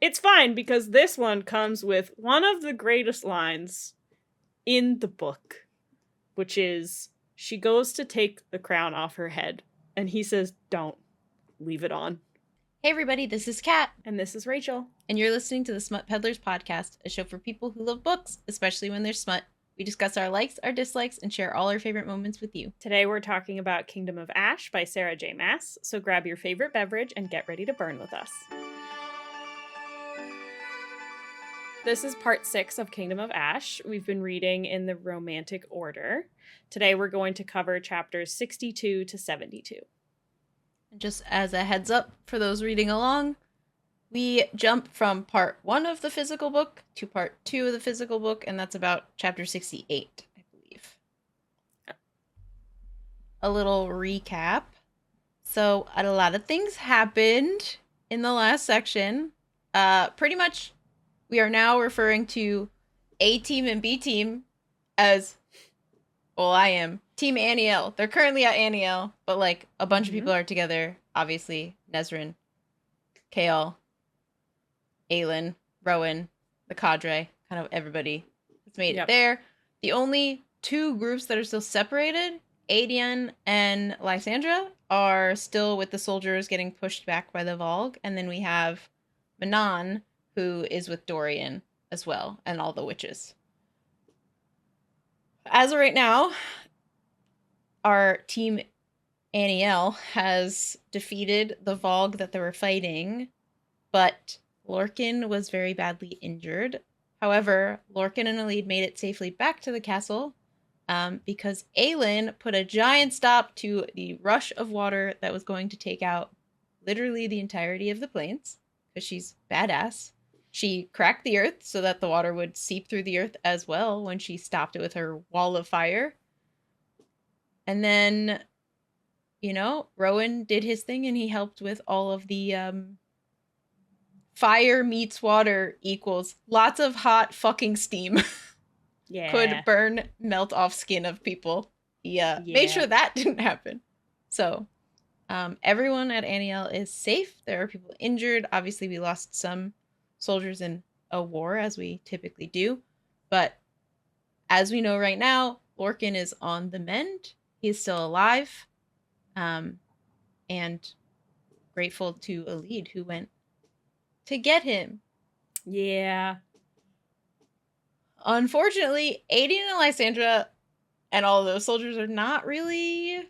It's fine, because this one comes with one of the greatest lines in the book, which is, she goes to take the crown off her head, and he says, don't. Leave it on. Hey everybody, this is Kat. And this is Rachel. And you're listening to the Smut Peddlers podcast, a show for people who love books, especially when they're smut. We discuss our likes, our dislikes, and share all our favorite moments with you. Today we're talking about Kingdom of Ash by Sarah J. Maas, so grab your favorite beverage and get ready to burn with us. This is part 6 of Kingdom of Ash. We've been reading in the romantic order. Today we're going to cover chapters 62 to 72. And just as a heads up for those reading along, we jump from part 1 of the physical book to part 2 of the physical book, and that's about chapter 68, I believe. A little recap. So a lot of things happened in the last section. Pretty much we are now referring to A team and B team as, well, I am Team Anielle. They're currently at Anielle, but like a bunch of people are together. Obviously, Nesrin, Kael, Aelin, Rowan, the cadre, kind of everybody has made it there. The only two groups that are still separated, Aedion and Lysandra, are still with the soldiers getting pushed back by the Valg. And then we have Manon, who is with Dorian as well, and all the witches. As of right now, our team Anielle has defeated the Valg that they were fighting, but Lorcan was very badly injured. However, Lorcan and Elide made it safely back to the castle because Aelin put a giant stop to the rush of water that was going to take out literally the entirety of the plains, because she's badass. She cracked the earth so that the water would seep through the earth as well when she stopped it with her wall of fire. And then, you know, Rowan did his thing and he helped with all of the fire meets water equals lots of hot fucking steam. Yeah. Could burn, melt off skin of people. Yeah. Made sure that didn't happen. So, everyone at Anielle is safe. There are people injured. Obviously, we lost some soldiers in a war, as we typically do. But as we know right now, Lorcan is on the mend. He is still alive. And grateful to Elide, who went to get him. Yeah. Unfortunately, Aedion and Lysandra and all of those soldiers are not really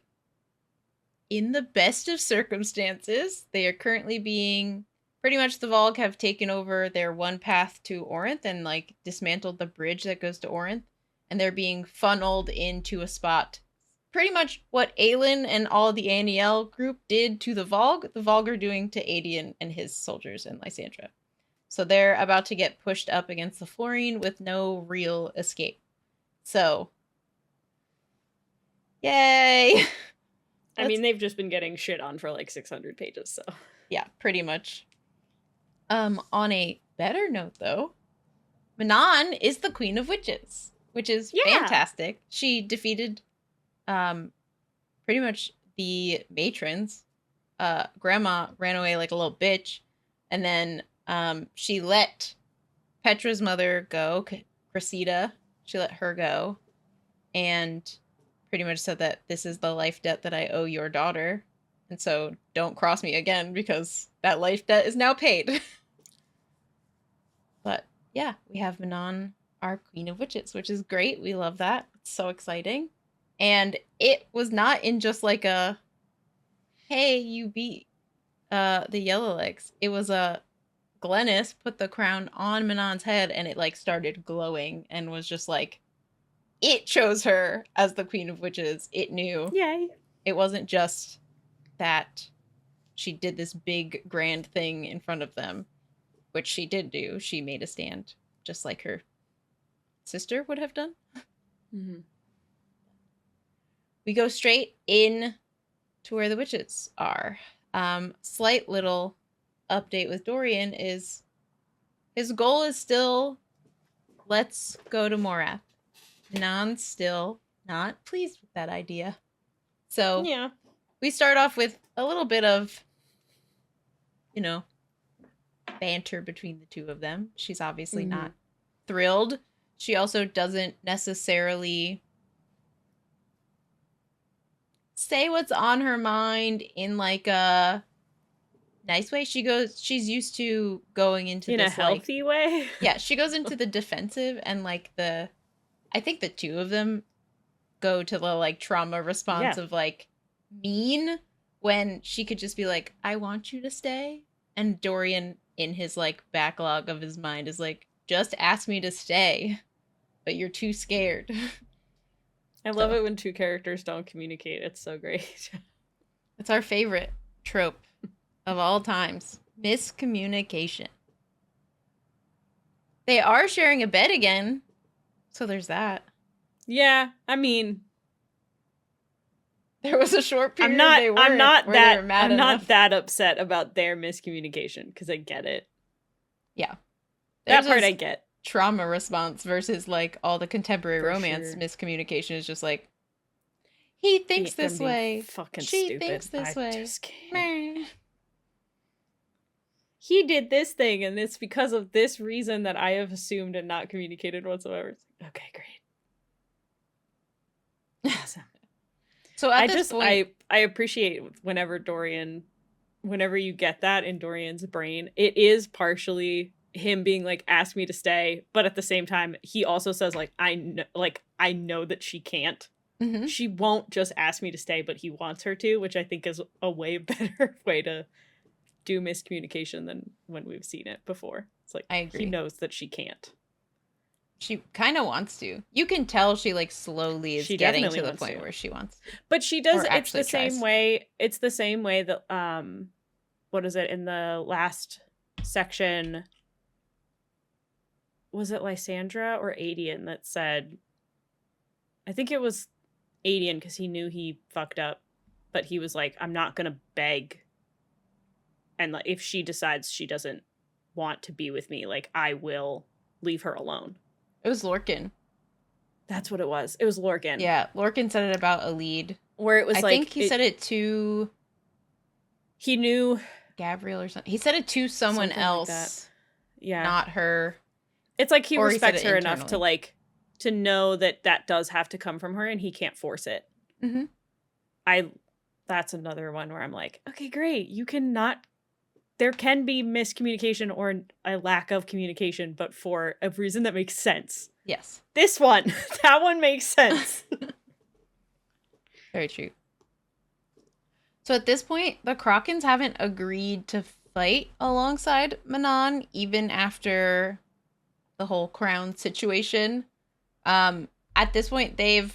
in the best of circumstances. They are currently being, pretty much the Valg have taken over their one path to Orinth and like dismantled the bridge that goes to Orinth, and they're being funneled into a spot. Pretty much what Aelin and all the Anielle group did to the Valg are doing to Aedion and his soldiers and Lysandra. So they're about to get pushed up against the Florine with no real escape. So, yay! I mean, they've just been getting shit on for like 600 pages, so. Yeah, pretty much. On a better note, though, Manon is the Queen of Witches, which is fantastic. She defeated pretty much the matrons. Grandma ran away like a little bitch, and then she let Petra's mother go, Cressida. She let her go, and pretty much said that this is the life debt that I owe your daughter, and so don't cross me again because that life debt is now paid. But yeah, we have Manon, our Queen of Witches, which is great. We love that. It's so exciting. And it was not in just like a, hey, you beat the Yellowlegs. It was a Glennis put the crown on Manon's head and it like started glowing and was just like, it chose her as the Queen of Witches. It knew. Yay. It wasn't just that she did this big grand thing in front of them, which she did do. She made a stand just like her sister would have done. Mm-hmm. We go straight in to where the witches are. Slight little update with Dorian is his goal is still, let's go to Morath. Manon's still not pleased with that idea. So yeah, we start off with a little bit of, you know, banter between the two of them. She's obviously Mhm. not thrilled. She also doesn't necessarily say what's on her mind in like a nice way. She's used to going into In a this like, healthy way. yeah, she goes into the defensive, and like I think the two of them go to the like trauma response Yeah. of like mean, when she could just be like, I want you to stay. And Dorian, in his like backlog of his mind, is like, just ask me to stay, but you're too scared. I love So it when two characters don't communicate. It's so great. it's our favorite trope of all times. Miscommunication. They are sharing a bed again, so there's that. Yeah, I mean, There was a short period they weren't, I'm not where they were mad enough. not that upset about their miscommunication because I get it. Yeah. That There's part this I get. trauma response versus like all the contemporary For romance sure. miscommunication is just like, he thinks I'm this being way, fucking she stupid. thinks this way. Just can't. Meh. He did this thing, and it's because of this reason that I have assumed and not communicated whatsoever. It's like, okay, great. Awesome. So at this point, I appreciate whenever you get that in Dorian's brain, it is partially him being like, ask me to stay, but at the same time, he also says like, I know that she can't. mhm. She won't just ask me to stay, but he wants her to, which I think is a way better way to do miscommunication than when we've seen it before. It's like, I agree. he knows that she can't. She kind of wants to. You can tell she like slowly is She getting definitely to the wants point to. where she wants to. But she does. Or It's actually the same tries. way. It's the same way that what is it in the last section? Was it Lysandra or Aedion that said? I think it was Aedion because he knew he fucked up, but he was like, "I'm not gonna beg." And like, if she decides she doesn't want to be with me, like I will leave her alone. It was Lorcan. That's what it was. It was Lorcan. Yeah, Lorcan said it about Elide. Where it was I like, think he said it to he knew Gabrielle or something. He said it to someone something else, like that. Yeah, not her. it's like he Or he said respects it her enough to internally. like to know that that does have to come from her, and he can't force it. Mm-hmm. That's another one where I'm like, okay, great. You cannot. There can be miscommunication or a lack of communication, but for a reason that makes sense. Yes. This one, that one makes sense. Very true. So at this point, the Krakens haven't agreed to fight alongside Manon, even after the whole crown situation. At this point, they've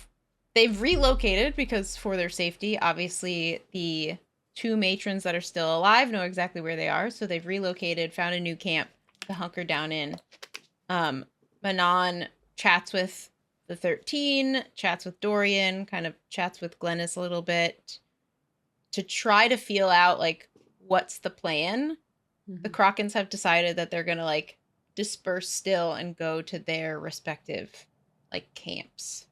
relocated because for their safety, obviously the two matrons that are still alive know exactly where they are, so they've relocated, found a new camp to hunker down in. Manon chats with the 13, chats with Dorian, kind of chats with Glennis a little bit to try to feel out like what's the plan. The Krakens have decided that they're gonna like disperse still and go to their respective like camps,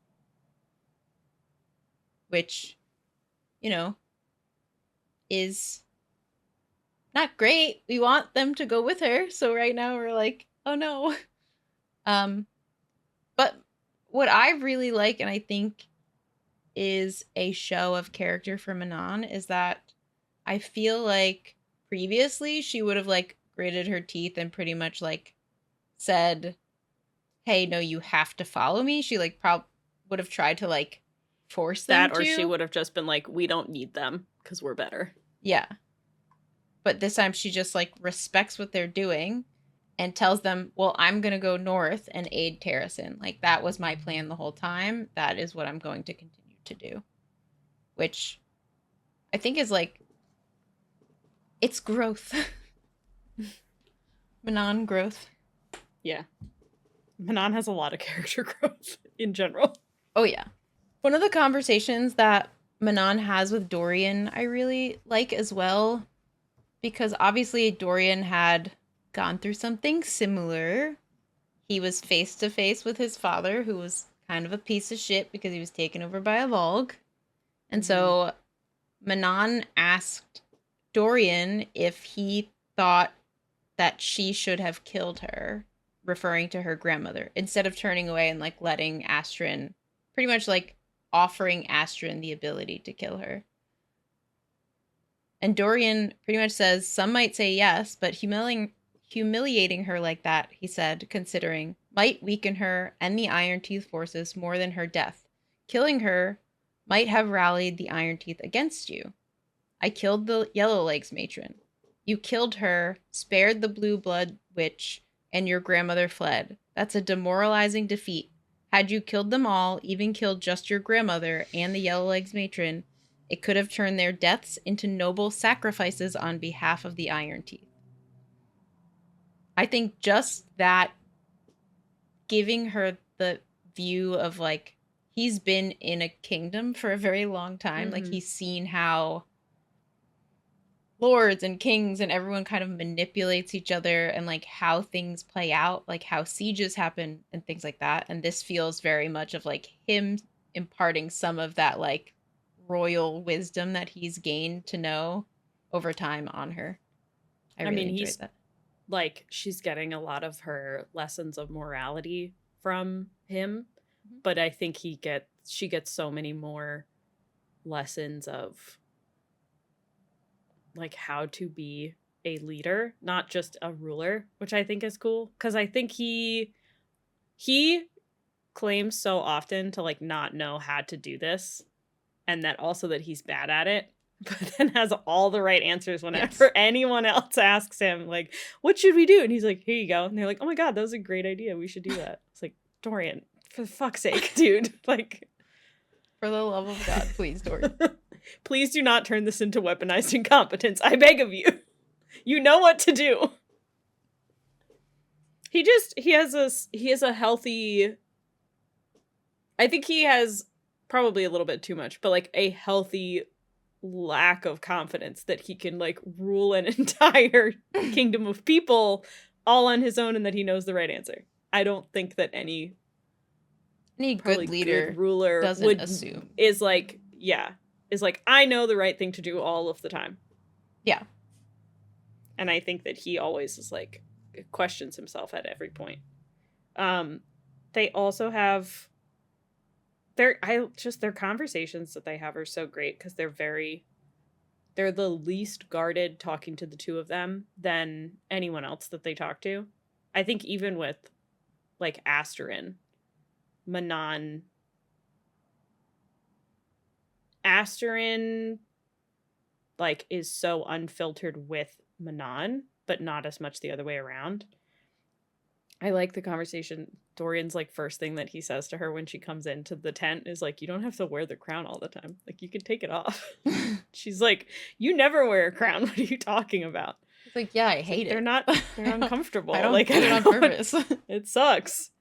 which, you know, is not great. We want them to go with her, so right now we're like, oh no. But what I really like, and I think is a show of character for Manon, is that I feel like previously she would have like gritted her teeth and pretty much like said, hey, no, you have to follow me. She like would have tried to like force them that, or to. she would have just been like, we don't need them because we're better. Yeah. But this time she just like respects what they're doing and tells them, well, I'm going to go north and aid Terrasen. Like that was my plan the whole time. That is what I'm going to continue to do. Which I think is like, it's growth. Manon growth. Yeah. Manon has a lot of character growth in general. Oh, yeah. One of the conversations that Manon has with Dorian, I really like as well, because obviously Dorian had gone through something similar. He was face to face with his father, who was kind of a piece of shit because he was taken over by a Valg. And so Manon asked Dorian if he thought that she should have killed her, referring to her grandmother, instead of turning away and like letting Astrid, pretty much like offering Astrid the ability to kill her. And Dorian pretty much says, some might say yes, but humiliating her like that, he said, considering, might weaken her and the Iron Teeth forces more than her death. Killing her might have rallied the Iron Teeth against you. I killed the Yellowlegs matron. You killed her, spared the Blue Blood Witch, and your grandmother fled. That's a demoralizing defeat. Had you killed them all, even killed just your grandmother and the Yellowlegs matron, it could have turned their deaths into noble sacrifices on behalf of the Iron Teeth. I think just that, giving her the view of like, he's been in a kingdom for a very long time. Like, he's seen how lords and kings and everyone kind of manipulates each other, and like how things play out, like how sieges happen and things like that. And this feels very much of like him imparting some of that like royal wisdom that he's gained to know over time on her. I really enjoyed he's that. Like, she's getting a lot of her lessons of morality from him, but I think she gets so many more lessons of like how to be a leader, not just a ruler, which I think is cool, because I think he claims so often to like not know how to do this, and that also that he's bad at it, but then has all the right answers whenever anyone else asks him, like, what should we do? And he's like, here you go. And they're like, oh my god, that was a great idea, we should do that. It's like, Dorian, for fuck's sake, dude. Like, for the love of God, please, Dorian. Please do not turn this into weaponized incompetence. I beg of you. You know what to do. He has a healthy, I think he has probably a little bit too much, but like a healthy lack of confidence that he can like rule an entire kingdom of people all on his own, and that he knows the right answer. I don't think that any good leader, good ruler doesn't assume is like I know the right thing to do all of the time. Yeah. And I think that he always is like questions himself at every point. They also have their conversations that they have are so great, because they're the least guarded talking to the two of them than anyone else that they talk to. I think even with like Astrid, Manon, Astrid like is so unfiltered with Manon, but not as much the other way around. I like the conversation. Dorian's like first thing that he says to her when she comes into the tent is like, you don't have to wear the crown all the time. Like, you can take it off. She's like, you never wear a crown. What are you talking about? It's like, yeah, I hate it. They're uncomfortable. I don't like, do it on purpose. It sucks.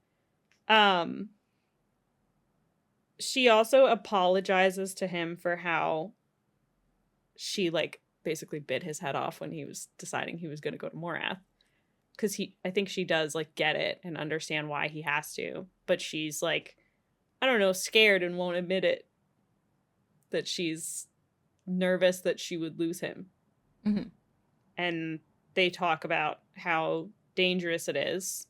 She also apologizes to him for how she like basically bit his head off when he was deciding he was going to go to Morath. Because I think she does like get it and understand why he has to, but she's like, I don't know, scared and won't admit it. That she's nervous that she would lose him. Mm-hmm. And they talk about how dangerous it is.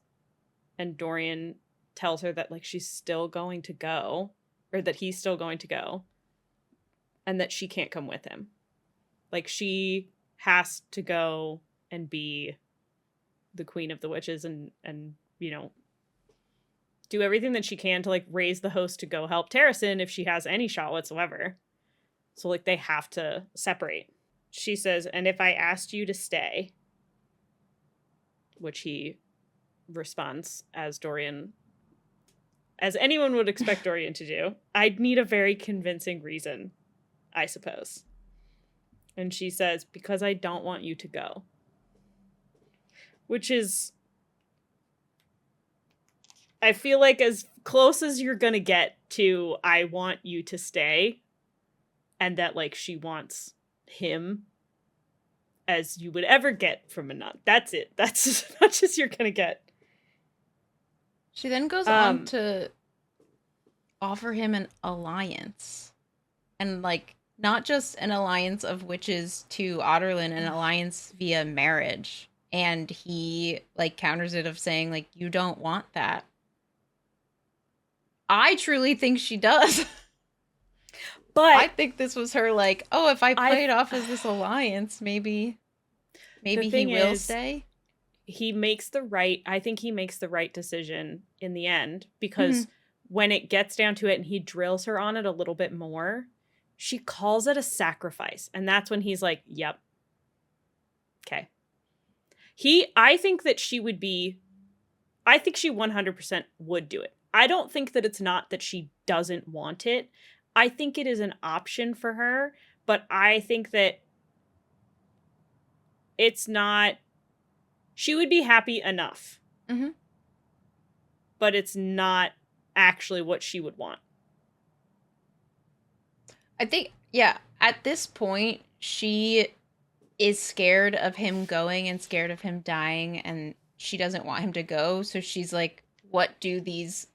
And Dorian tells her that like she's still going to go, or that he's still going to go, and that she can't come with him. Like, she has to go and be the queen of the witches and you know, do everything that she can to like raise the host to go help Terrasen if she has any shot whatsoever. So like they have to separate. She says, and if I asked you to stay, which he responds as anyone would expect Dorian to do, I'd need a very convincing reason, I suppose. And she says, because I don't want you to go. Which is, I feel like as close as you're gonna get to I want you to stay, and that like she wants him as you would ever get from a nun. That's it. That's as much as you're gonna get. She then goes on to offer him an alliance. And like, not just an alliance of witches to Otterlin, an alliance via marriage. And he like counters it of saying like, you don't want that. I truly think she does. But I think this was her like, oh, if I play it I off as this alliance, maybe the he thing will is, stay. I think he makes the right decision in the end, because Mhm. when it gets down to it and he drills her on it a little bit more, she calls it a sacrifice. And that's when he's like, yep. Okay. I think that I think she 100% would do it. I don't think that it's not that she doesn't want it. I think it is an option for her, but I think that it's not, she would be happy enough, Mhm. but it's not actually what she would want. I think, yeah, at this point, she is scared of him going and scared of him dying, and she doesn't want him to go. So she's like, what do these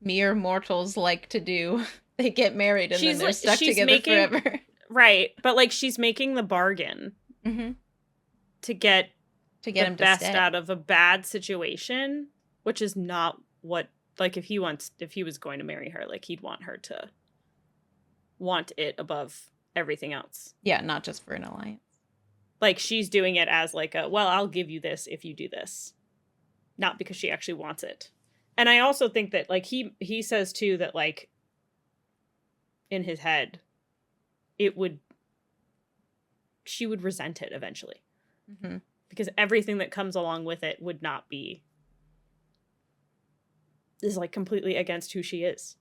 mere mortals like to do? They get married and then they're stuck She's together making, forever. right, but like she's making the bargain Mm-hmm. to get To get the him to best stay. out of a bad situation, which is not what, like, if he was going to marry her, like, he'd want her to want it above everything else. Yeah, not just for an alliance. Like, she's doing it as like a, well, I'll give you this if you do this, not because she actually wants it. And I also think that, like, he says too that, like, in his head, she would resent it eventually. Mm-hmm. Because everything that comes along with it would not be, is like completely against who she is.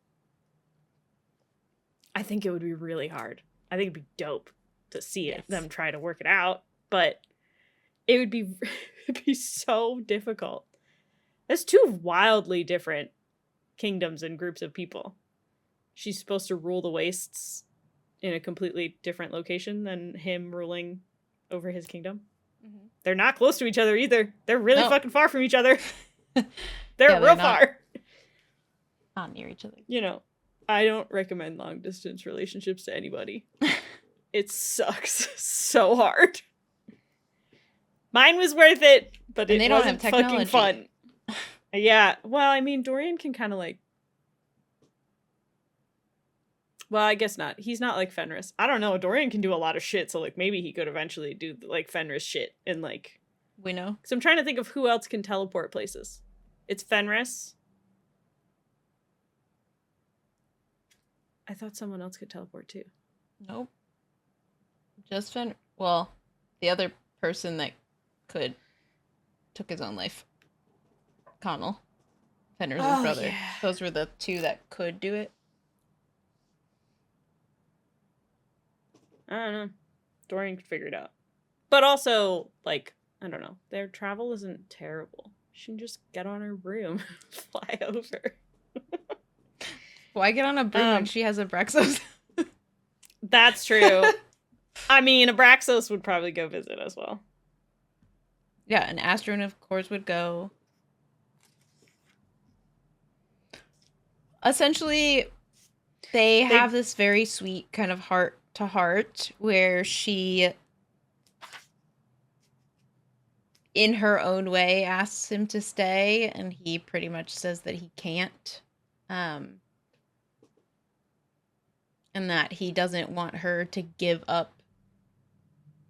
I think it would be really hard. I think it'd be dope to see it, them try to work it out, but it'd be so difficult. There's two wildly different kingdoms and groups of people. She's supposed to rule the wastes in a completely different location than him ruling over his kingdom. Mm-hmm. They're not close to each other either. They're really fucking far from each other. They're real far. Not near each other. You know, I don't recommend long distance relationships to anybody. It sucks so hard. Mine was worth it, but it wasn't fucking fun. Yeah, well, I mean, Dorian can kind of like, well, I guess not. He's not like Fenris. I don't know. Dorian can do a lot of shit, so like maybe he could eventually do like Fenris shit and like. We know. Because I'm trying to think of who else can teleport places. It's Fenris. I thought someone else could teleport too. Nope. Just Fenris. Well, the other person that could took his own life. Connell. Fenris' brother. Yeah. Those were the two that could do it. I don't know. Dorian could figure it out. But also, like, I don't know. Their travel isn't terrible. She can just get on her broom and fly over. Why get on a broom when she has Abraxos? That's true. I mean, Abraxos would probably go visit as well. Yeah, and Astron, of course, would go. Essentially, they have this very sweet kind of heart-to-heart where she, in her own way, asks him to stay, and he pretty much says that he can't. And that he doesn't want her to give up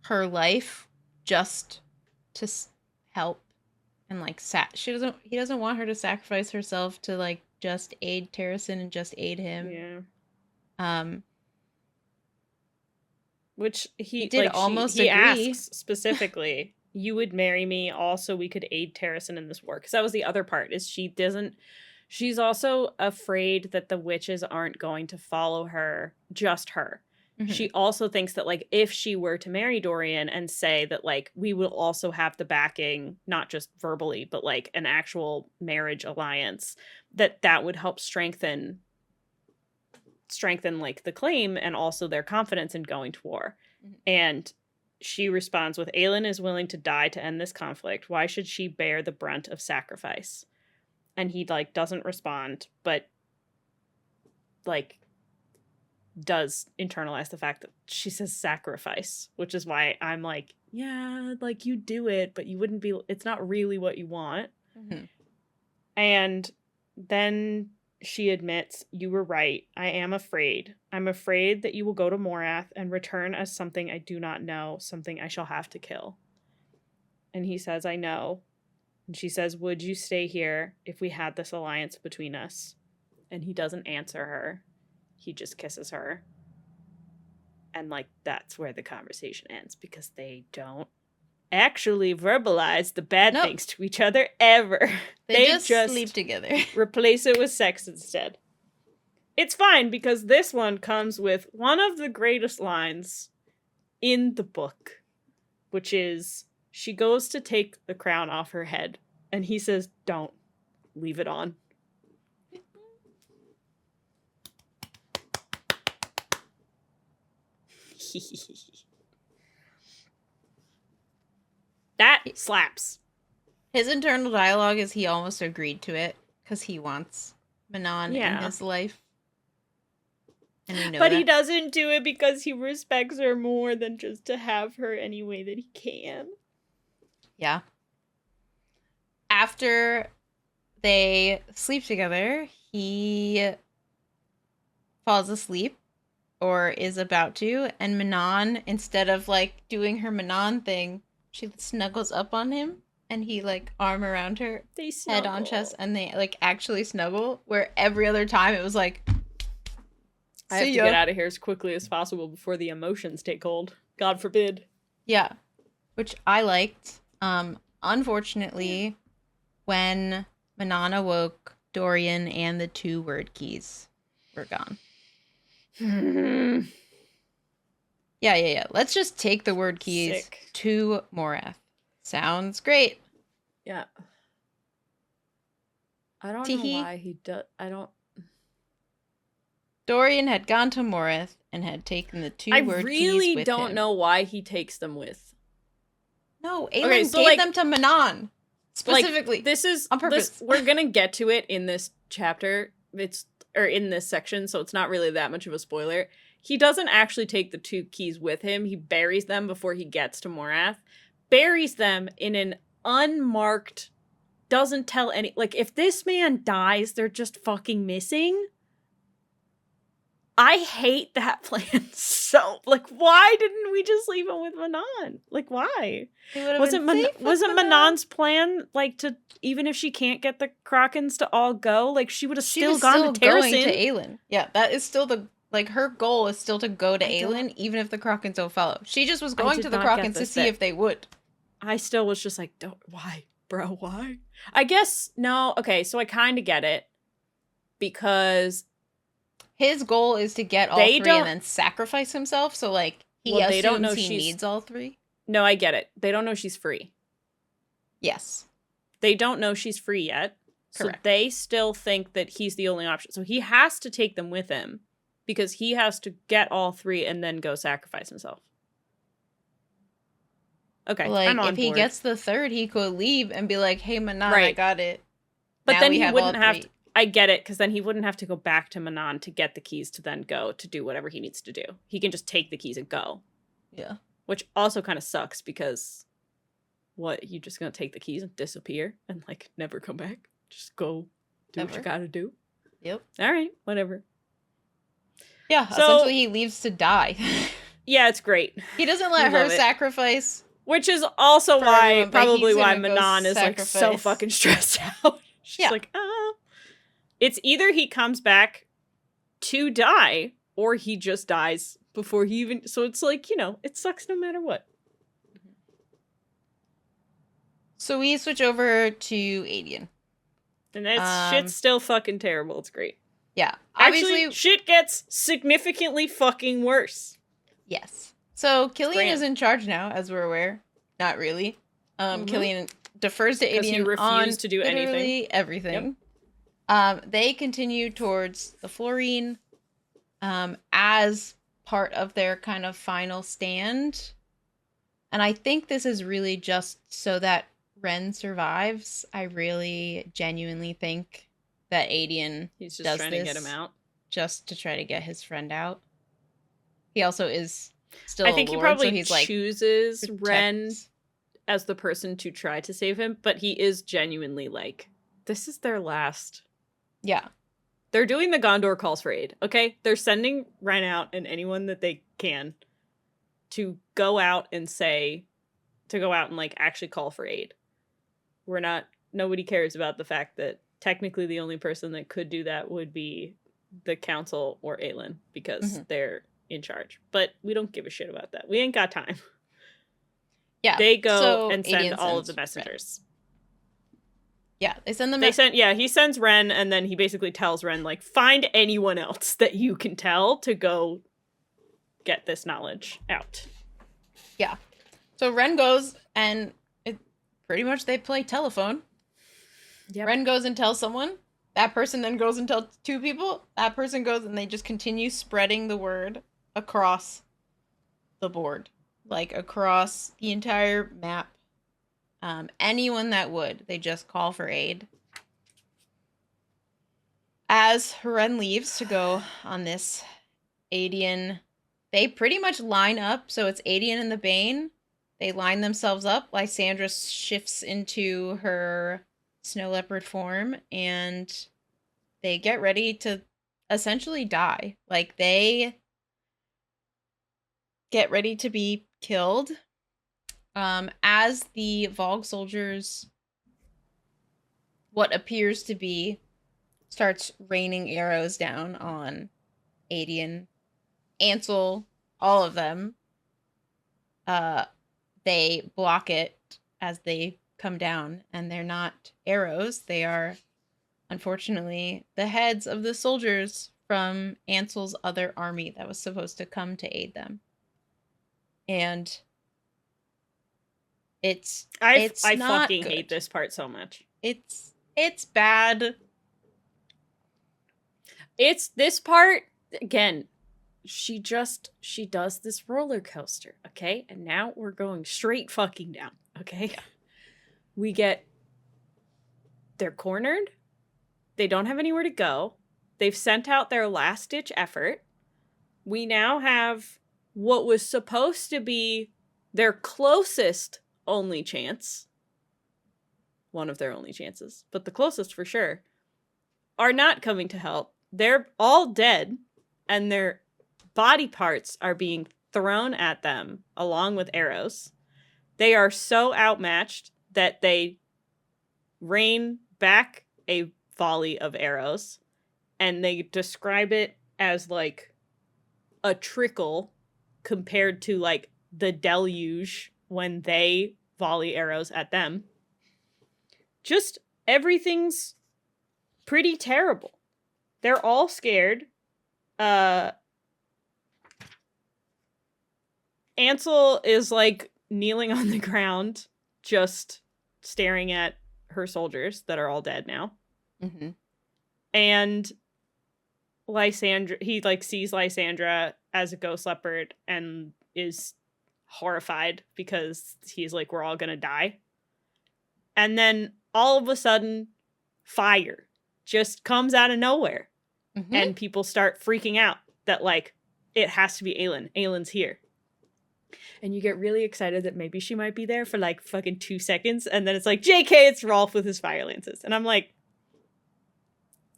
her life just to help, and like he doesn't want her to sacrifice herself to like just aid Terrasen and just aid him. Yeah. Which he did like, almost he agree. Asks specifically, you would marry me also we could aid Terrasen in this war, because that was the other part, is she's also afraid that the witches aren't going to follow her, just her. Mm-hmm. She also thinks that, like, if she were to marry Dorian and say that, like, we will also have the backing, not just verbally, but, like, an actual marriage alliance, that would help strengthen, like, the claim and also their confidence in going to war. Mm-hmm. And she responds with, Aelin is willing to die to end this conflict. Why should she bear the brunt of sacrifice? And he, like, doesn't respond, but, like, does internalize the fact that she says sacrifice, which is why I'm like, yeah, like you do it, but you wouldn't be, it's not really what you want. Mhm. And then she admits, you were right. I am afraid. I'm afraid that you will go to Morath and return as something I do not know, something I shall have to kill. And he says, I know. And she says, would you stay here if we had this alliance between us? And he doesn't answer her. He just kisses her. And, like, that's where the conversation ends, because they don't actually verbalize the bad Nope. things to each other ever. They just sleep together. Replace it with sex instead. It's fine, because this one comes with one of the greatest lines in the book, which is, she goes to take the crown off her head, and he says, don't. Leave it on. That slaps. His internal dialogue is he almost agreed to it because he wants Manon in his life. And we know but that. he doesn't do it because he respects her more than just to have her any way that he can. Yeah. After they sleep together, he falls asleep or is about to, and Manon, instead of like doing her Manon thing, she snuggles up on him and he like arm around her, they snuggle. head on chest, and they like actually snuggle, where every other time it was like, I have to get out of here as quickly as possible before the emotions take hold. God forbid. Yeah. Which I liked. Unfortunately, when Manon awoke, Dorian and the 2 word keys were gone. Yeah. Let's just take the word keys to Morath. Sounds great. Yeah. I don't know why he does. Dorian had gone to Morath and had taken the 2 word keys with him. I really don't know why he takes them with. No, Aelin gave them to Manon. Specifically. Like, this is on purpose. We're gonna get to it in this chapter. In this section, so it's not really that much of a spoiler. He doesn't actually take the 2 keys with him. He buries them before he gets to Morath. Buries them in an unmarked, doesn't tell any, like, if this man dies, they're just fucking missing. I hate that plan so. Like, why didn't we just leave him with Manon? Like, why? Wasn't Manon's plan, like, to, even if she can't get the Krakens to all go, like, she would have still gone to Terracin? Going to Aelin. Yeah, that is still the, like, her goal is still to go to Aelin, even if the Krakens don't follow. She just was going to the Krakens to see if they would. I still was just like, why? Bro, why? I guess, no, okay, so I kind of get it. Because his goal is to get all 3 and then sacrifice himself, so, like, he assumes he needs all 3. No, I get it. They don't know she's free. Yes. They don't know she's free yet. Correct. So they still think that he's the only option. So he has to take them with him because he has to get all 3 and then go sacrifice himself. Okay, like, I'm on if he board. Gets the 3rd, he could leave and be like, hey, Manon, I got it. But now then he wouldn't have to. I get it, because then he wouldn't have to go back to Manon to get the keys to then go to do whatever he needs to do. He can just take the keys and go. Yeah. Which also kind of sucks, because what, you just gonna take the keys and disappear and, like, never come back? Just go do what you gotta do? Yep. Alright, whatever. Yeah, so, essentially he leaves to die. Yeah, it's great. He doesn't let her sacrifice. Which is also why Manon is, like, so fucking stressed out. She's like, It's either he comes back to die, or he just dies before he even... So it's like, you know, it sucks no matter what. So we switch over to Aedion. And that shit's still fucking terrible. It's great. Yeah. Actually, shit gets significantly fucking worse. Yes. So Killian is in charge now, as we're aware. Not really. Killian defers to Aedion. He refused to do everything. Yep. They continue towards the Florine as part of their kind of final stand. And I think this is really just so that Ren survives. I really genuinely think that Aedion He's just trying to get him out. Just to try to get his friend out. He also is still I think a he lord, probably so he's like chooses Ren protects- as the person to try to save him, but he is genuinely like, this is their last. Yeah. They're doing the Gondor calls for aid, okay? They're sending Ren out and anyone that they can to go out and like actually call for aid. Nobody cares about the fact that technically the only person that could do that would be the council or Aelin because they're in charge. But we don't give a shit about that. We ain't got time. Yeah. They go so and send Aedion all of sends the messengers. Ren. Yeah, they send them. He sends Ren, and then he basically tells Ren, like, find anyone else that you can tell to go get this knowledge out. Yeah. So Ren goes, and pretty much they play telephone. Yep. Ren goes and tells someone. That person then goes and tells two people. That person goes, and they just continue spreading the word across the board. Like, across the entire map. Anyone that would, they just call for aid. As Ren leaves to go on this Aedion, they pretty much line up. So it's Aedion and the Bane. They line themselves up. Lysandra shifts into her snow leopard form, and they get ready to essentially die. Like, they get ready to be killed. As the Valg soldiers, what appears to be, starts raining arrows down on Aedion, Ansel, all of them. They block it as they come down, and they're not arrows. They are, unfortunately, the heads of the soldiers from Ansel's other army that was supposed to come to aid them. And I fucking good. hate this part so much. It's bad. It's this part again. She does this roller coaster, okay? And now we're going straight fucking down, okay? Yeah. They're cornered. They don't have anywhere to go. They've sent out their last ditch effort. We now have what was supposed to be their closest only chance. One of their only chances, but the closest for sure, are not coming to help. They're all dead, and their body parts are being thrown at them along with arrows. They are so outmatched that they rain back a volley of arrows, and they describe it as like a trickle compared to like the deluge when they volley arrows at them. Just everything's pretty terrible. They're all scared. Ansel is like kneeling on the ground, just staring at her soldiers that are all dead now. Mm-hmm. And Lysandra, he like sees Lysandra as a ghost leopard and is horrified because he's like, we're all gonna die. And then all of a sudden, fire just comes out of nowhere. Mm-hmm. And people start freaking out that like, it has to be Aelin. Aelin's here. And you get really excited that maybe she might be there for like fucking 2 seconds. And then it's like, JK, it's Rolf with his fire lances. And I'm like,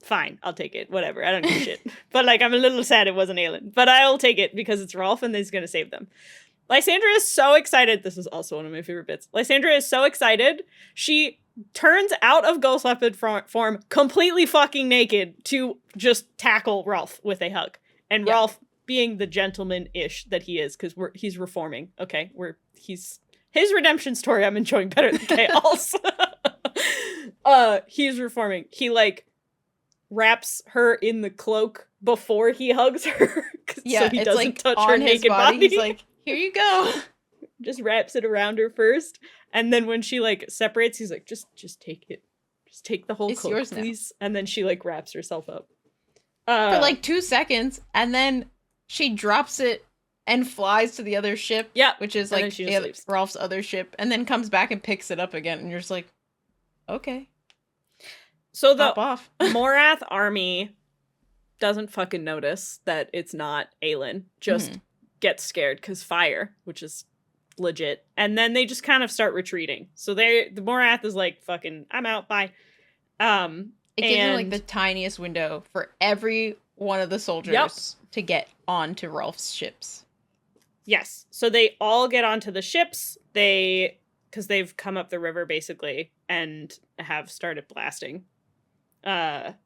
fine, I'll take it. Whatever. I don't give a shit. But like, I'm a little sad it wasn't Aelin. But I'll take it because it's Rolf and he's going to save them. Lysandra is so excited. This is also one of my favorite bits. Lysandra is so excited. She turns out of ghost leopard form completely fucking naked to just tackle Rolf with a hug. And Rolf, being the gentleman-ish that he is, because he's reforming. Okay, his redemption story I'm enjoying better than Chaos. He's reforming. He like wraps her in the cloak before he hugs her, so he doesn't like touch her naked body. He's like, here you go. Just wraps it around her first, and then when she like separates, he's like, just take it, just take the whole it's cloak, yours please. Now. And then she like wraps herself up for like 2 seconds, and then she drops it and flies to the other ship. Yeah, which is like Rolf's other ship, and then comes back and picks it up again, and you're just like, okay. So the Morath army doesn't fucking notice that it's not Aelin. Just gets scared because fire, which is legit. And then they just kind of start retreating. So the Morath is like, fucking, I'm out, bye. It gives them like the tiniest window for every one of the soldiers to get onto Rolf's ships. Yes. So they all get onto the ships. Because they've come up the river basically and have started blasting at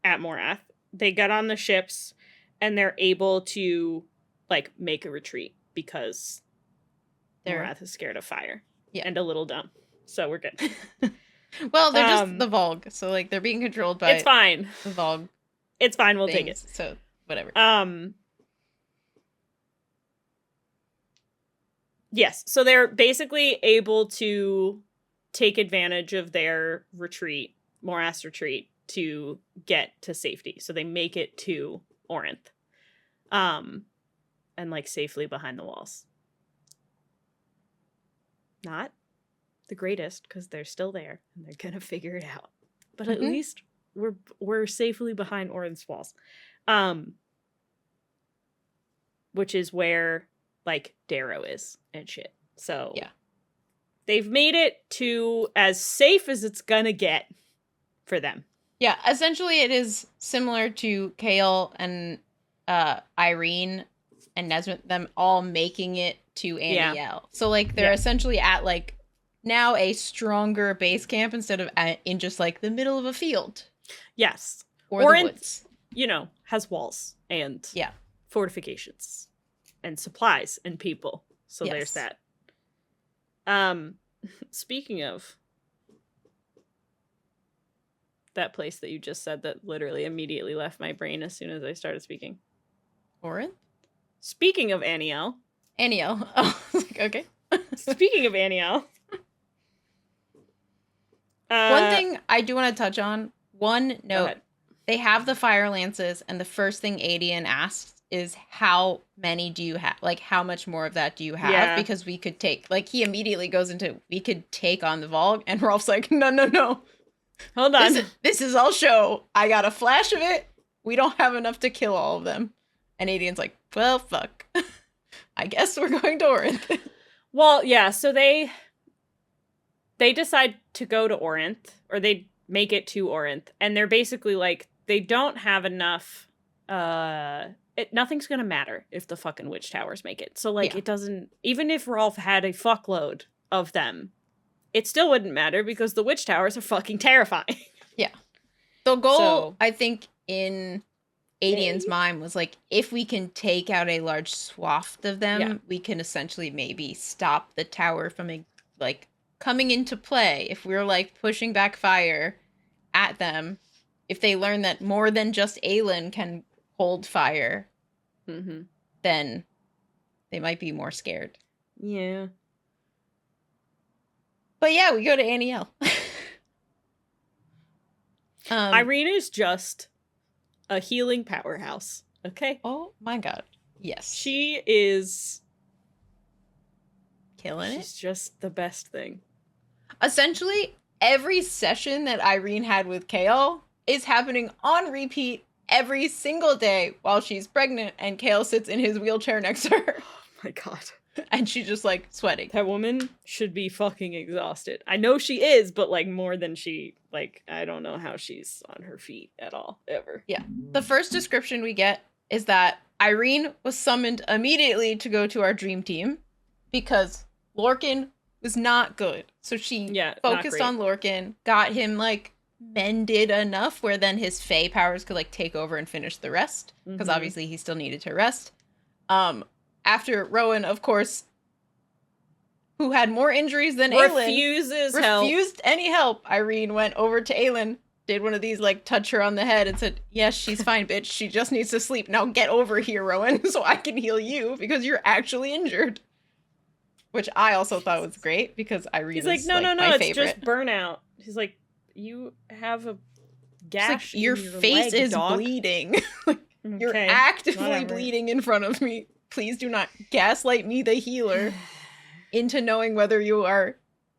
Morath. They get on the ships and they're able to like make a retreat because Morath is scared of fire and a little dumb. So we're good. Well, they're just the Valg, so like they're being controlled by it's fine. The Valg. It's fine, we'll take it. So whatever. Yes, so they're basically able to take advantage of their retreat, Morath's retreat, to get to safety. So they make it to Orinth. And like safely behind the walls. Not the greatest, because they're still there and they're gonna figure it out. But at least we're safely behind Orinth's walls. Which is where like Darrow is and shit. So yeah, they've made it to as safe as it's gonna get for them. Yeah, essentially it is similar to Chaol and Irene and Nesmith, them all making it to Anielle. Yeah. So like they're essentially at like now a stronger base camp instead of in just like the middle of a field. Yes. Or the woods. You know, has walls and yeah, fortifications and supplies and people. So there's that. Speaking of that place that you just said that literally immediately left my brain as soon as I started speaking. Orinth? Speaking of Anielle. Anielle. Oh, okay. Speaking of Anielle. One thing I do want to touch on. One note. They have the fire lances, and the first thing Aedion asks is, how many do you have? Like, how much more of that do you have? Yeah. Because we could take, like, he immediately goes into, we could take on the Valg, and Rolf's like, no. Hold on. This is all show. I got a flash of it. We don't have enough to kill all of them. And Aedion's like, well, fuck. I guess we're going to Orinth. Well, yeah, so they decide to go to Orinth, or they make it to Orinth, and they're basically like, they don't have enough, nothing's gonna matter if the fucking witch towers make it. So, like, it doesn't, even if Rolf had a fuckload of them, it still wouldn't matter because the witch towers are fucking terrifying. Yeah. The goal, I think, in Aedion's mind was, like, if we can take out a large swath of them, we can essentially maybe stop the tower from, like, coming into play. If we're, like, pushing back fire at them, if they learn that more than just Aelin can hold fire, then they might be more scared. Yeah. But yeah, we go to Anielle. Irene is just a healing powerhouse. Okay? Oh my god. Yes. She is killing it. She's just the best thing. Essentially, every session that Irene had with Chaol is happening on repeat every single day while she's pregnant and Chaol sits in his wheelchair next to her. Oh my god. And she's just like sweating. That woman should be fucking exhausted. I know she is, but like more than she, like, I don't know how she's on her feet at all, ever. Yeah. The first description we get is that Irene was summoned immediately to go to our dream team because Lorcan was not good. So she focused on Lorcan, got him like mended enough where then his Fae powers could like take over and finish the rest. Because obviously he still needed to rest. After Rowan, of course, who had more injuries than Aelin, refused any help. Irene went over to Aelin, did one of these like touch her on the head and said, yes, she's fine, bitch. She just needs to sleep. Now get over here, Rowan, so I can heal you because you're actually injured. Which I also thought was great because Irene is like, no, my favorite. It's just burnout. He's like, you have a gash like, your face leg, is dog. Bleeding. You're actively bleeding in front of me. Please do not gaslight me, the healer, into knowing whether you are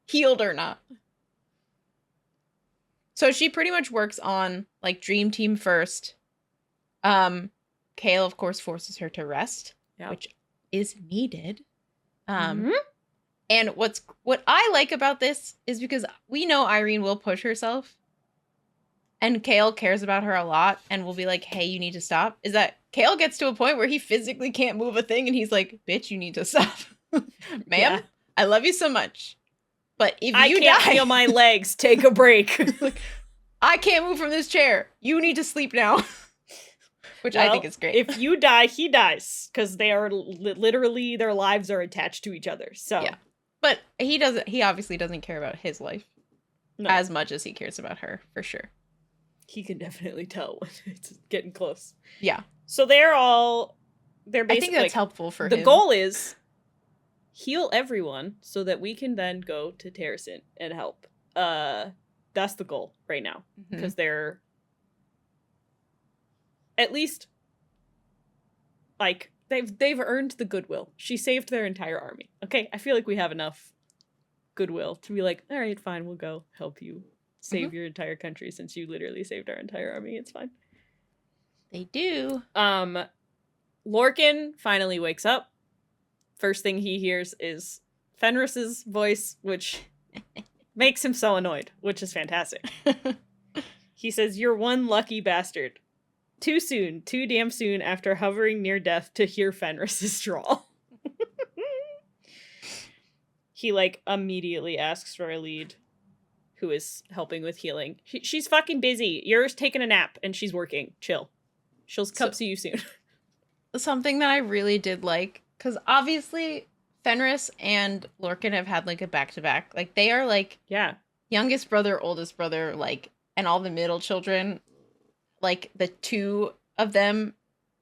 healed or not. So she pretty much works on, like, Dream Team first. Chaol, of course, forces her to rest, which is needed. Mhm. And what I like about this is because we know Irene will push herself, and Kale cares about her a lot and will be like, hey, you need to stop, is that Kale gets to a point where he physically can't move a thing and he's like, bitch, you need to stop. Ma'am, Yeah. I love you so much, but if I you can't die, feel my legs. Take a break. like, I can't move from this chair. You need to sleep now. Which I think is great. If you die, he dies, because they are literally, their lives are attached to each other. So Yeah. But he obviously doesn't care about his life as much as he cares about her, for sure. He can definitely tell when it's getting close. Yeah. So they're basically, I think that's helpful for him. The goal is heal everyone so that we can then go to Terracin and help. That's the goal right now, because they're at least, like, they've earned the goodwill. She saved their entire army. Okay, I feel like we have enough goodwill to be like, all right, fine, we'll go help you save your entire country, since you literally saved our entire army. It's fine. They do. Lorcan finally wakes up. First thing he hears is Fenris's voice, which makes him so annoyed, which is fantastic. He says, "You're one lucky bastard. Too soon, too damn soon after hovering near death to hear Fenris's drawl." He, like, immediately asks for Elide, who is helping with healing. She's fucking busy. You're taking a nap, and she's working. Chill. She'll come see you soon. Something that I really did like, because obviously Fenris and Lorcan have had, like, a back-to-back. Like, they are, like, youngest brother, oldest brother, like, and all the middle children. Like, the two of them,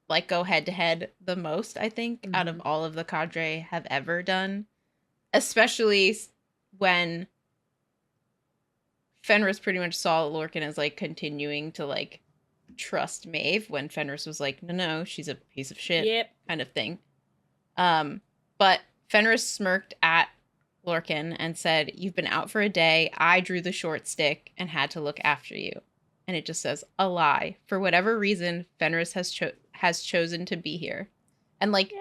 like, go head-to-head the most, I think, out of all of the cadre have ever done. Especially when Fenris pretty much saw Lorcan as, like, continuing to, like, trust Maeve, when Fenris was like, no, she's a piece of shit, kind of thing. But Fenris smirked at Lorcan and said, "You've been out for a day. I drew the short stick and had to look after you." And it just says, a lie. For whatever reason, Fenris has chosen to be here. And, like,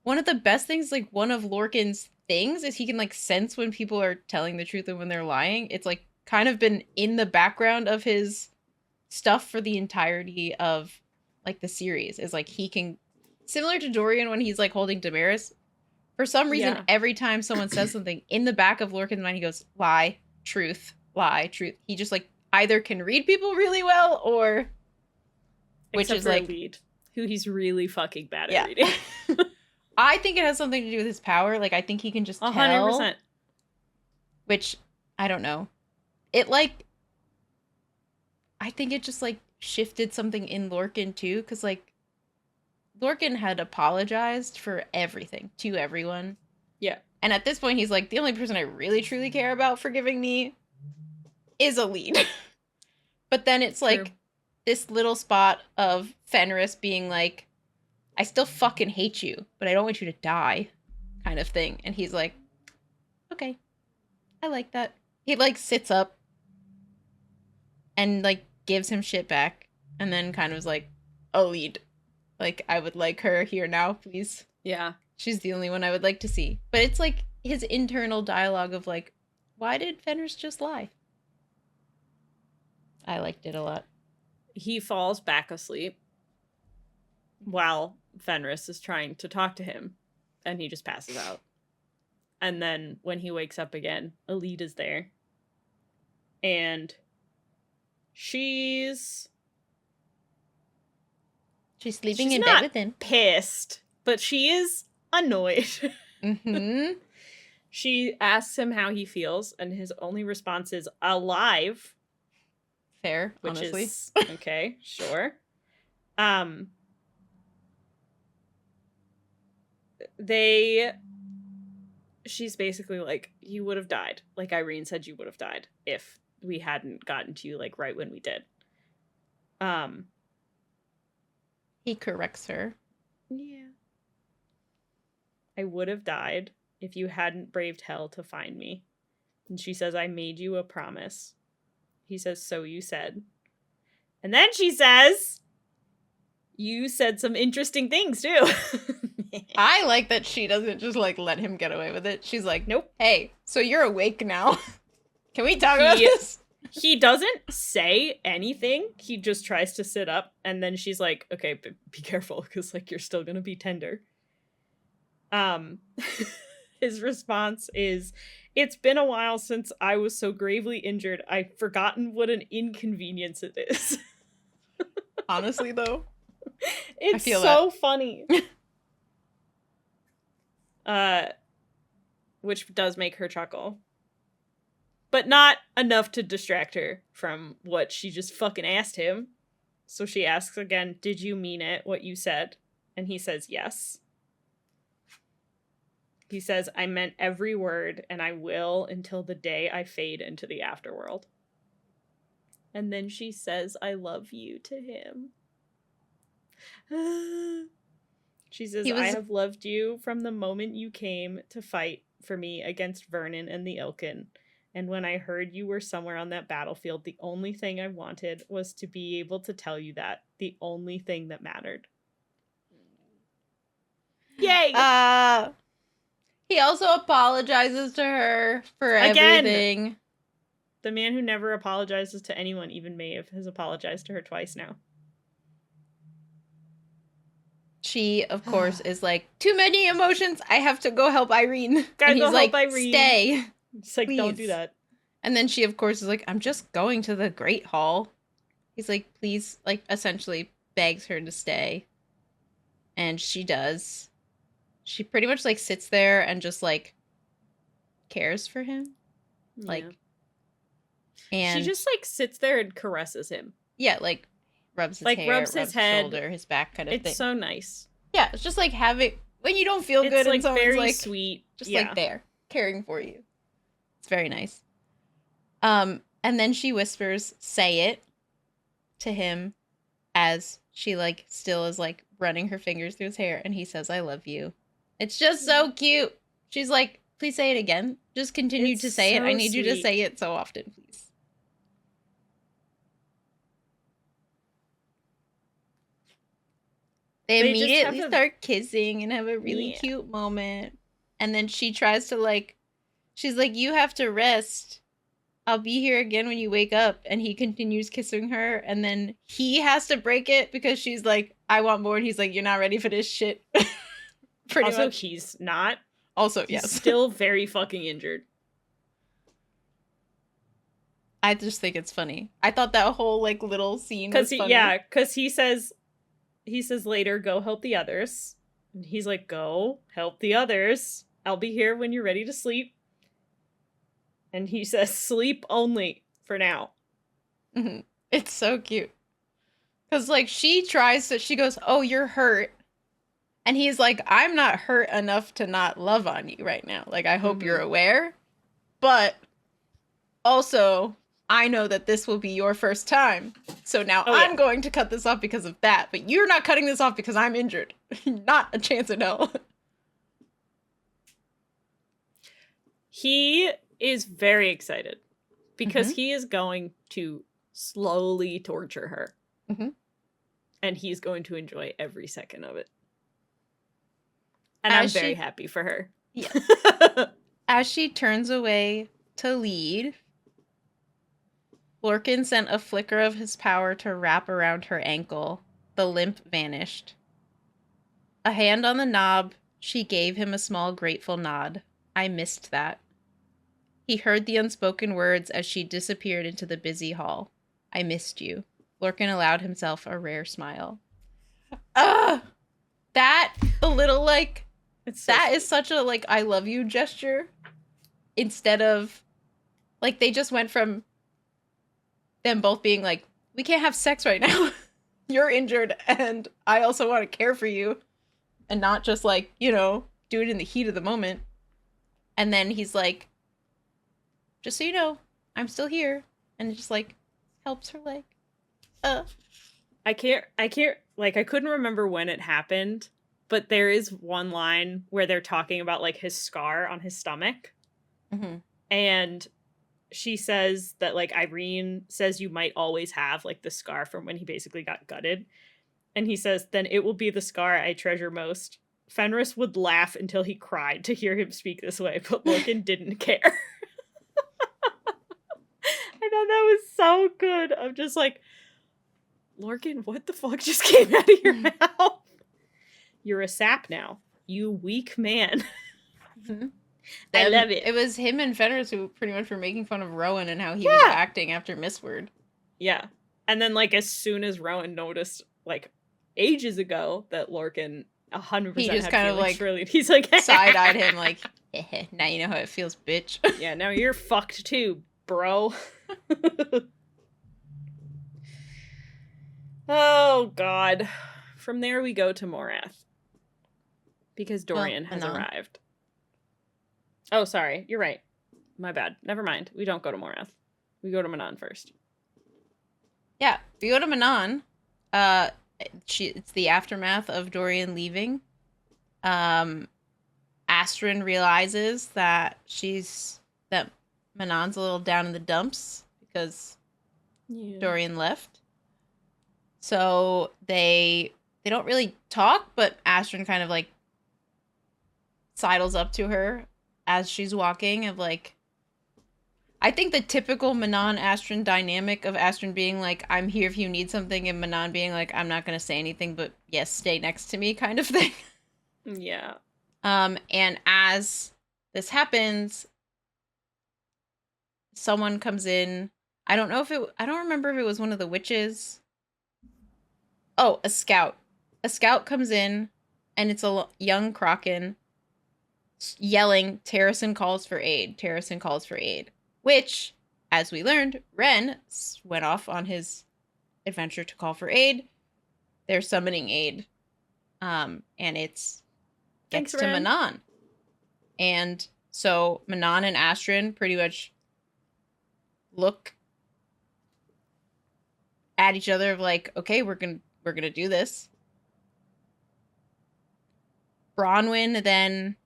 one of the best things, like, one of Lorcan's things is he can, like, sense when people are telling the truth and when they're lying. It's, like, kind of been in the background of his stuff for the entirety of, like, the series. Is, like, he can, similar to Dorian when he's, like, holding Damaris, for some reason, every time someone says something, in the back of Lorcan's mind, he goes, lie, truth, lie, truth. He just, like, either can read people really well, or which is, like, Elide, who he's really fucking bad at reading. I think it has something to do with his power. Like, I think he can just tell. 100%. Which, I don't know. It, like, I think it just, like, shifted something in Lorcan, too. Because, like, Lorcan had apologized for everything to everyone. Yeah. And at this point, he's like, the only person I really, truly care about forgiving me is Elide. But then it's, like, this little spot of Fenris being like, I still fucking hate you, but I don't want you to die, kind of thing. And he's like, okay, I like that. He, like, sits up and, like, gives him shit back, and then kind of was like, Elide, like, I would like her here now, please. Yeah. She's the only one I would like to see. But it's, like, his internal dialogue of, like, why did Fenris just lie? I liked it a lot. He falls back asleep while Fenris is trying to talk to him, and he just passes out. And then when he wakes up again, Elide is there. And she's sleeping in bed with him. Pissed, but she is annoyed. She asks him how he feels, and his only response is alive. Fair, which honestly. Is okay, sure. She's basically like, you would have died. Like Irene said, you would have died if we hadn't gotten to you, like, right when we did. He corrects her. Yeah. I would have died if you hadn't braved hell to find me. And she says, I made you a promise. He says, so you said. And then she says, you said some interesting things too. I like that she doesn't just like let him get away with it. She's like, Nope. Hey, so you're awake now. Can we talk about this? He doesn't say anything. He just tries to sit up, and then she's like, okay, be careful, because like you're still gonna be tender. His response is, it's been a while since I was so gravely injured, I've forgotten what an inconvenience it is. Honestly, though, it's feel so funny. Which does make her chuckle. But not enough to distract her from what she just fucking asked him. So she asks again, did you mean it, what you said? And he says yes. He says, I meant every word, and I will until the day I fade into the afterworld. And then she says, I love you to him. She says, I have loved you from the moment you came to fight for me against Vernon and the Ilkin. And when I heard you were somewhere on that battlefield, the only thing I wanted was to be able to tell you that. The only thing that mattered. Yay! He also apologizes to her for Again, everything. The man who never apologizes to anyone, even Maeve, has apologized to her twice now. She, of course, is like, too many emotions. I have to go help Irene. Gotta and go he's help like, Irene. Stay. It's like, please. Don't do that. And then she, of course, is like, I'm just going to the Great Hall. He's like, please, like, essentially begs her to stay. And she does. She pretty much, like, sits there and just, like, cares for him. Yeah. Like, and she just, like, sits there and caresses him. Yeah, like, rubs his hair, rubs his head, shoulder, his back kind of thing. It's so nice. Yeah, it's just, like, having, when you don't feel good like, and someone's, very like, sweet. just, like, there, caring for you. It's very nice. And then she whispers, say it, to him as she, like, still is, like, running her fingers through his hair, and he says, I love you. It's just so cute. She's like, please say it again. Just continue to say it. I need you to say it so often, please. They immediately start kissing and have a really cute moment. And then she tries to, like, she's like, you have to rest. I'll be here again when you wake up. And he continues kissing her. And then he has to break it because she's like, I want more. And he's like, you're not ready for this shit. Pretty much. He's not. Also, he's yes. Still very fucking injured. I just think it's funny. I thought that whole, like, little scene was funny. Yeah, because he says later, go help the others. And he's like, go help the others. I'll be here when you're ready to sleep. And he says, sleep only for now. Mm-hmm. It's so cute. Because, like, she goes, oh, you're hurt. And he's like, I'm not hurt enough to not love on you right now. Like, I hope you're aware. But also, I know that this will be your first time. So now I'm going to cut this off because of that. But you're not cutting this off because I'm injured. Not a chance in hell. He is very excited because he is going to slowly torture her. And he's going to enjoy every second of it. And I'm very happy for her. Yeah. As she turns away to lead, Lorcan sent a flicker of his power to wrap around her ankle. The limp vanished. A hand on the knob, she gave him a small grateful nod. I missed that. He heard the unspoken words as she disappeared into the busy hall. I missed you. Lorcan allowed himself a rare smile. The little, like, is such a, like, I love you gesture. Instead of, like, they just went from them both being like, we can't have sex right now. You're injured, and I also want to care for you. And not just, like, you know, do it in the heat of the moment. And then he's like, just so you know, I'm still here. And it just, like, helps her, like, I can't, like, I couldn't remember when it happened, but there is one line where they're talking about, like, his scar on his stomach. And she says that, like, Irene says you might always have, like, the scar from when he basically got gutted. And he says, then it will be the scar I treasure most. Fenris would laugh until he cried to hear him speak this way, but Lorcan didn't care. I thought that was so good. I'm just like, Lorcan, what the fuck just came out of your mouth? You're a sap now. You weak man. Mm-hmm. I love it. It was him and Fenris who pretty much were making fun of Rowan and how he was acting after Mistword. Yeah. And then, like, as soon as Rowan noticed, like, ages ago that Lorcan 100% he just had kind of feelings like for Aelin, he's like side-eyed him like, now you know how it feels, bitch. Yeah, now you're fucked too, bro. Oh, God. From there we go to Morath. Because Dorian has arrived. Oh, sorry. You're right. My bad. Never mind. We don't go to Morath. We go to Manon first. Yeah, we go to Manon. It's the aftermath of Dorian leaving. Astrid realizes that Manon's a little down in the dumps because Dorian left. So they don't really talk, but Astrid kind of like sidles up to her as she's walking of like, I think the typical Manon-Astrid dynamic of Astrid being like, I'm here if you need something, and Manon being like, I'm not going to say anything, but yes, stay next to me kind of thing. Yeah. And as this happens, someone comes in. I don't remember if it was one of the witches. Oh, a scout. A scout comes in, and it's a young Kraken yelling, Terrasen calls for aid. Terrasen calls for aid. Which, as we learned, Ren went off on his adventure to call for aid. They're summoning aid. And it's gets to Manon. And so Manon and Astrid pretty much look at each other of like, okay, we're gonna do this. Bronwyn then,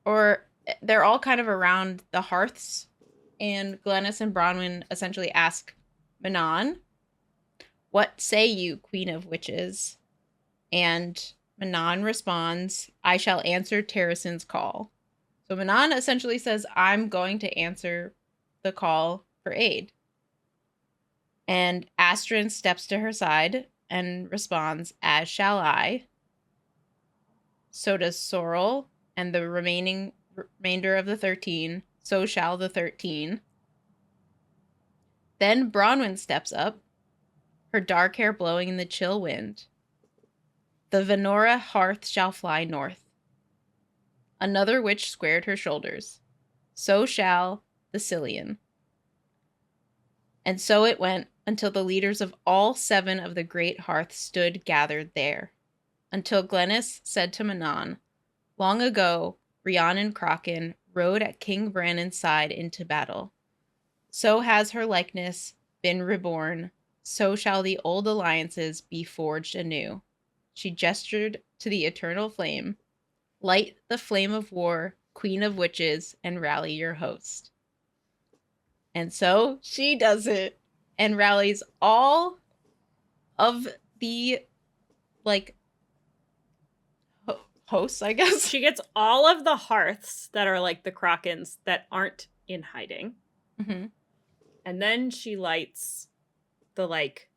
or they're all kind of around the hearths, and Glennis and Bronwyn essentially ask Manon, what say you, Queen of Witches? And Manon responds, I shall answer Terrasen's call. So Manon essentially says, I'm going to answer the call for aid. And Astrid steps to her side and responds, as shall I. So does Sorrel and the remainder of the 13. So shall the 13. Then Bronwyn steps up, her dark hair blowing in the chill wind. The Venora hearth shall fly north. Another witch squared her shoulders. So shall the Cillian. And so it went until the leaders of all 7 of the great hearths stood gathered there. Until Glennis said to Manon, long ago, Rhiannon Kraken rode at King Brannon's side into battle. So has her likeness been reborn, so shall the old alliances be forged anew. She gestured to the eternal flame. Light the flame of war, Queen of Witches, and rally your host. And so she does it and rallies all of the, like, hosts, I guess. She gets all of the hearths that are like the Krakens that aren't in hiding. Mm-hmm. And then she lights the, like...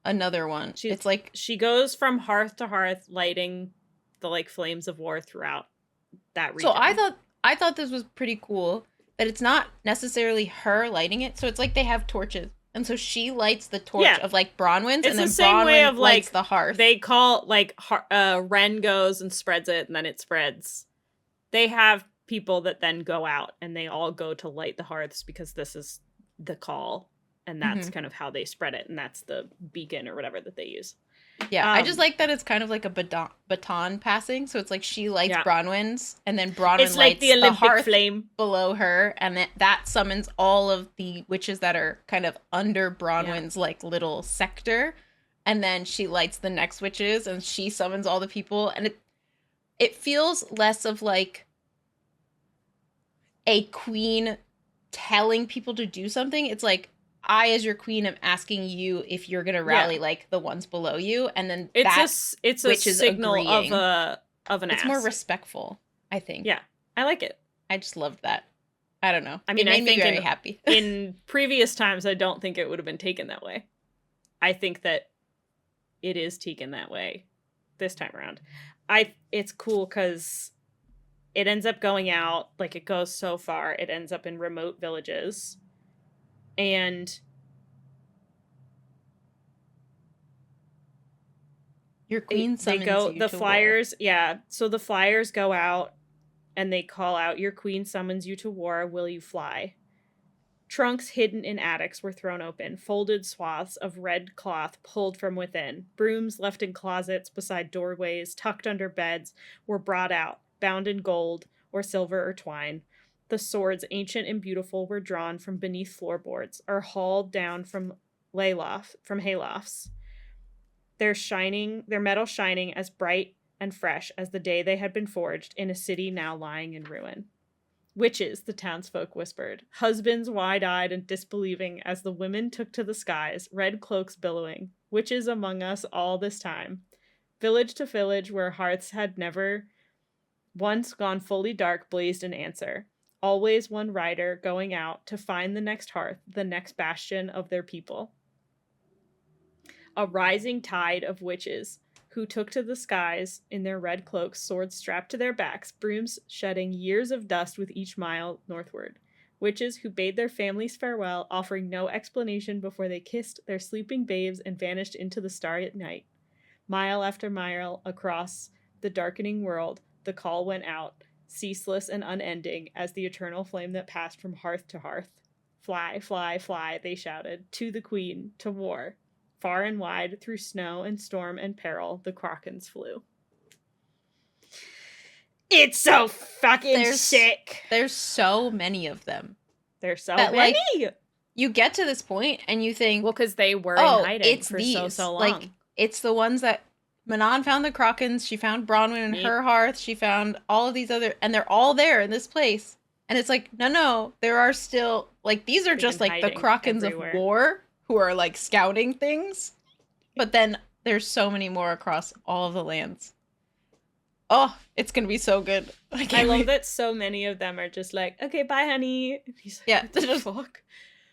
another one. It's like... she goes from hearth to hearth, lighting the, like, flames of war throughout that region. So I thought this was pretty cool, that it's not necessarily her lighting it. So it's like they have torches. And so she lights the torch of, like, Bronwyn's, and then Bronwyn lights the hearth. They call, like, Ren goes and spreads it, and then it spreads. They have people that then go out, and they all go to light the hearths because this is the call, and that's kind of how they spread it, and that's the beacon or whatever that they use. Yeah, I just like that it's kind of like a baton passing. So it's like she lights Bronwyn's, and then Bronwyn lights the Olympic hearth flame below her, and that summons all of the witches that are kind of under Bronwyn's like little sector, and then she lights the next witches, and she summons all the people, and it feels less of like a queen telling people to do something. It's like, I, as your queen, am asking you if you're gonna rally like the ones below you, and then it's a signal agreeing. of an It's ask. more respectful, I think. Yeah, I like it. I just loved that. I don't know. I mean, it made I think me very happy. in previous times, I don't think it would have been taken that way. I think that it is taken that way this time around. It's cool because it ends up going out, like it goes so far, it ends up in remote villages. And your queen summons you the to flyers, war. yeah. So the flyers go out and they call out, "Your queen summons you to war, will you fly?" Trunks hidden in attics were thrown open, folded swaths of red cloth pulled from within. Brooms left in closets beside doorways, tucked under beds, were brought out, bound in gold or silver or twine. The swords, ancient and beautiful, were drawn from beneath floorboards or hauled down from haylofts. Their metal shining as bright and fresh as the day they had been forged in a city now lying in ruin. "Witches," the townsfolk whispered, husbands wide-eyed and disbelieving as the women took to the skies, red cloaks billowing. "Witches among us all this time." Village to village where hearths had never once gone fully dark blazed an answer. Always one rider going out to find the next hearth, the next bastion of their people. A rising tide of witches who took to the skies in their red cloaks, swords strapped to their backs, brooms shedding years of dust with each mile northward. Witches who bade their families farewell, offering no explanation before they kissed their sleeping babes and vanished into the starry night. Mile after mile across the darkening world, the call went out, ceaseless and unending as the eternal flame that passed from hearth to hearth. "Fly, fly, fly," they shouted, "to the queen, to war." Far and wide, through snow and storm and peril, the Krakens flew. It's so fucking sick. There's so many of them. There's so many. Like, you get to this point and you think, well, because they were in hiding for these. so long. Like, it's the ones that Manon found the Krakens. She found Bronwyn in her hearth. She found all of these other, and they're all there in this place. And it's like, no, there are still, like, these are just like the Krakens everywhere. Of war who are like scouting things. But then there's so many more across all of the lands. Oh, it's gonna be so good. I love that so many of them are just like, "Okay, bye, honey." And he's like, yeah, just fuck.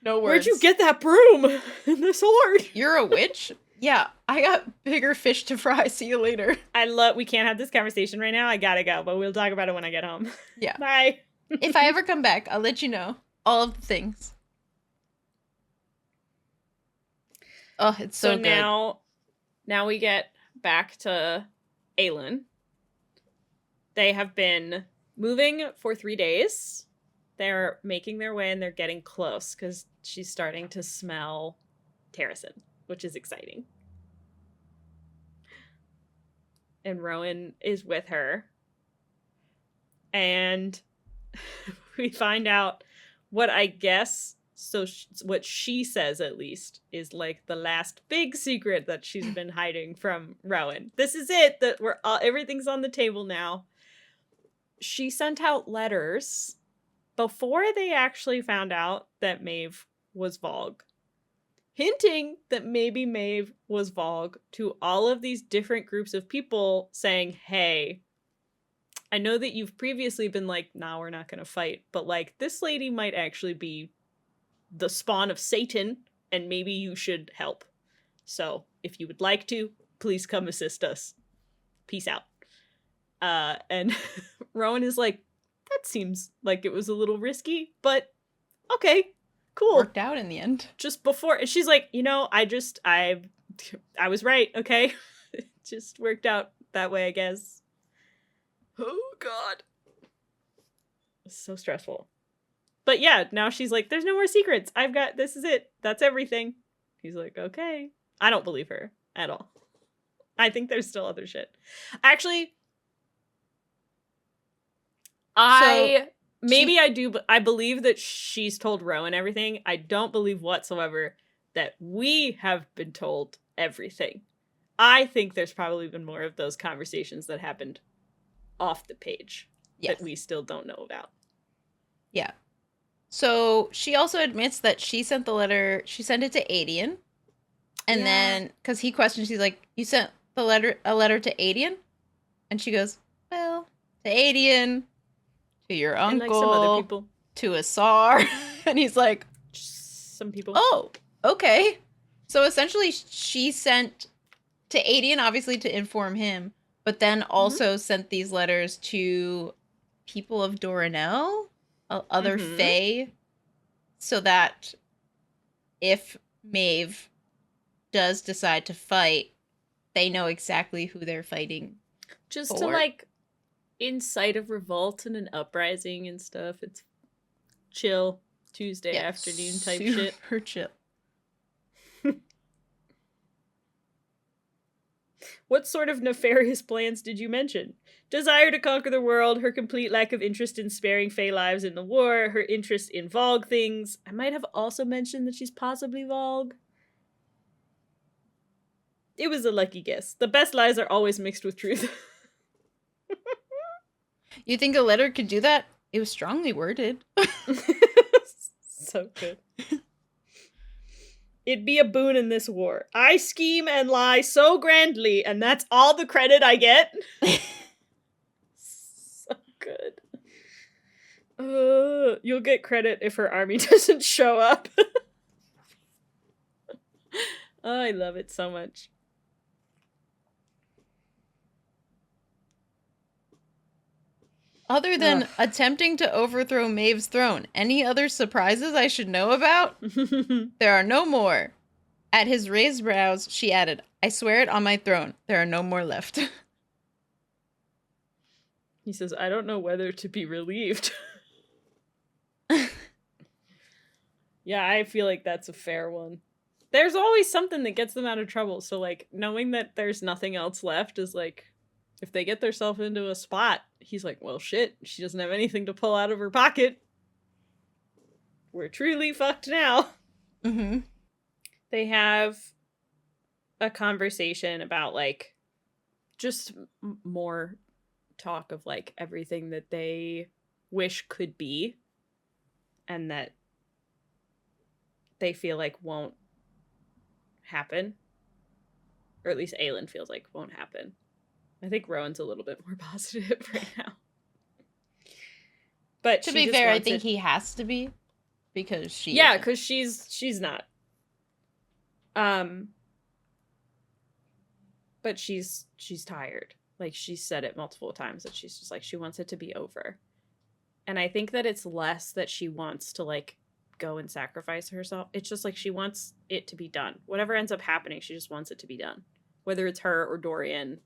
No words. "Where'd you get that broom and the sword?" "You're a witch?" "Yeah, I got bigger fish to fry. See you later." We can't have this conversation right now. I gotta go, but we'll talk about it when I get home. Yeah. Bye. If I ever come back, I'll let you know all of the things. Oh, it's so good. Now we get back to Aelin. They have been moving for 3 days. They're making their way and they're getting close because she's starting to smell Terrasen, which is exciting. And Rowan is with her. And we find out what I guess... So what she says, at least, is like the last big secret that she's been hiding from Rowan. This is it. That everything's on the table now. She sent out letters before they actually found out that Maeve was Valg, hinting that maybe Maeve was Valg to all of these different groups of people, saying, "Hey, I know that you've previously been like, nah, we're not gonna fight, but like this lady might actually be the spawn of Satan, and maybe you should help. So if you would like to, please come assist us. Peace out." And Rowan is like, "That seems like it was a little risky, but okay, cool." Worked out in the end. Just before, she's like, I was right, okay? It just worked out that way, I guess. Oh, God. It's so stressful. But yeah, now she's like, "There's no more secrets. This is it. That's everything." He's like, "Okay." I don't believe her at all. I think there's still other shit. Actually, I do, but I believe that she's told Rowan everything. I don't believe whatsoever that we have been told everything. I think there's probably been more of those conversations that happened off the page that we still don't know about. Yeah. So she also admits that she sent the letter. She sent it to Aedion, and then because he questions, she's like, "You sent a letter to Aedion?" And she goes, "Well, to Aedion, to your And like some other uncle, people. to Asar," and he's like, Just some people. "Oh, okay." So essentially, she sent to Aedion, obviously to inform him, but then also sent these letters to people of Doranel, other Fae, so that if Maeve does decide to fight, they know exactly who they're fighting Just for. to like incite a revolt and an uprising and stuff. It's chill Tuesday afternoon type shit. Super chill. What sort of nefarious plans did you mention? Desire to conquer the world, her complete lack of interest in sparing Fae lives in the war, her interest in Valg things. I might have also mentioned that she's possibly Valg. It was a lucky guess. The best lies are always mixed with truth. You think a letter could do that? It was strongly worded. So good. It'd be a boon in this war. I scheme and lie so grandly, and that's all the credit I get. So good. You'll get credit if her army doesn't show up. Oh, I love it so much. Other than attempting to overthrow Maeve's throne, any other surprises I should know about? There are no more. At his raised brows, she added, I swear it on my throne, there are no more left. He says, I don't know whether to be relieved. Yeah, I feel like that's a fair one. There's always something that gets them out of trouble, so, like, knowing that there's nothing else left is, like, if they get themselves into a spot, he's like, well, shit, she doesn't have anything to pull out of her pocket. We're truly fucked now. Mm-hmm. They have a conversation about, like, just more talk of, like, everything that they wish could be and that they feel like won't happen. Or at least Aelin feels like won't happen. I think Rowan's a little bit more positive right now. But to be fair, I think he has to be because she Yeah, because she's not. But she's tired. Like, she's said it multiple times that she's just like, she wants it to be over. And I think that it's less that she wants to, like, go and sacrifice herself. It's just like she wants it to be done. Whatever ends up happening, she just wants it to be done. Whether it's her or Dorian,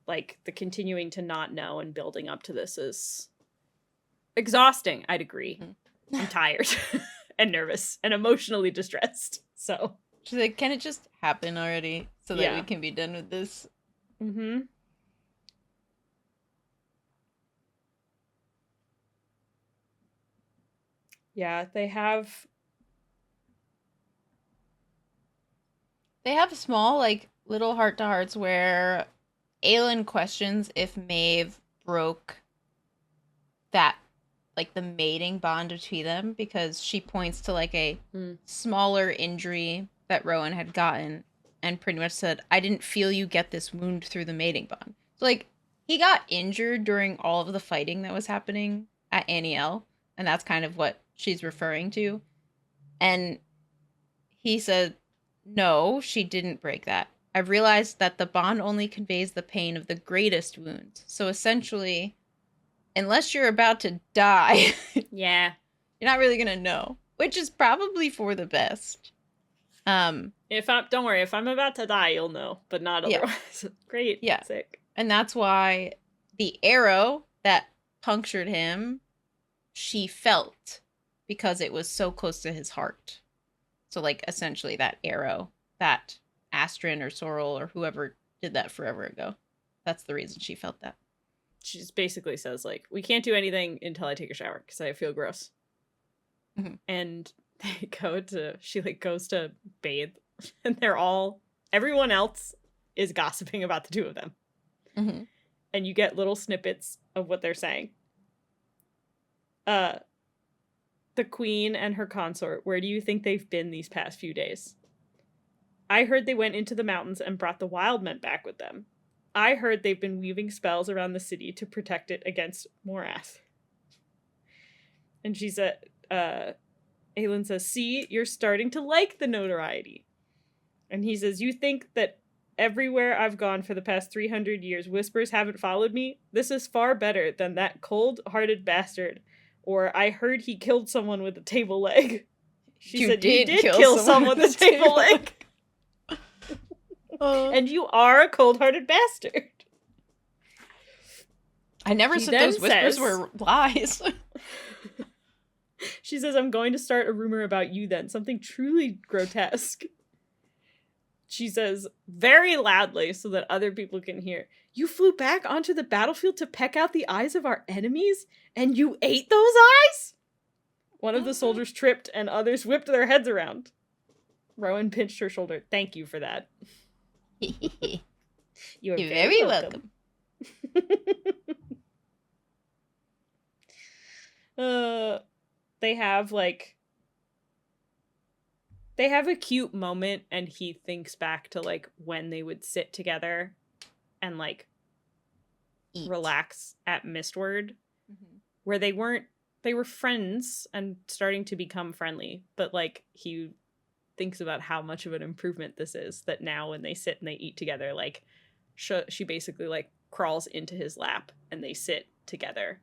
like, the continuing to not know and building up to this is exhausting, I'd agree. Mm-hmm. I'm tired and nervous and emotionally distressed. So she's like, can it just happen already so that we can be done with this? Mm-hmm. Yeah, they have small, like, little heart-to-hearts where Aelin questions if Maeve broke that, like, the mating bond between them, because she points to, like, a smaller injury that Rowan had gotten and pretty much said, I didn't feel you get this wound through the mating bond. So, like, he got injured during all of the fighting that was happening at Anielle, and that's kind of what she's referring to. And he said, no, she didn't break that. I've realized that the bond only conveys the pain of the greatest wounds. So essentially, unless you're about to die, yeah, you're not really gonna know, which is probably for the best. Don't worry, if I'm about to die, you'll know, but not otherwise. Great. Yeah. Sick. And that's why the arrow that punctured him, she felt because it was so close to his heart. So, like, essentially that arrow, that Astrid or Sorrel or whoever did that forever ago, that's the reason she felt that. She just basically says, like, we can't do anything until I take a shower because I feel gross. Mm-hmm. And she, like, goes to bathe and everyone else is gossiping about the two of them. Mm-hmm. And you get little snippets of what they're saying. the queen and her consort, where do you think they've been these past few days? I heard they went into the mountains and brought the wild men back with them. I heard they've been weaving spells around the city to protect it against Morath. And she said, Aelin says, see, you're starting to like the notoriety. And he says, you think that everywhere I've gone for the past 300 years, whispers haven't followed me? This is far better than that cold-hearted bastard. Or I heard he killed someone with a table leg. She said, you did kill someone with a table leg. And you are a cold-hearted bastard. I never said those whispers were lies. She says, I'm going to start a rumor about you then. Something truly grotesque. She says, very loudly so that other people can hear, you flew back onto the battlefield to peck out the eyes of our enemies? And you ate those eyes? One of the soldiers tripped and others whipped their heads around. Rowan pinched her shoulder. Thank you for that. You're very welcome. They have a cute moment, and he thinks back to like when they would sit together and like relax at Mistward, where they were friends and starting to become friendly, but like he thinks about how much of an improvement this is, that now when they sit and they eat together, like she basically like crawls into his lap and they sit together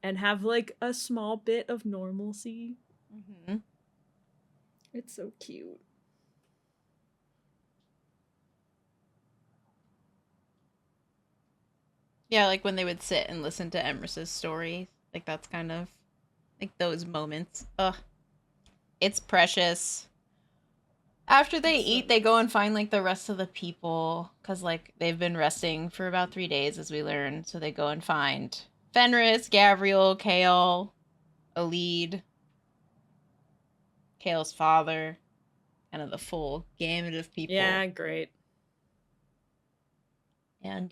and have like a small bit of normalcy. It's so cute. Yeah, like when they would sit and listen to Emrys's story. Like that's kind of like those moments. Ugh. It's precious. After they eat, they go and find like the rest of the people. Because like they've been resting for about 3 days, as we learn. So they go and find Fenris, Gavriel, Chaol, Elide, Chaol's father. Kind of the full gamut of people. Yeah, great. And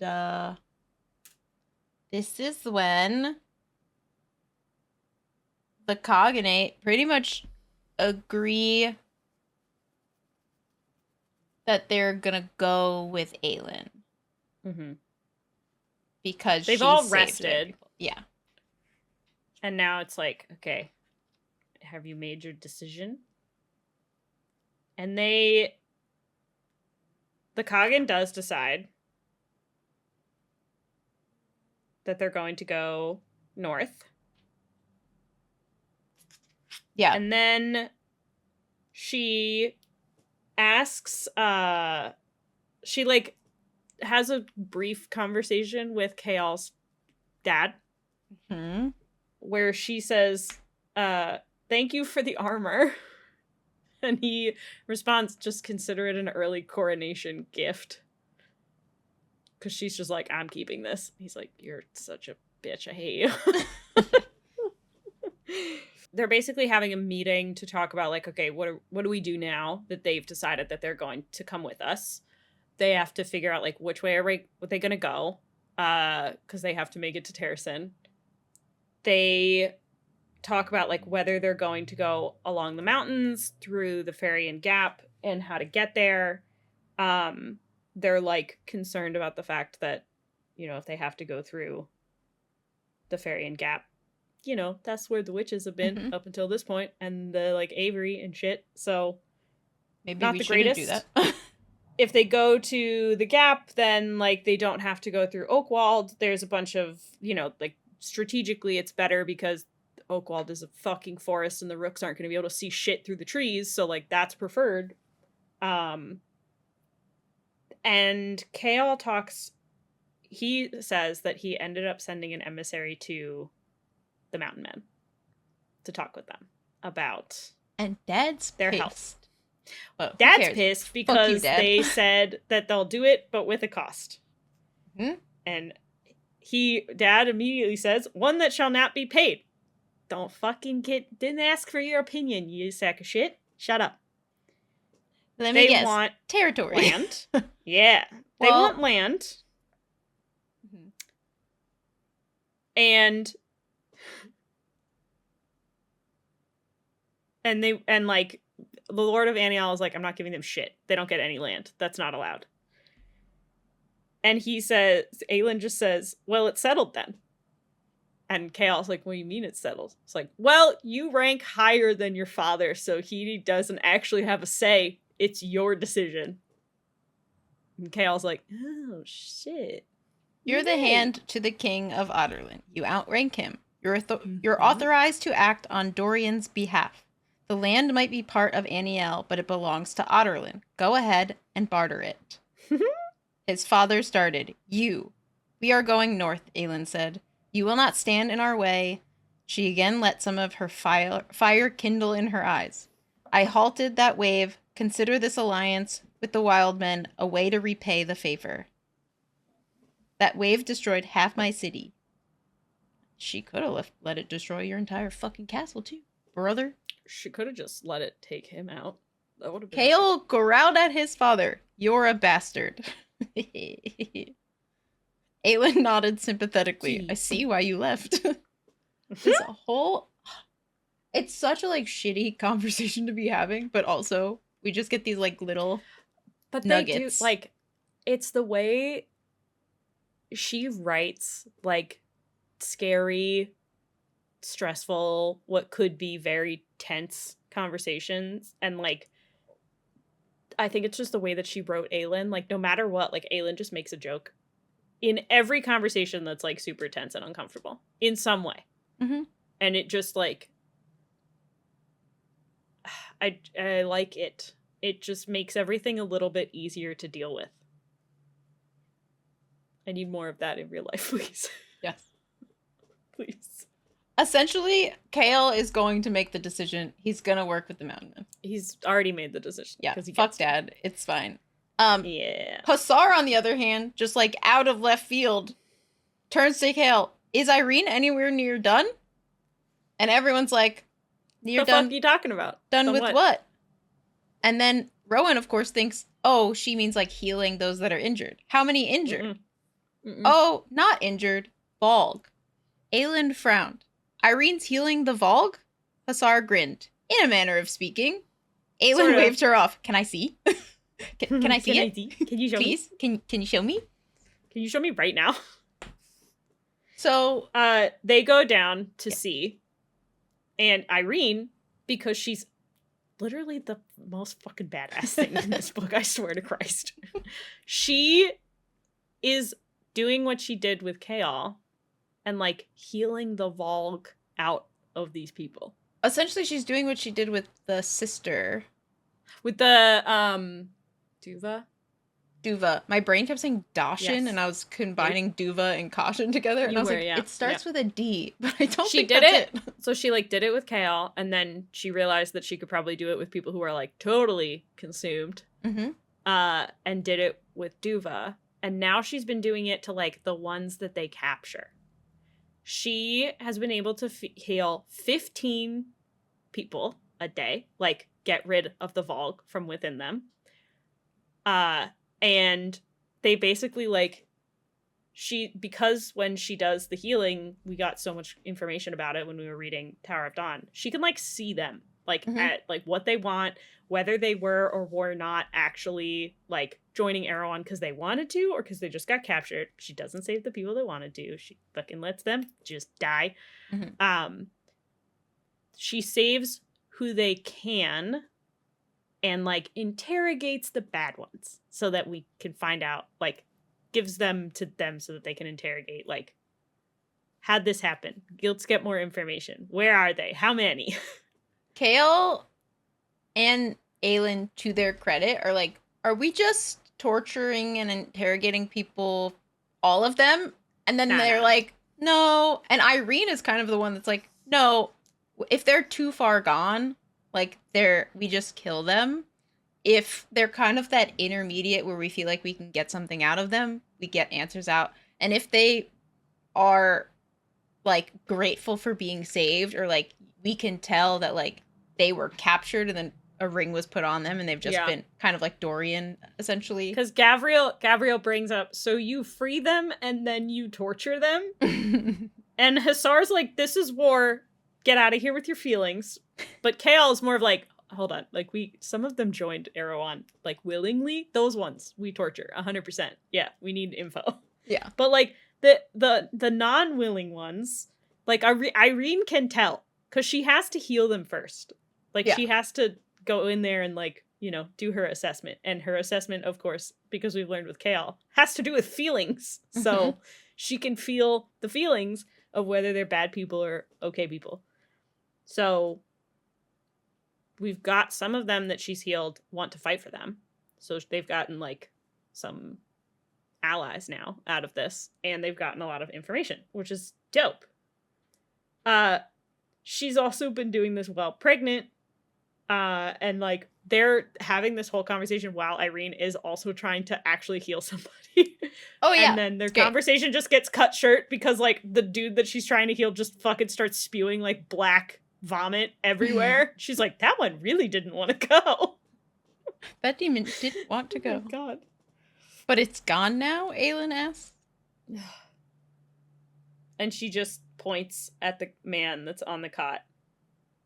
this is when the Cognate pretty much agree that they're gonna go with Aelin. Because they've all rested. Yeah. And now it's like, okay, have you made your decision? And the Coggin does decide that they're going to go north. Yeah. And then she asks, she like has a brief conversation with Chaol's dad. Where she says, thank you for the armor. And he responds, just consider it an early coronation gift. Because she's just like, I'm keeping this. He's like, you're such a bitch. I hate you. They're basically having a meeting to talk about like, okay, what do we do now that they've decided that they're going to come with us? They have to figure out like which way are they going to go? Because they have to make it to Terrasen. They talk about like whether they're going to go along the mountains through the Farian Gap and how to get there. They're like concerned about the fact that, you know, if they have to go through the Farian Gap, you know, that's where the witches have been up until this point, and the like Avery and shit. So maybe not we the shouldn't greatest. do that. If they go to the Gap, then like they don't have to go through Oakwald. There's a bunch of, you know, like strategically it's better because Oakwald is a fucking forest and the rooks aren't going to be able to see shit through the trees, so like that's preferred. And Chaol talks, he says that he ended up sending an emissary to the Mountain Men to talk with them about and Dad's their pissed. health. Well, Dad's pissed because they said that they'll do it, but with a cost. And Dad immediately says, one that shall not be paid. Don't fucking didn't ask for your opinion, you sack of shit. Shut up. Let me guess. Want territory. Land. Yeah. They want land. And And like the Lord of Anielle is like, I'm not giving them shit. They don't get any land. That's not allowed. And Aelin just says, well, it's settled then. And Chaos like, what do you mean it's settled? It's like, well, you rank higher than your father, so he doesn't actually have a say. It's your decision. And Chaos like, oh, shit. You're the hand to the king of Aderlin. You outrank him. You're authorized to act on Dorian's behalf. The land might be part of Anielle, but it belongs to Aderlin. Go ahead and barter it. His father started. We are going north, Aelin said. You will not stand in our way. She again let some of her fire kindle in her eyes. I halted that wave. Consider this alliance with the wild men a way to repay the favor. That wave destroyed half my city. She could have let it destroy your entire fucking castle too, brother. She could have just let it take him out. That would have been. Kale growled at his father. You're a bastard. Aelin nodded sympathetically. I see why you left. It's such a like shitty conversation to be having, but also we just get these like little nuggets. They do, like, it's the way she writes like scary, stressful, what could be very tense conversations, and like I think it's just the way that she wrote Aelin. Like, no matter what, like Aelin just makes a joke in every conversation that's like super tense and uncomfortable in some way. Mm-hmm. And it just like I like it. It just makes everything a little bit easier to deal with. I need more of that in real life, please. Yes. Please. Essentially, Kale is going to make the decision. He's going to work with the Mountain Men. He's already made the decision. Yeah, fuck Dad. It's fine. Yeah. Hussar, on the other hand, just like out of left field, turns to Kale. Is Irene anywhere near done? And everyone's like, you're the done. Fuck are you talking about? Done with what? And then Rowan, of course, thinks, oh, she means like healing those that are injured. How many injured? Mm-mm. Oh, not injured. Valg. Aelin frowned. Irene's healing the Valg? Hussar grinned. In a manner of speaking. Aelin waved her off. Can I see? Can I see it? Can you show Please? me? Can you show me? Can you show me right now? So, they go down to see, and Irene, because she's literally the most fucking badass thing in this book, I swear to Christ. She is doing what she did with Kael and like healing the Valg out of these people. Essentially, she's doing what she did with the sister. With the Duva. My brain kept saying Dashin, Yes. and I was combining Duva and Caution together, and I was like, it starts with a D, but I don't think that's it. So she like did it with Kael, and then she realized that she could probably do it with people who are like totally consumed. Mm-hmm. And did it with Duva, and now she's been doing it to like the ones that they capture. She has been able to heal 15 people a day, like get rid of the Valg from within them. And they basically like because when she does the healing, we got so much information about it when we were reading Tower of Dawn. She can like see them like at like what they want, whether they were or were not actually like joining Erewhon because they wanted to or because they just got captured. She doesn't save the people that wanted to. She fucking lets them just die. Mm-hmm. She saves who they can and like interrogates the bad ones so that we can find out, like gives them to them so that they can interrogate, like, how'd this happen? Let's get more information. Where are they? How many? Kael and Aelin, to their credit, are like, are we just torturing and interrogating people, all of them? And then they're like, no. And Irene is kind of the one that's like, no, if they're too far gone, like we just kill them. If they're kind of that intermediate where we feel like we can get something out of them, we get answers out. And if they are like grateful for being saved, or like we can tell that like they were captured and then a ring was put on them and they've just been kind of like Dorian essentially. Because Gavriel brings up, so you free them and then you torture them? And Hussar's like, this is war. get out of here with your feelings. But Kael is more of like, hold on, like some of them joined Erewhon like willingly. Those ones we torture 100%. Yeah, we need info. Yeah. But like the non-willing ones, like Irene can tell because she has to heal them first. Like she has to go in there and like, you know, do her assessment. And her assessment, of course, because we've learned with Kael, has to do with feelings. So she can feel the feelings of whether they're bad people or okay people. So we've got some of them that she's healed want to fight for them. So they've gotten like some allies now out of this. And they've gotten a lot of information, which is dope. She's also been doing this while pregnant. And like they're having this whole conversation while Irene is also trying to actually heal somebody. Oh yeah. And then their conversation just gets cut short because like the dude that she's trying to heal just fucking starts spewing like black vomit everywhere. She's like, that one really didn't want to go. That demon didn't want to go. Oh God. But it's gone now, Aelin asks. And she just points at the man that's on the cot.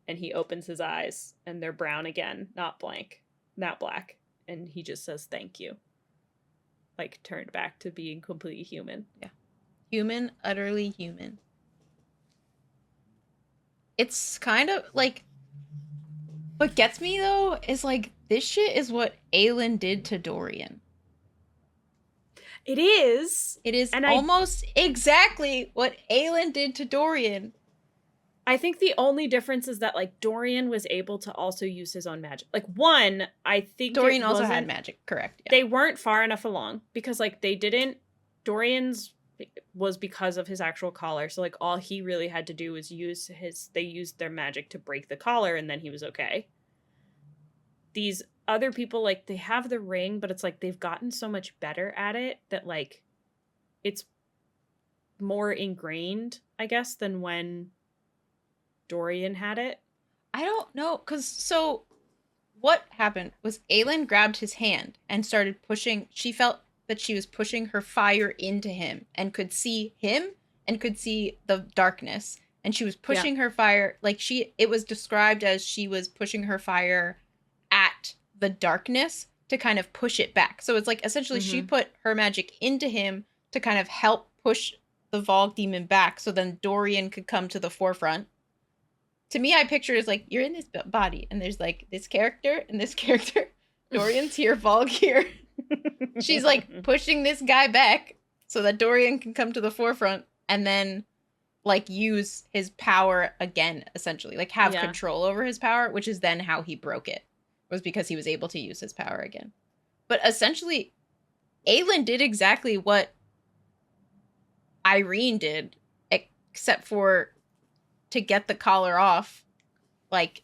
And he opens his eyes, and they're brown again, not black. And he just says, thank you. Like, turned back to being completely human. Yeah. Human, utterly human. It's kind of, like... What gets me, though, is, like, this shit is what Aelin did to Dorian. It is. It is almost exactly what Aelin did to Dorian. I think the only difference is that, like, Dorian was able to also use his own magic. Like, one, I think Dorian also had magic, correct. Yeah. They weren't far enough along because, like, Dorian's was because of his actual collar. So, like, all he really had to do was they used their magic to break the collar and then he was okay. These other people, like, they have the ring, but it's like they've gotten so much better at it that, like, it's more ingrained, I guess, than when Dorian had it. I don't know, because so what happened was Aelin grabbed his hand and started pushing. She felt that she was pushing her fire into him and could see him and could see the darkness. And she was pushing her fire, like it was described as she was pushing her fire at the darkness to kind of push it back. So it's like essentially she put her magic into him to kind of help push the Valg demon back so then Dorian could come to the forefront. To me, I picture it as like, you're in this body, and there's like this character and this character. Dorian's here, Valg here. She's like pushing this guy back so that Dorian can come to the forefront and then like use his power again, essentially. Like have control over his power, which is then how he broke it. Was because he was able to use his power again. But essentially, Aelin did exactly what Irene did, except for to get the collar off, like,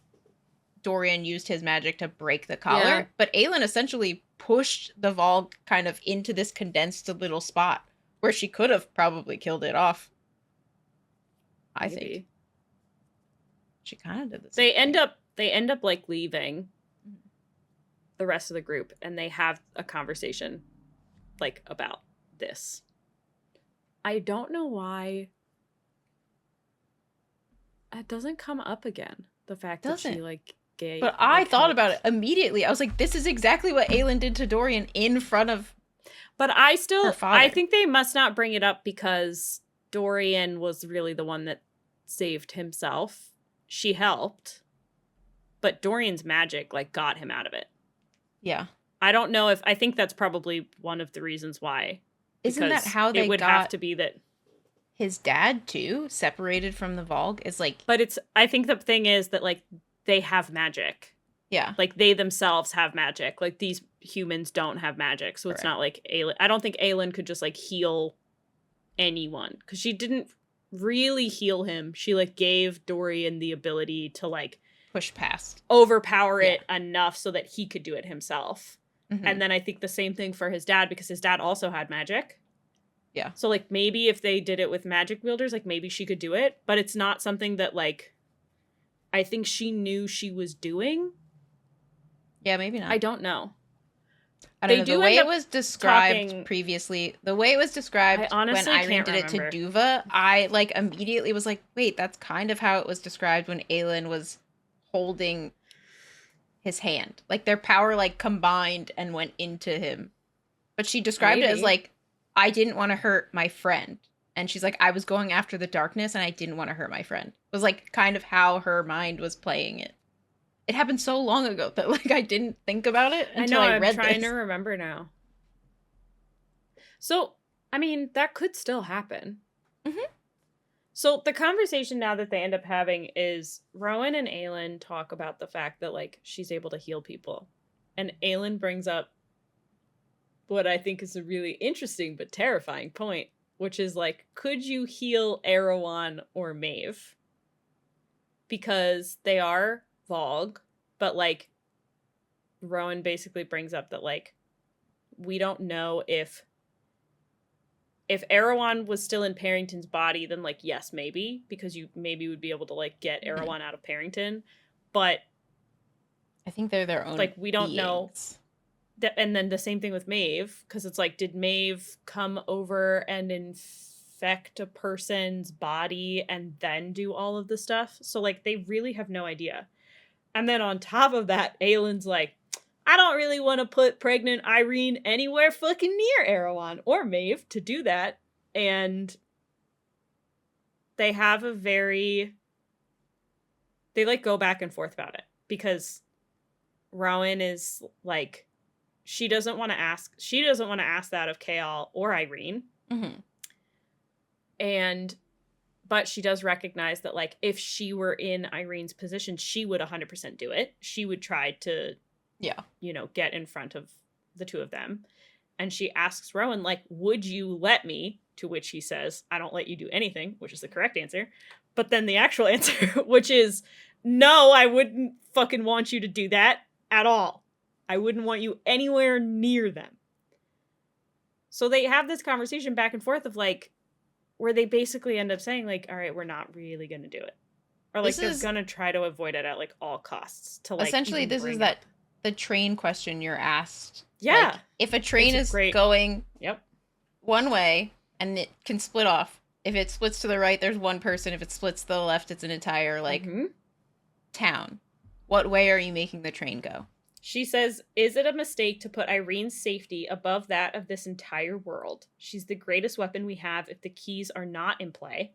Dorian used his magic to break the collar. Yeah. But Aelin essentially pushed the Valg kind of into this condensed little spot where she could have probably killed it off. I think. She kind of did this. They end up like leaving the rest of the group and they have a conversation like about this. I don't know why it doesn't come up again. The fact that she like gay. But I thought about it immediately. I was like, this is exactly what Aelin did to Dorian in front of. But I think they must not bring it up because Dorian was really the one that saved himself. She helped, but Dorian's magic like got him out of it. Yeah. I don't know I think that's probably one of the reasons why. Isn't that how they it would have to be that his dad too separated from the Valg is like. But I think the thing is that like they have magic. Yeah. Like they themselves have magic. Like these humans don't have magic. So it's not like Aelin. I don't think Aelin could just like heal anyone because she didn't really heal him. She like gave Dorian the ability to like push past, overpower it enough so that he could do it himself. And then I think the same thing for his dad because his dad also had magic. Yeah. So like maybe if they did it with magic wielders, like maybe she could do it, but it's not something that like I think she knew she was doing. Yeah, maybe not. I don't know. I don't They know, do the way end it up was described talking- previously, the way it was I described when honestly Irene can't did it to remember. Duva, I like immediately was like, wait, that's kind of how it was described when Aelin was holding his hand. Like their power like combined and went into him. But she described it as Maybe. like, I didn't want to hurt my friend. And she's like, I was going after the darkness and I didn't want to hurt my friend. It was like kind of how her mind was playing it. It happened so long ago that like I didn't think about it I until know, I I'm read trying this. to remember now. So, I mean, that could still happen. Mhm. So the conversation now that they end up having is Rowan and Aelin talk about the fact that like she's able to heal people. And Aelin brings up what I think is a really interesting but terrifying point, which is like, could you heal Erewhon or Maeve? Because they are Valg, but like Rowan basically brings up that like we don't know if Erewhon was still in Parrington's body, then like yes, maybe, because you maybe would be able to like get Erewhon out of Parrington, but I think they're their own like we don't know. beings. And then the same thing with Maeve, because it's like, did Maeve come over and infect a person's body and then do all of the stuff? So like they really have no idea. And then on top of that, Aelin's like, I don't really want to put pregnant Irene anywhere fucking near Erewhon or Maeve to do that. And they have a they like go back and forth about it, because Rowan is like, she doesn't want to ask that of Kael or Irene. Mm-hmm. But she does recognize that like if she were in Irene's position, she would 100% do it. She would try to, get in front of the two of them. And she asks Rowan, like, would you let me? To which he says, I don't let you do anything, which is the correct answer. But then the actual answer, which is, no, I wouldn't fucking want you to do that at all. I wouldn't want you anywhere near them. So they have this conversation back and forth of like, where they basically end up saying like, all right, we're not really going to do it. Or like they're going to try to avoid it at like all costs. To like essentially this is that the train question you're asked. Yeah. Like, if a train is going one way and it can split off, if it splits to the right, there's one person. If it splits to the left, it's an entire like town. What way are you making the train go? She says, is it a mistake to put Irene's safety above that of this entire world? She's the greatest weapon we have if the keys are not in play.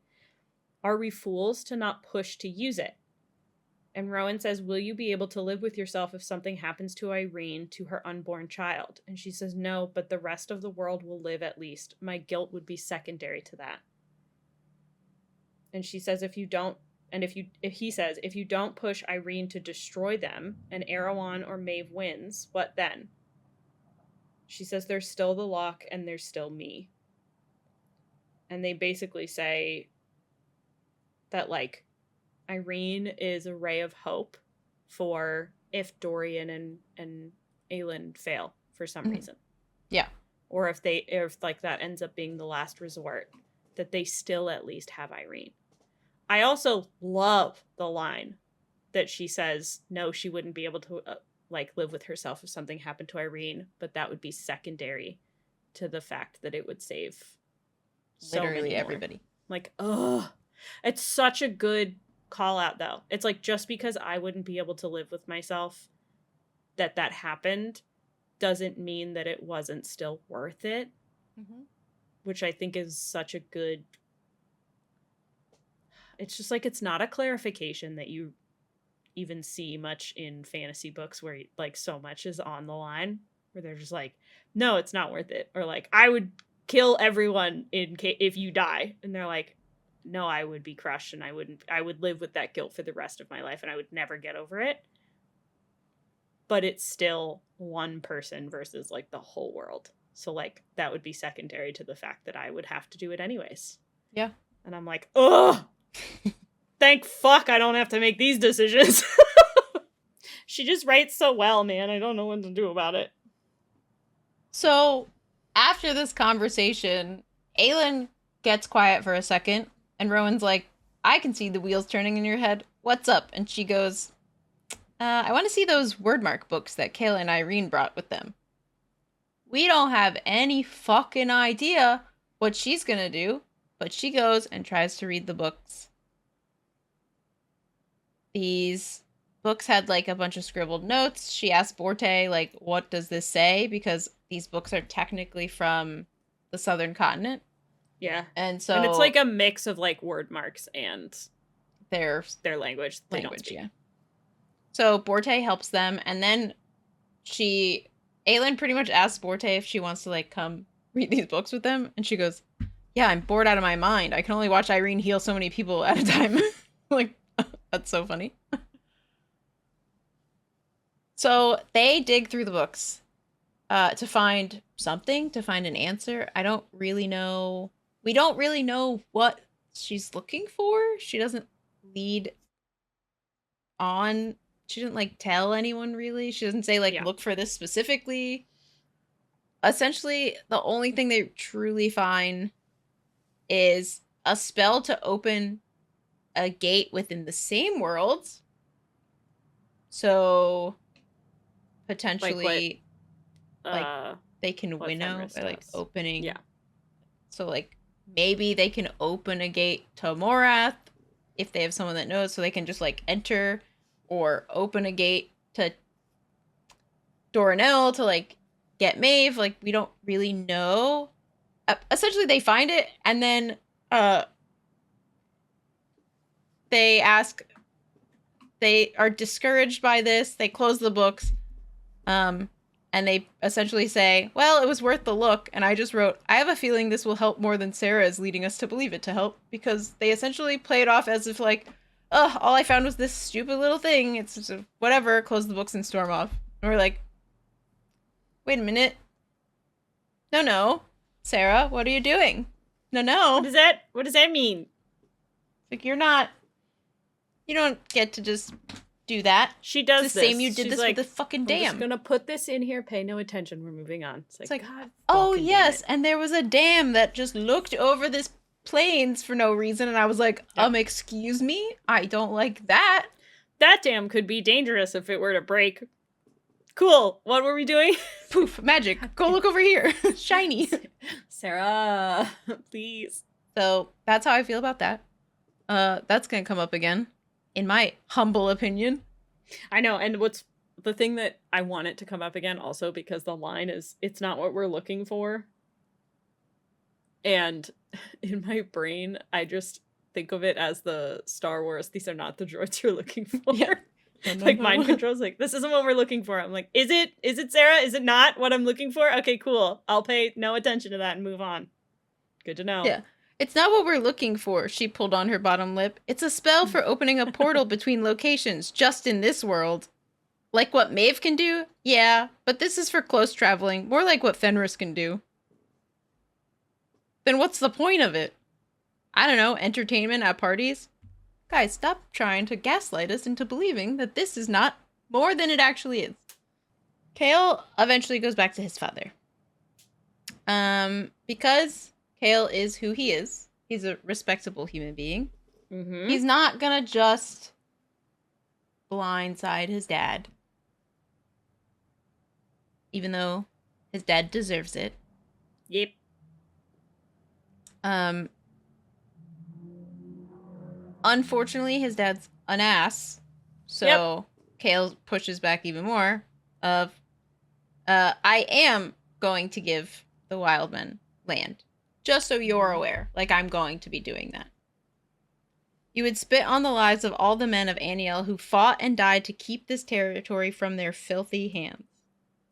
Are we fools to not push to use it? And Rowan says, will you be able to live with yourself if something happens to Irene, to her unborn child? And she says, no, but the rest of the world will live at least. My guilt would be secondary to that. And she says, if he says, if you don't push Irene to destroy them and Erewhon or Maeve wins, what then? She says, there's still the lock and there's still me. And they basically say that like Irene is a ray of hope for if Dorian and Aelin fail for some reason. Yeah. Or if like that ends up being the last resort, that they still at least have Irene. I also love the line that she says, no, she wouldn't be able to like live with herself if something happened to Irene, but that would be secondary to the fact that it would save literally everybody. Like, it's such a good call out though. It's like, just because I wouldn't be able to live with myself that happened doesn't mean that it wasn't still worth it. Which I think is such a good, it's just like, it's not a clarification that you even see much in fantasy books where like so much is on the line, where they're just like, no, it's not worth it. Or like, I would kill everyone if you die. And they're like, no, I would be crushed and I would live with that guilt for the rest of my life and I would never get over it. But it's still one person versus like the whole world. So like that would be secondary to the fact that I would have to do it anyways. Yeah. And I'm like, ugh, thank fuck I don't have to make these decisions. She just writes so well, man. I don't know what to do about it. So after this conversation, Aelin gets quiet for a second and Rowan's like, I can see the wheels turning in your head. What's up? And she goes, I want to see those wordmark books that Kayla and Irene brought with them. We don't have any fucking idea what she's gonna do, but she goes and tries to read the books. These books had like a bunch of scribbled notes. She asked Borte, like, what does this say? Because these books are technically from the southern continent. Yeah. And so and it's like a mix of like word marks and their language. They don't speak. yeah. So Borte helps them, and then Aelin pretty much asks Borte if she wants to like come read these books with them, and she goes, "Yeah, I'm bored out of my mind. I can only watch Irene heal so many people at a time." Like, that's so funny. So they dig through the books to find something, to find an answer. I don't really know. We don't really know what she's looking for. She doesn't lead on. She didn't like tell anyone really. She doesn't say like look for this specifically. Essentially, the only thing they truly find is a spell to open a gate within the same world. So potentially like they can winnow by like opening. Yeah. So like maybe they can open a gate to Morath if they have someone that knows, so they can just like enter, or open a gate to Doranel to like get Maeve. Like, we don't really know. Essentially they find it, and then they are discouraged by this. They close the books. And they essentially say, well, it was worth the look. And I just wrote, I have a feeling this will help more than Sarah is leading us to believe it to help. Because they essentially play it off as if like, oh, all I found was this stupid little thing. It's just whatever, close the books and storm off. And we're like, wait a minute. No. Sarah, what are you doing? No. What does that mean? Like, you don't get to just do that. She does it's the same you did this like, with the fucking dam. I'm just gonna put this in here, pay no attention, we're moving on. It's like God, oh yes, and there was a dam that just looked over this plains for no reason, and I was like, excuse me? I don't like that. That dam could be dangerous if it were to break. Cool. What were we doing? Poof, magic. Go look over here. Shiny. Sarah, please. So that's how I feel about that. That's gonna come up again, in my humble opinion. I know, and what's the thing that I want it to come up again also, because the line is, it's not what we're looking for. And in my brain, I just think of it as the Star Wars, these are not the droids you're looking for. Yeah. Like mind controls, like, this isn't what we're looking for. I'm like, is it Sarah? Is it not what I'm looking for? Okay, cool. I'll pay no attention to that and move on. Good to know. Yeah. It's not what we're looking for, she pulled on her bottom lip. It's a spell for opening a portal between locations, just in this world. Like what Maeve can do? Yeah, but this is for close traveling, more like what Fenris can do. Then what's the point of it? I don't know, entertainment at parties? Guys, stop trying to gaslight us into believing that this is not more than it actually is. Kale eventually goes back to his father. Because Kale is who he is. He's a respectable human being. Mm-hmm. He's not gonna just blindside his dad. Even though his dad deserves it. Yep. Unfortunately, his dad's an ass. So Kale pushes back even more of, I am going to give the Wildmen land. Just so you're aware. Like, I'm going to be doing that. You would spit on the lives of all the men of Anielle who fought and died to keep this territory from their filthy hands.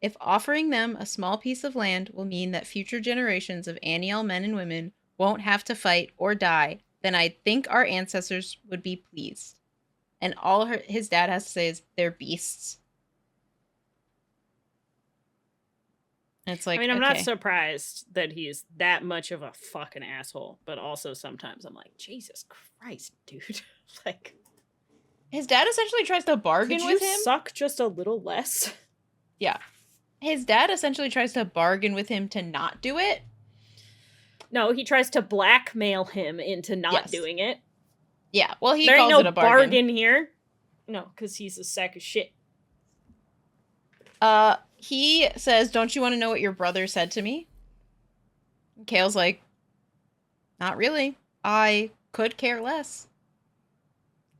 If offering them a small piece of land will mean that future generations of Anielle men and women won't have to fight or die, then I think our ancestors would be pleased. And all his dad has to say is, they're beasts. And it's like, I mean, I'm not surprised that he's that much of a fucking asshole, but also sometimes I'm like, Jesus Christ, dude. Like, his dad essentially tries to bargain with him. Suck just a little less. Yeah. His dad essentially tries to bargain with him to not do it. No, he tries to blackmail him into not doing it. Yeah, well, he calls it a bargain. There ain't no bargain here. No, because he's a sack of shit. he says, "Don't you want to know what your brother said to me?" Kale's like, "Not really. I could care less."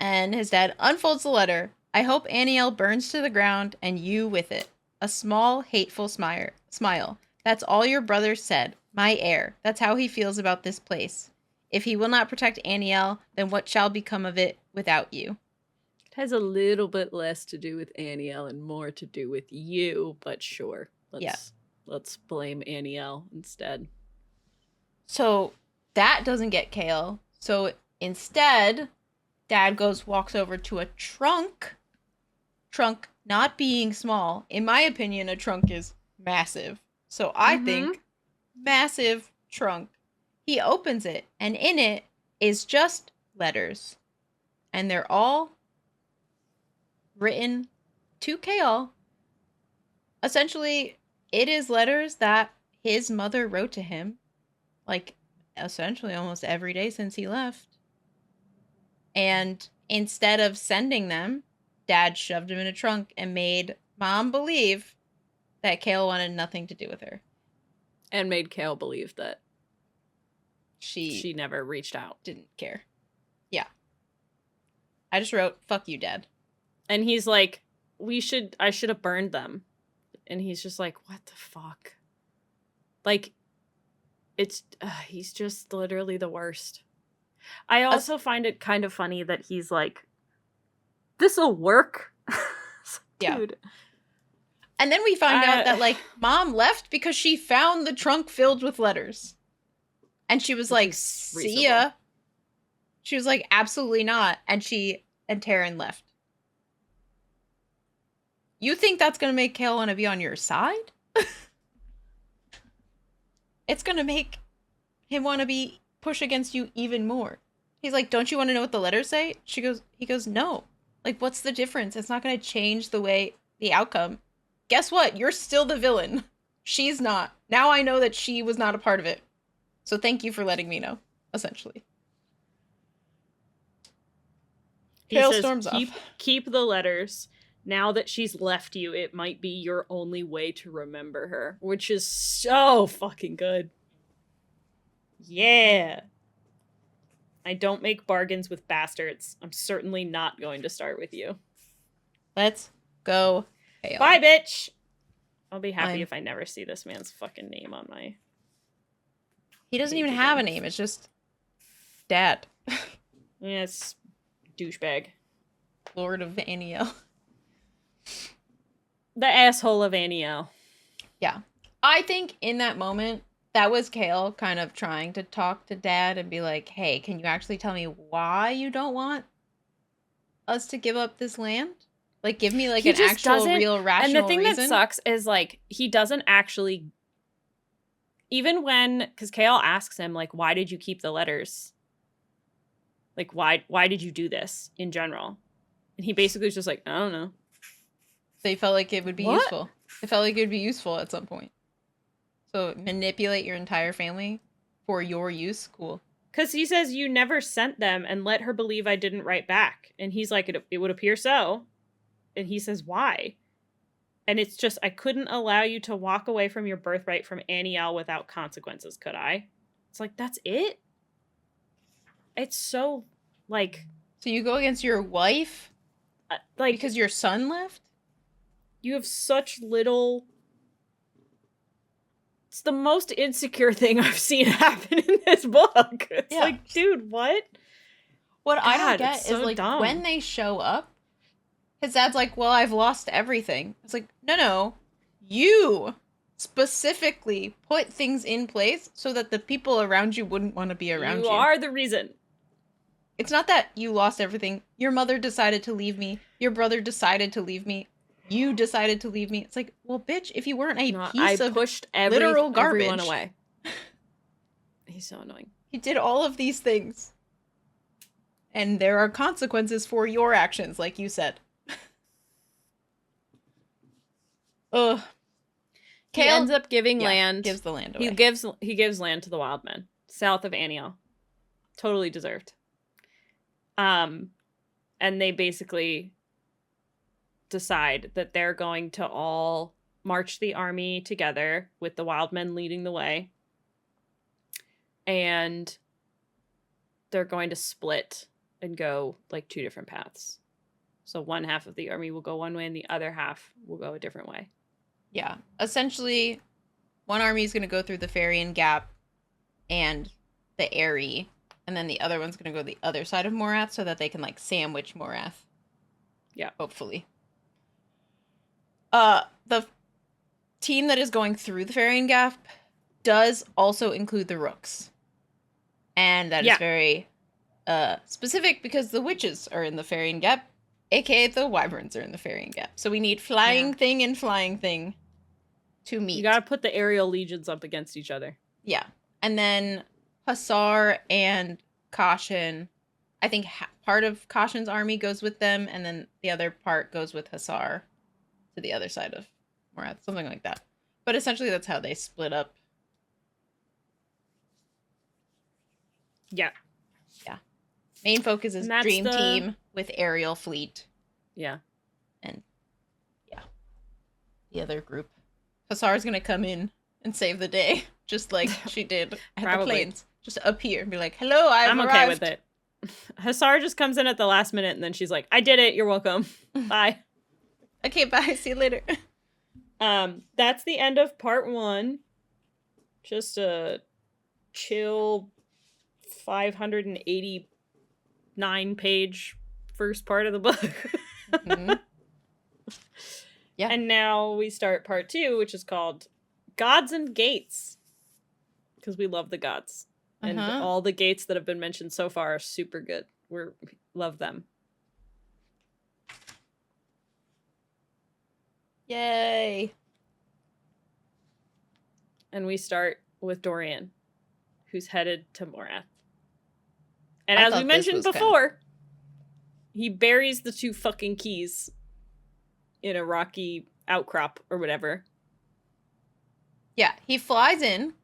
And his dad unfolds the letter. "I hope Anielle burns to the ground and you with it. A small, hateful smile. That's all your brother said. My heir. That's how he feels about this place. If he will not protect Anielle, then what shall become of it without you?" It has a little bit less to do with Anielle and more to do with you, but sure. Let's blame Anielle instead. So that doesn't get Kale. So instead, Dad walks over to a trunk. Trunk not being small. In my opinion, a trunk is massive. So I think massive trunk. He opens it, and in it is just letters. And they're all written to Kale. Essentially, it is letters that his mother wrote to him, like, essentially almost every day since he left. And instead of sending them, Dad shoved them in a trunk and made Mom believe that Kale wanted nothing to do with her. And made Kale believe that she never reached out. Didn't care. Yeah. I just wrote, "Fuck you, Dad." And he's like, I should have burned them. And he's just like, what the fuck? Like, he's just literally the worst. I also find it kind of funny that he's like, this'll work. Yeah. Dude. And then we find out that, like, Mom left because she found the trunk filled with letters. And she was like, "See ya." She was like, "Absolutely not." And Taryn left. You think that's going to make Kale want to be on your side? It's going to make him want to push against you even more. He's like, "Don't you want to know what the letters say?" He goes, "No." Like, what's the difference? It's not going to change the outcome. Guess what? You're still the villain. She's not. Now I know that she was not a part of it. So thank you for letting me know, essentially. Kale storms off. Keep the letters. Now that she's left you, it might be your only way to remember her, which is so fucking good. Yeah. I don't make bargains with bastards. I'm certainly not going to start with you. Let's go, Kale. Bye, bitch! I'll be happy if I never see this man's fucking name on my... He doesn't even have a name. It's just Dad. Yes, douchebag. Lord of Anielle. The asshole of Anielle. Yeah. I think in that moment, that was Kale kind of trying to talk to Dad and be like, "Hey, can you actually tell me why you don't want us to give up this land? Like, give me, like, an actual, real, rational reason." And the thing that sucks is, like, he doesn't actually... Even when... Because Kale asks him, like, why did you keep the letters? Like, why did you do this in general? And he basically is just like, I don't know. They felt like it would be useful. They felt like it would be useful at some point. So manipulate your entire family for your use? Cool. Because he says, you never sent them and let her believe I didn't write back. And he's like, it would appear so. And he says, why? And it's just, I couldn't allow you to walk away from your birthright from Anielle without consequences, could I? It's like, that's it? It's so, like... So you go against your wife? Like... Because your son left? You have such little... It's the most insecure thing I've seen happen in this book. It's like, dude, what? What I don't get is, like, dumb. When they show up, his dad's like, "Well, I've lost everything." It's like, no. You specifically put things in place so that the people around you wouldn't want to be around you. You are the reason. It's not that you lost everything. Your mother decided to leave me. Your brother decided to leave me. You decided to leave me. It's like, well, bitch, if you weren't piece of pushed literal garbage. Everyone away. He's so annoying. He did all of these things. And there are consequences for your actions, like you said. Ugh. He ends up giving land. Gives the land away. He gives land to the wild men south of Anielle. Totally deserved. And they basically decide that they're going to all march the army together with the wild men leading the way. And they're going to split and go like 2 different paths. So one half of the army will go one way and the other half will go a different way. Yeah. Essentially, one army is going to go through the Farian Gap and the Eyrie, and then the other one's going to go the other side of Morath so that they can like sandwich Morath. Yeah. Hopefully. The team that is going through the Farian Gap does also include the Rooks. And that is very specific because the witches are in the Farian Gap, aka the wyverns are in the Farian Gap. So we need flying thing and flying thing to meet. You gotta put the aerial legions up against each other. Yeah. And then Hussar and Caution, I think part of Caution's army goes with them, and then the other part goes with Hussar to the other side of Morath, something like that. But essentially that's how they split up. Yeah. Yeah. Main focus is Dream Team with aerial fleet. Yeah. And yeah. The other group. Hussar's gonna come in and save the day, just like she did at the plains. Just appear and be like, hello, I'm arrived. Okay with it. Hussar just comes in at the last minute and then she's like, I did it, you're welcome. Bye. Okay, bye, see you later. That's the end of part 1. Just a chill 589 page first part of the book. Mm-hmm. Yeah. And now we start part 2, which is called Gods and Gates. Because we love the gods. And all the gates that have been mentioned so far are super good. We love them. Yay. And we start with Dorian, who's headed to Morath. And I as we mentioned before, he buries the 2 fucking keys in a rocky outcrop or whatever. Yeah, he flies in.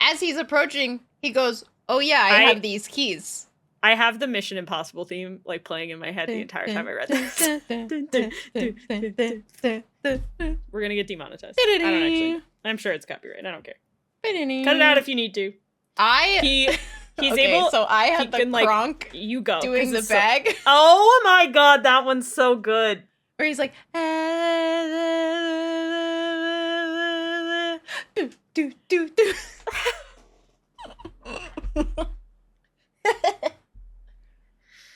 As he's approaching, he goes, oh yeah, I have these keys. I have the Mission Impossible theme like playing in my head the entire time I read this. We're gonna get demonetized. I don't actually. I'm sure it's copyright. I don't care. Cut it out if you need to. He's okay, able. So I have the Kronk you go doing the bag. Oh my god, that one's so good. Where he's like, do.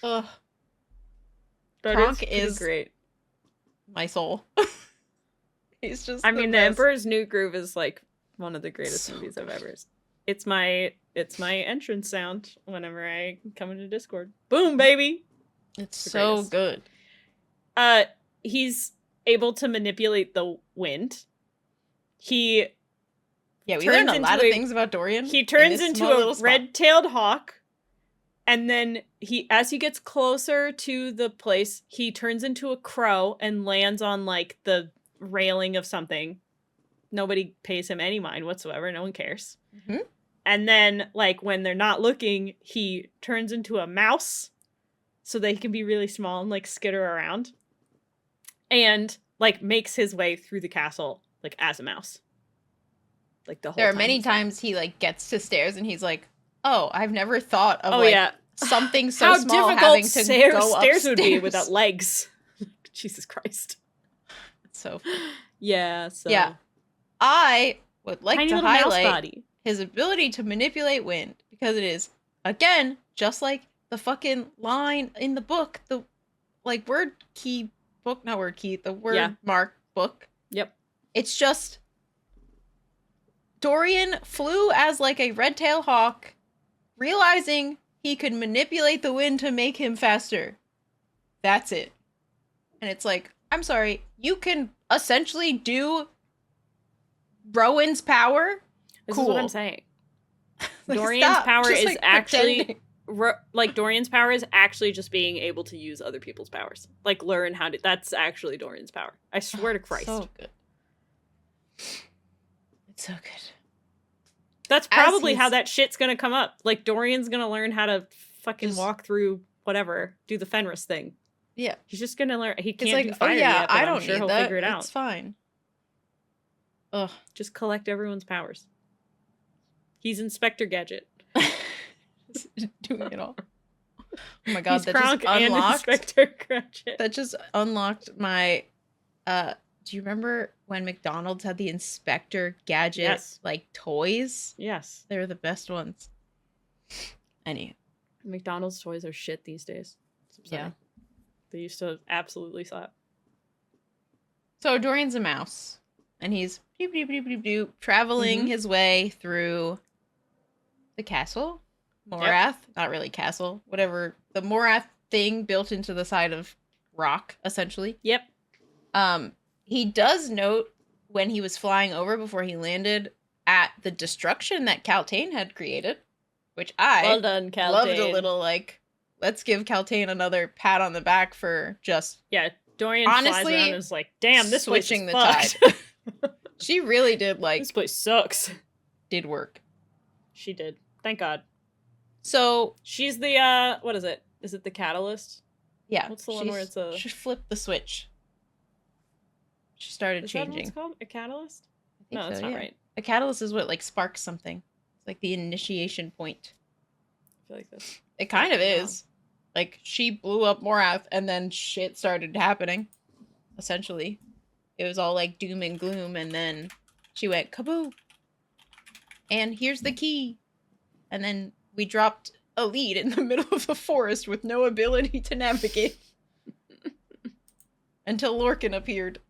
Ugh. Kronk is great. My soul. He's just. I mean, The Emperor's New Groove is like one of the greatest movies I've ever. It's my entrance sound whenever I come into Discord. Boom, baby. It's so good. He's able to manipulate the wind. We learned a lot of things about Dorian. He turns into a red-tailed hawk, and then as he gets closer to the place, he turns into a crow and lands on like the railing of something. Nobody pays him any mind whatsoever. No one cares. Mm-hmm. And then, like, when they're not looking, he turns into a mouse so that he can be really small and, like, skitter around. And, like, makes his way through the castle, like, as a mouse. Like, the whole time. There are many times he, like, gets to stairs and he's like, oh, I've never thought of, something so small having to go upstairs. Stairs would be without legs. Jesus Christ. So funny. Yeah, so. Yeah. I would like to highlight body. His ability to manipulate wind, because it is, again, just like the fucking line in the book, the, like, word mark book. Yep. It's just, Dorian flew as, like, a red-tailed hawk, realizing he could manipulate the wind to make him faster. That's it. And it's like, I'm sorry, you can essentially do Rowan's power? This cool. is what I'm saying. Like, Dorian's power just, is like, actually Dorian's power is actually just being able to use other people's powers. Like, learn how to. That's actually Dorian's power. I swear to Christ. So good. It's so good. That's probably how that shit's gonna come up. Like, Dorian's gonna learn how to fucking walk through whatever, do the Fenris thing. Yeah. He's just gonna learn. He He's can't do fire yet, but I'm sure he'll figure it out. It's fine. Ugh. Just collect everyone's powers. He's Inspector Gadget. Doing it all. Oh my god, He's that Kronk just and unlocked. Inspector Gadget. That just unlocked my. Do you remember when McDonald's had the Inspector Gadget Yes. like toys? Yes. They were the best ones. Any. McDonald's toys are shit these days. It's upsetting. Yeah. They used to absolutely slap. So Dorian's a mouse, and he's traveling his way through the castle, Morath. Not really castle, whatever, the Morath thing built into the side of rock, essentially. Yep. He does note when he was flying over before he landed at the destruction that Kaltain had created, which I Well done, Kaltain. loved a little, like, let's give Kaltain another pat on the back for just Dorian honestly flies around and is like, damn, this place switching is the fucked. tide. She really did, like, This place sucks. did work. She did. Thank God. So, She's the, what is it? Is it the catalyst? yeah. What's the one where it's a... She flipped the switch. She started Is that what changing. it's called? A catalyst? I think No, that's so, not yeah. right. A catalyst is what, like, sparks something. It's like the initiation point. I feel like this. It kind of Yeah. is. Like, she blew up Morath, and then shit started happening. Essentially. It was all, like, doom and gloom, and then she went, kaboo! And here's the key! And then we dropped Elide in the middle of the forest with no ability to navigate. Until Lorcan appeared.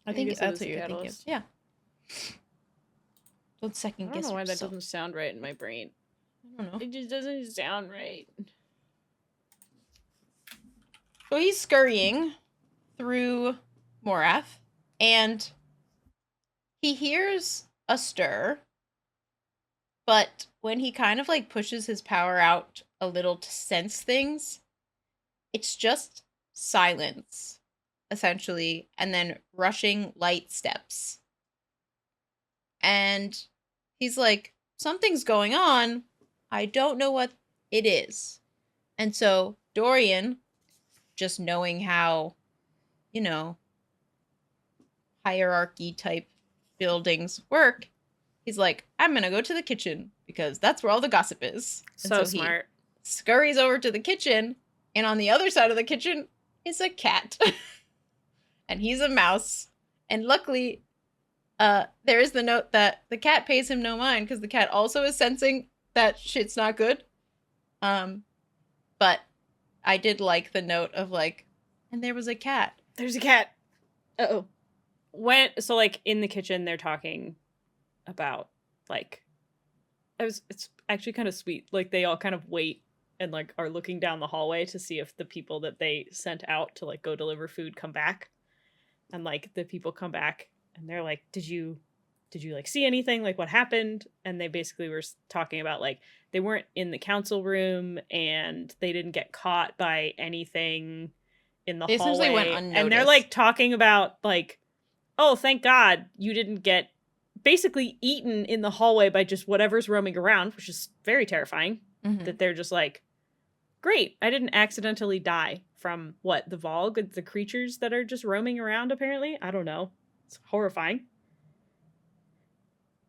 I think guess it that's is what the you're thinking of. catalyst. Yeah. Don't second I guess don't know why that yourself. doesn't sound right in my brain. I don't know. It just doesn't sound right. So he's scurrying through Morath, and he hears a stir, but when he kind of like pushes his power out a little to sense things, it's just silence, essentially, and then rushing light steps. And he's like, something's going on. I don't know what it is. And so Dorian, just knowing how, you know, hierarchy type buildings work, he's like, I'm gonna go to the kitchen because that's where all the gossip is. And So he smart. scurries over to the kitchen, and on the other side of the kitchen is a cat. And he's a mouse. And luckily, there is the note that the cat pays him no mind because the cat also is sensing that shit's not good. But I did like the note of like, and there was a cat. There's a cat. Uh-oh. So like in the kitchen they're talking about like it's actually kind of sweet. Like they all kind of wait and like are looking down the hallway to see if the people that they sent out to like go deliver food come back. And like the people come back and they're like, did you like see anything? Like what happened? And they basically were talking about like they weren't in the council room and they didn't get caught by anything in the They essentially hallway. went And they're unnoticed. like talking about like, oh, thank God you didn't get basically eaten in the hallway by just whatever's roaming around, which is very terrifying. Mhm. That they're just like, great, I didn't accidentally die from what, the Valg, the creatures that are just roaming around apparently? I don't know. It's horrifying.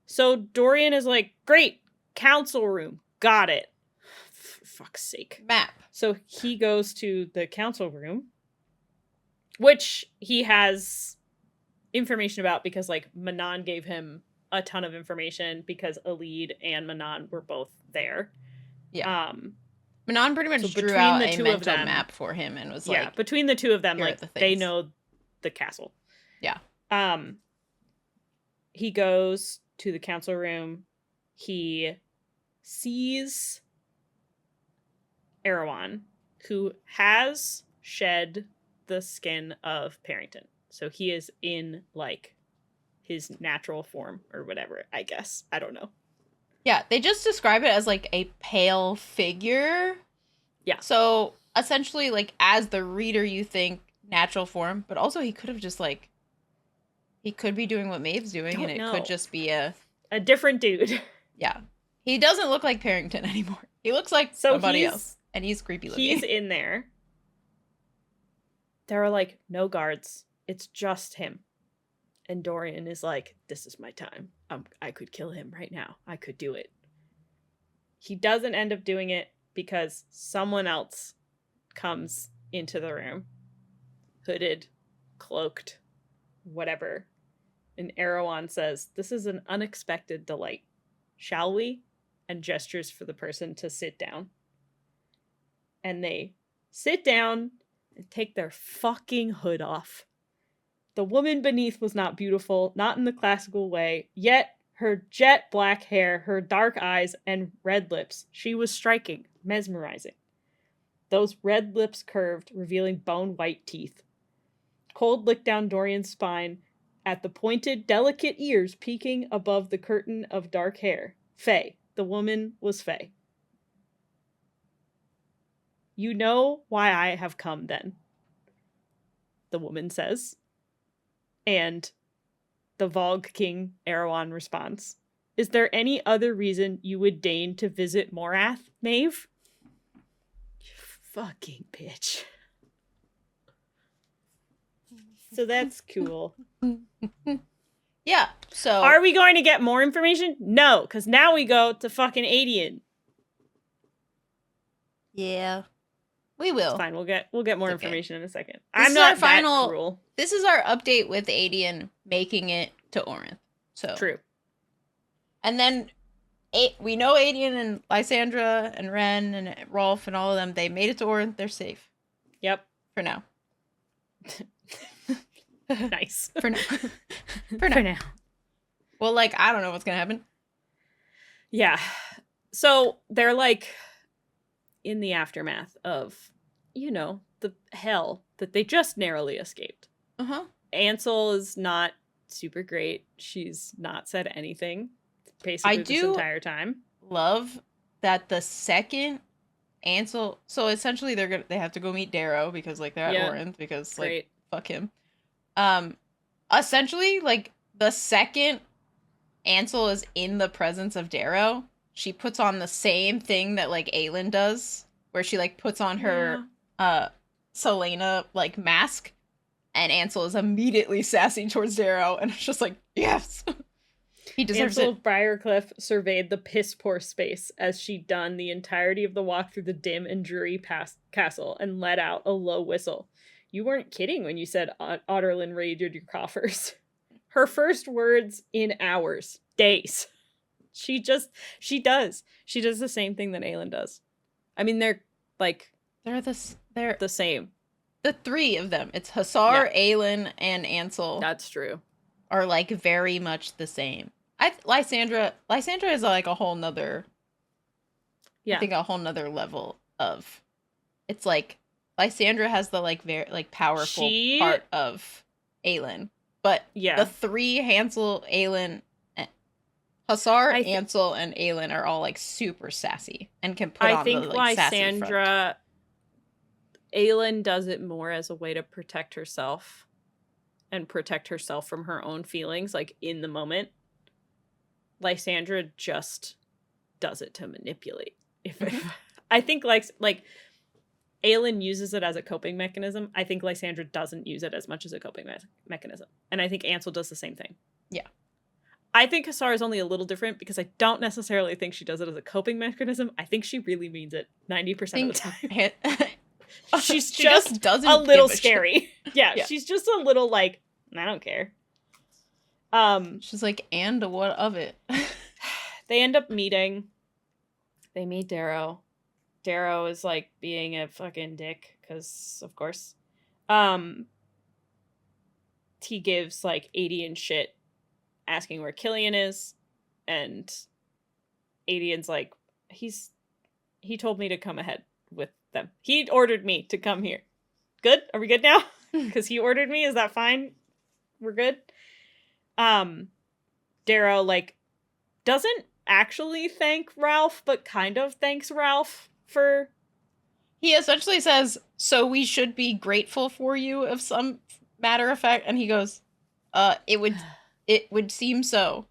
So Dorian is like, great, council room, got it. For fuck's sake. Map. So he goes to the council room, which he has information about because like Manon gave him a ton of information because Elide and Manon were both there. Yeah. Manon pretty much so drew between out the a two of mental them- map for him and was Yeah, like, between the two of them, here are like the they things. know the castle. Yeah. He goes to the council room. He sees Erewhon, who has shed the skin of Parrington. So he is in like his natural form or whatever, I guess. I don't know. yeah, they just describe it as like a pale figure. Yeah. So essentially, like, as the reader, you think natural form, but also he could have just like, he could be doing what Maeve's doing, Don't and it know. could just be a, A different dude. yeah. He doesn't look like Parrington anymore. He looks like So somebody he's else. And he's creepy looking. He's in there. There are like no guards. It's just him. And Dorian is like, this is my time. I could kill him right now. I could do it. He doesn't end up doing it because someone else comes into the room. Hooded, cloaked, whatever. And Erewhon says, this is an unexpected delight. Shall we? And gestures for the person to sit down. And they sit down and take their fucking hood off. The woman beneath was not beautiful, not in the classical way, yet her jet black hair, her dark eyes, and red lips, she was striking, mesmerizing. Those red lips curved, revealing bone-white teeth. Cold licked down Dorian's spine at the pointed, delicate ears peeking above the curtain of dark hair. Faye. The woman was Faye. You know why I have come then, the woman says. And the Valg King Erewhon responds, is there any other reason you would deign to visit Morath, Maeve? You fucking bitch. So that's cool. Yeah, so... Are we going to get more information? No, because now we go to fucking Aedion. Yeah. We will. It's fine, we'll get more information in a second. This I'm is not our final... that cruel. This is our update with Aedion making it to Orinth. So True. And then we know Aedion and Lysandra and Ren and Rolf and all of them, they made it to Orinth. They're safe. Yep. For now. Nice. For now. For now. Well, like, I don't know what's gonna happen. Yeah. So they're like in the aftermath of, you know, the hell that they just narrowly escaped. Uh-huh. Ansel is not super great. She's not said anything basically this entire time. Love that the second Ansel, so essentially they have to go meet Darrow because like they're at Orinth because like fuck him. Essentially like the second Ansel is in the presence of Darrow, she puts on the same thing that like Aelin does, where she like puts on her Selena like mask, and Ansel is immediately sassy towards Darrow, and it's just like, yes. He deserves Ansel it. Briarcliff surveyed the piss-poor space as she'd done the entirety of the walk through the dim and dreary castle and let out a low whistle. You weren't kidding when you said Otterlin raided your coffers. Her first words in hours, days. She does. She does the same thing that Aelin does. I mean, they're the same. The three of them. It's Hussar, Aelin, and Ansel. That's true. Are like very much the same. Lysandra is like a whole nother. I think a whole nother level of. It's like Lysandra has the like very like powerful part of Aelin, but the three Hansel, Aelin, Hussar, Ansel, and Aelin are all like super sassy and can put on the like sassy front. Aelin does it more as a way to protect herself. And protect herself from her own feelings, like, in the moment. Lysandra just does it to manipulate. I think, like, Aelin uses it as a coping mechanism. I think Lysandra doesn't use it as much as a coping mechanism. And I think Ansel does the same thing. Yeah. I think Hussar is only a little different because I don't necessarily think she does it as a coping mechanism. I think she really means it 90% of the time. She's just doesn't a little scary. Yeah, she's just a little like, I don't care. She's like, and what of it? They end up meeting. They meet Darrow. Darrow is like being a fucking dick because, of course, he gives like Aedion shit, asking where Killian is, and Aedion's like, he told me to come ahead with them. He ordered me to come here. Good? Are we good now? Because he ordered me. Is that fine? We're good? Darrow, like, doesn't actually thank Ralph, but kind of thanks Ralph for... He essentially says, so we should be grateful for you of some matter of fact. And he goes, it would seem so.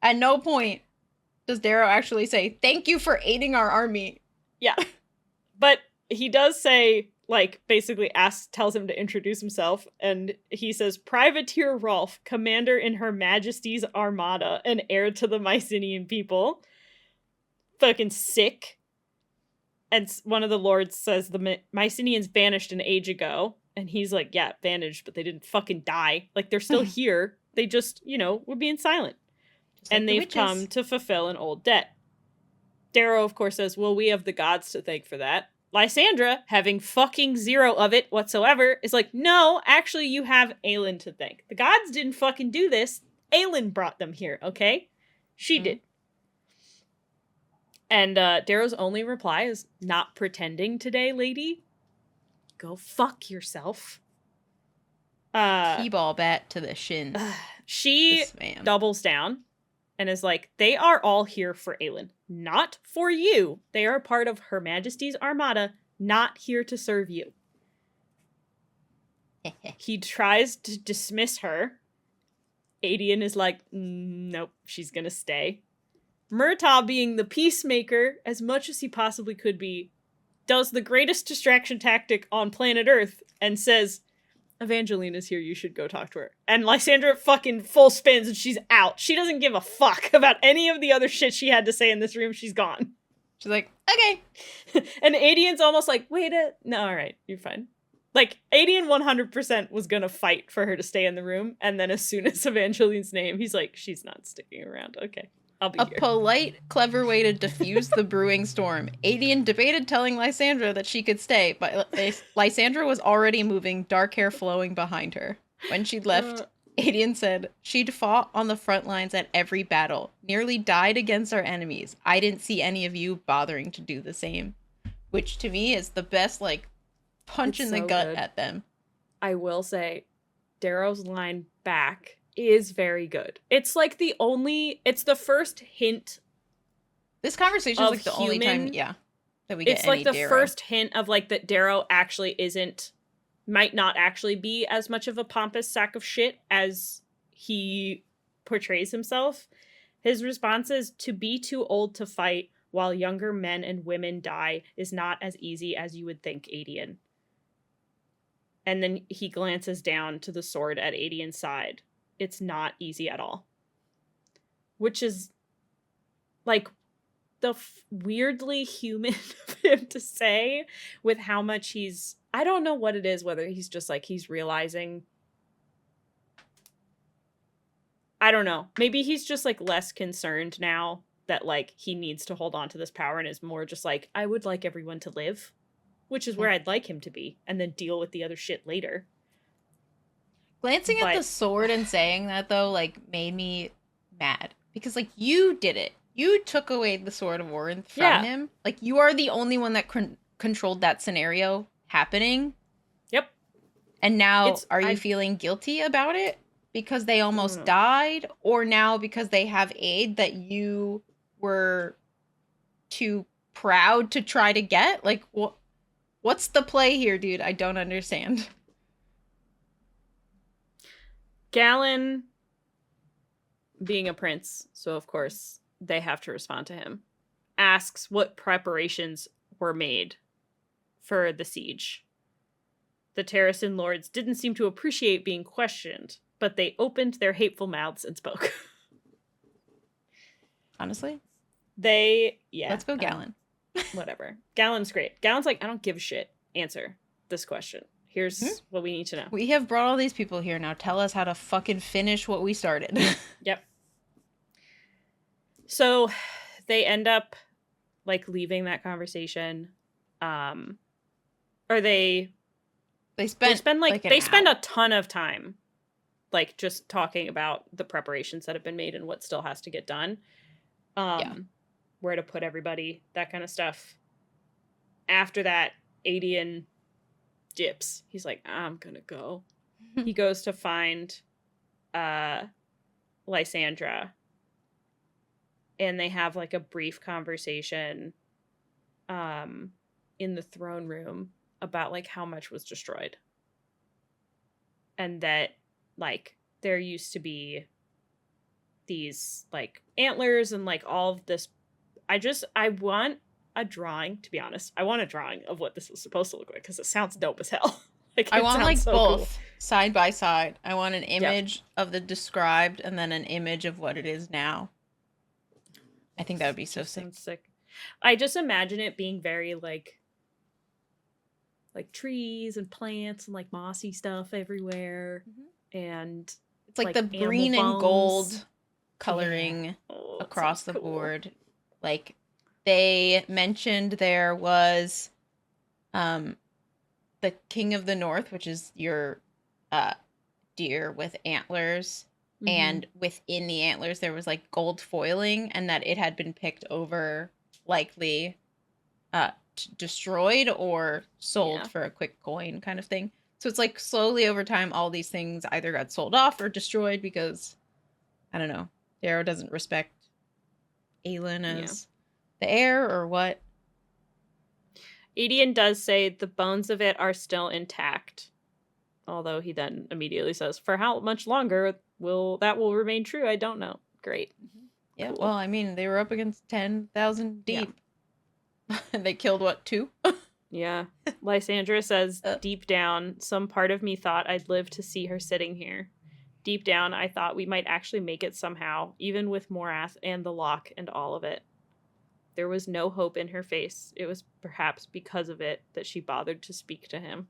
At no point does Darrow actually say, thank you for aiding our army. Yeah. But he does say, like, basically tells him to introduce himself, and he says, Privateer Rolf, commander in Her Majesty's Armada, and heir to the Mycenaean people. Fucking sick. And one of the lords says the Mycenaeans vanished an age ago, and he's like, yeah, vanished, but they didn't fucking die. Like, they're still here. They just, were being silent. Just like and the they've witches. come to fulfill an old debt. Darrow, of course, says, well, we have the gods to thank for that. Lysandra, having fucking zero of it whatsoever, is like, no, actually, you have Aelin to thank. The gods didn't fucking do this. Aelin brought them here, okay? She did. And Darrow's only reply is, not pretending today, lady. Go fuck yourself. T-ball bat to the shin. She doubles down and is like, they are all here for Aelin, not for you. They are part of Her Majesty's Armada, not here to serve you. He tries to dismiss her. Aedion is like, nope, she's gonna stay. Murtaugh, being the peacemaker as much as he possibly could be, does the greatest distraction tactic on planet Earth and says, Evangelina's here, you should go talk to her. And Lysandra fucking full spins and she's out. She doesn't give a fuck about any of the other shit she had to say in this room. She's gone. She's like, okay. And Aedion's almost like, no, all right, you're fine. Like, Aedion 100% was gonna fight for her to stay in the room, and then as soon as Evangeline's name, he's like, she's not sticking around. Okay, I'll be here. A polite, clever way to diffuse the brewing storm. Aedion debated telling Lysandra that she could stay, but Lysandra was already moving, dark hair flowing behind her. When she left, Aedion said, she'd fought on the front lines at every battle, nearly died against our enemies. I didn't see any of you bothering to do the same. Which, to me, is the best, like, punch in the gut at them. I will say, Darrow's line back is very good. It's like it's the first hint. This conversation is like the only time, that we get it's like the Darrow. First hint of like that Darrow actually might not actually be as much of a pompous sack of shit as he portrays himself. His response is, to be too old to fight while younger men and women die is not as easy as you would think, Aedion. And then he glances down to the sword at Aedion's side. It's not easy at all. Which is, like, the weirdly human of him to say with how much he's... I don't know what it is, whether he's just, like, he's realizing... I don't know. Maybe he's just, like, less concerned now that, like, he needs to hold on to this power and is more just like, I would like everyone to live. Which is where I'd like him to be, and then deal with the other shit later. Glancing at the sword and saying that, though, like, made me mad. Because, like, you did it. You took away the Sword of Orinth from him. Like, you are the only one that controlled that scenario happening. Yep. And now, are you feeling guilty about it? Because they almost died? Or now because they have aid that you were too proud to try to get? Like, what's the play here, dude? I don't understand. Galen, being a prince, so of course they have to respond to him, asks what preparations were made for the siege. The Terrasin lords didn't seem to appreciate being questioned, but they opened their hateful mouths and spoke. Honestly? Let's go Galen. Whatever. Galen's great. Galen's like, I don't give a shit. Answer this question. Here's what we need to know. We have brought all these people here. Now tell us how to fucking finish what we started. Yep. So they end up, like, leaving that conversation. Or they spend a ton of time, like, just talking about the preparations that have been made and what still has to get done. Where to put everybody, that kind of stuff. After that, Aedion dips. He's like, I'm gonna go. He goes to find Lysandra. And they have, like, a brief conversation in the throne room about, like, how much was destroyed. And that, like, there used to be these, like, antlers and, like, all of this. I want a drawing, to be honest. I want a drawing of what this was supposed to look like, because it sounds dope as hell. Like, I it want sounds like so both cool. side by side. I want an image of the described and then an image of what it is now. I think that would be so sick. Sounds sick. I just imagine it being very like trees and plants and like mossy stuff everywhere. And it's like the animal green and bones. gold coloring Yeah. Oh, that across the sounds cool. board. Like they mentioned there was the King of the North, which is your deer with antlers. Mhm. And within the antlers there was like gold foiling, and that it had been picked over, likely destroyed or sold for a quick coin kind of thing. So it's like slowly over time all these things either got sold off or destroyed because, I don't know, Darrow doesn't respect Aelin as the heir or what. Aedion does say the bones of it are still intact. Although he then immediately says, for how much longer will remain true? I don't know. Great. Yeah, Cool. well, I mean, they were up against 10,000 deep. And they killed, what, 2? Yeah. Lysandra says, deep down, some part of me thought I'd live to see her sitting here. Deep down, I thought we might actually make it somehow, even with Morath and the lock and all of it. There was no hope in her face. It was perhaps because of it that she bothered to speak to him.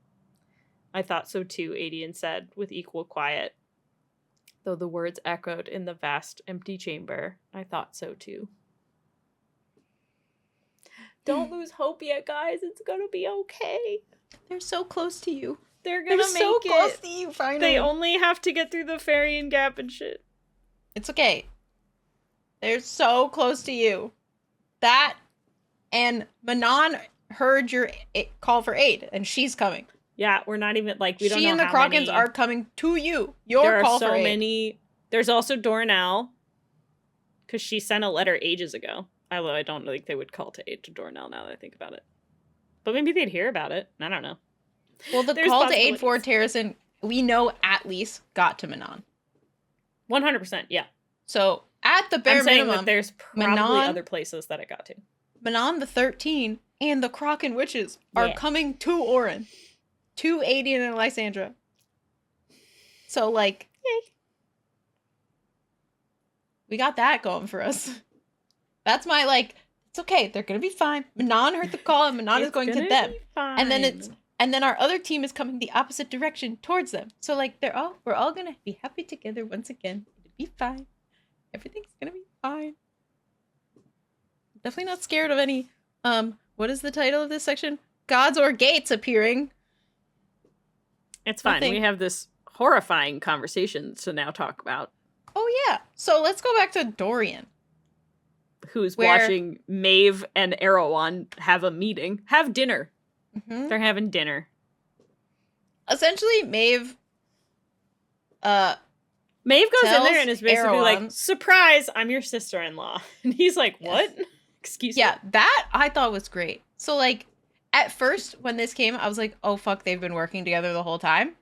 I thought so too, Aedion said, with equal quiet. Though the words echoed in the vast, empty chamber, I thought so too. Don't lose hope yet, guys. It's gonna be okay. They're so close to you. They're gonna make so it. Close to you, finally. They only have to get through the Farian Gap and shit. It's okay. They're so close to you. That and Manon heard your call for aid, and she's coming. Yeah, we're not even like we don't know. She and the how Krokens many... are coming to you. Your there call are so for aid. many. There's also Dornell, because she sent a letter ages ago. Although I don't think they would call to aid to Dornell now that I think about it. But maybe they'd hear about it. I don't know. Well, the call to aid for Terrasen, we know at least got to Manon. 100%, yeah. So at the bare minimum, that there's probably Manon, other places that it got to. Manon the 13 and the Kroken witches are coming to Orin, to Aedion and Lysandra. So like, yay. We got that going for us. That's my like. It's okay. They're gonna be fine. Manon heard the call, and Manon is going to them. And then our other team is coming the opposite direction towards them. So like we're all gonna be happy together once again. It'll be fine. Everything's gonna be fine. Definitely not scared of any what is the title of this section? Gods or gates appearing. It's fine. We have this horrifying conversation to now talk about. Oh yeah. So let's go back to Dorian. Who's watching Maeve and Erewhon have a meeting. Have dinner. Mm-hmm. They're having dinner. Essentially, Maeve goes in there and is basically like, surprise, I'm your sister-in-law. And he's like, what? Excuse me? Yeah, that I thought was great. So, like, at first, when this came, I was like, oh, fuck, they've been working together the whole time.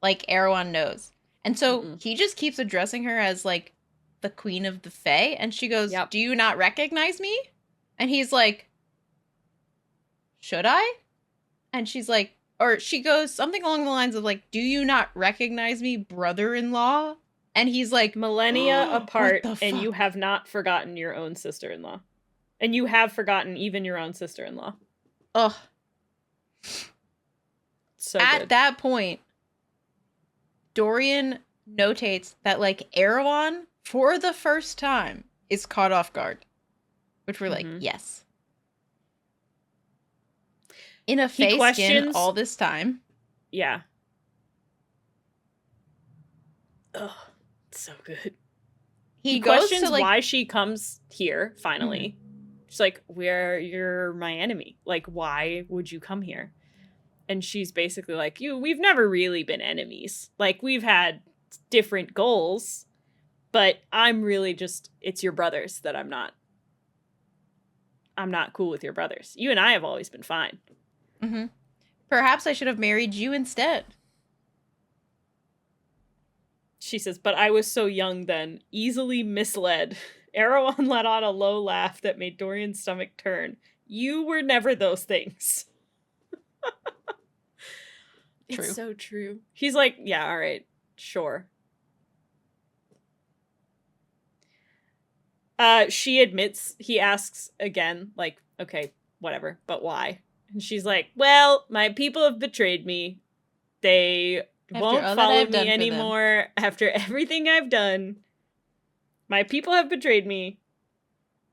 Like, Erewhon knows. And so, he just keeps addressing her as, like, the queen of the Fae. And she goes, do you not recognize me? And he's like, should I? And she's like, or she goes something along the lines of, like, do you not recognize me, brother-in-law? And he's like, millennia apart, and you have not forgotten your own sister-in-law. And you have forgotten even your own sister-in-law. Ugh. So at good. that point, Dorian notates that, like, Erewhon, for the first time, is caught off guard. Which we're like, yes. In a Fae skin all this time. Yeah. Ugh, it's so good. He questions to, like, why she comes here, finally. She's like, you're my enemy. Like, why would you come here? And she's basically like, we've never really been enemies. Like, we've had different goals, but I'm really just, it's your brothers that I'm not cool with your brothers. You and I have always been fine. Mm-hmm. Perhaps I should have married you instead. She says, but I was so young then, easily misled. Erewhon let out a low laugh that made Dorian's stomach turn. You were never those things. True. It's so true. He's like, yeah, all right, sure. She admits, he asks again, like, okay, whatever, but why? And she's like, well, my people have betrayed me. They won't follow me anymore after everything I've done. My people have betrayed me.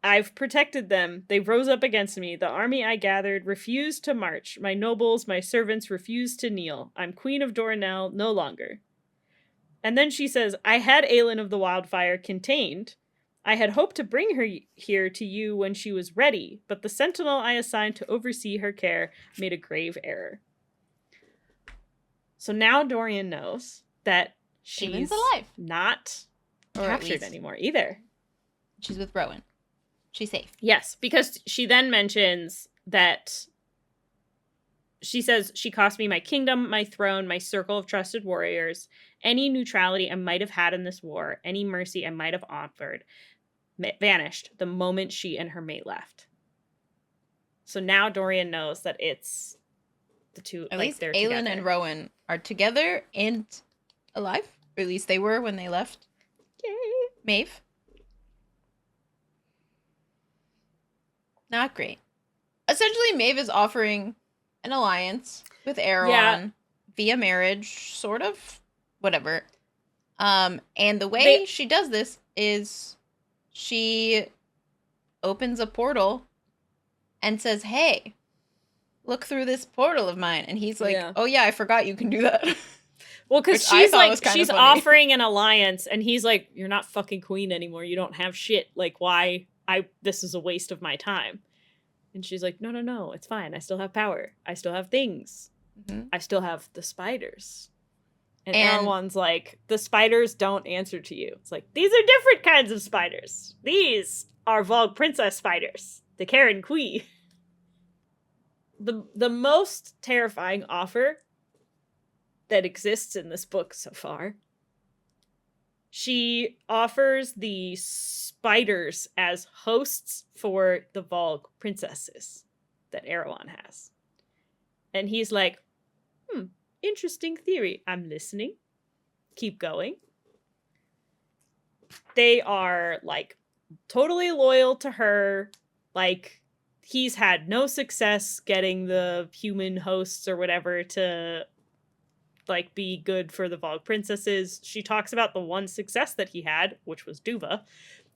I've protected them. They rose up against me. The army I gathered refused to march. My nobles, my servants refused to kneel. I'm queen of Dorinel no longer. And then she says, I had Aelin of the Wildfire contained. I had hoped to bring her here to you when she was ready, but the sentinel I assigned to oversee her care made a grave error. So now Dorian knows that she's alive. Not captured anymore either. She's with Rowan. She's safe. Yes, because she then mentions that she says she cost me my kingdom, my throne, my circle of trusted warriors, any neutrality I might have had in this war, any mercy I might have offered, vanished the moment she and her mate left. So now Dorian knows that it's the two. At like, least they're Aelin together. and Rowan are together and alive. Or at least they were when they left. Yay. Maeve. Not great. Essentially, Maeve is offering an alliance with Erewhon via marriage, sort of. Whatever. And the way she does this is she opens a portal and says, hey, look through this portal of mine. And he's like, oh yeah, I forgot you can do that. Well, because she's offering an alliance, and he's like, you're not fucking queen anymore. You don't have shit. Like, why? This is a waste of my time. And she's like, no, it's fine. I still have power. I still have things. Mm-hmm. I still have the spiders. And Erewhon's like, the spiders don't answer to you. It's like, these are different kinds of spiders. These are Valg princess spiders. The Karen Quee. The most terrifying offer that exists in this book so far. She offers the spiders as hosts for the Valg princesses that Erewhon has. And he's like, interesting theory. I'm listening. Keep going. They are, like, totally loyal to her. Like, he's had no success getting the human hosts or whatever to, like, be good for the Valg princesses. She talks about the one success that he had, which was Duva,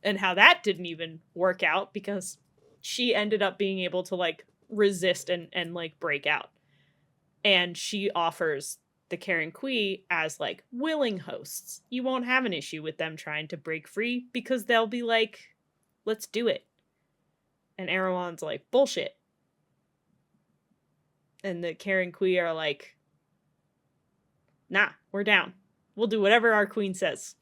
and how that didn't even work out because she ended up being able to, like, resist and like, break out. And she offers the Karen Quee as, like, willing hosts. You won't have an issue with them trying to break free because they'll be like, let's do it. And Erewhon's like, bullshit. And the Karen Quee are like, nah, we're down. We'll do whatever our queen says.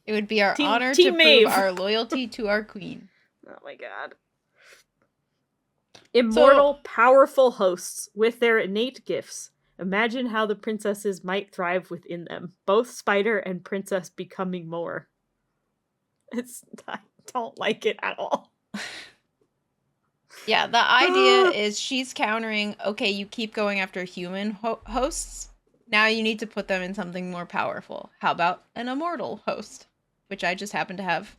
It would be our honor to prove our loyalty to our queen. Oh my god. Immortal, powerful hosts with their innate gifts. Imagine how the princesses might thrive within them. Both spider and princess becoming more. I don't like it at all. Yeah, the idea is she's countering, okay, you keep going after human hosts. Now you need to put them in something more powerful. How about an immortal host? Which I just happen to have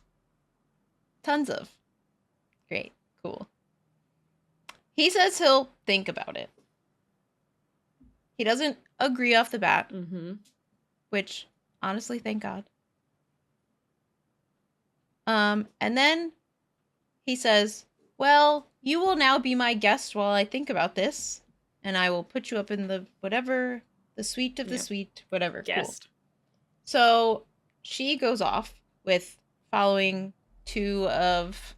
tons of. Great. Cool. He says he'll think about it. He doesn't agree off the bat. Mm-hmm. Which, honestly, thank God. And then he says, well, you will now be my guest while I think about this. And I will put you up in the whatever, the suite of the suite, whatever. Guest. Cool. So she goes off with following two of,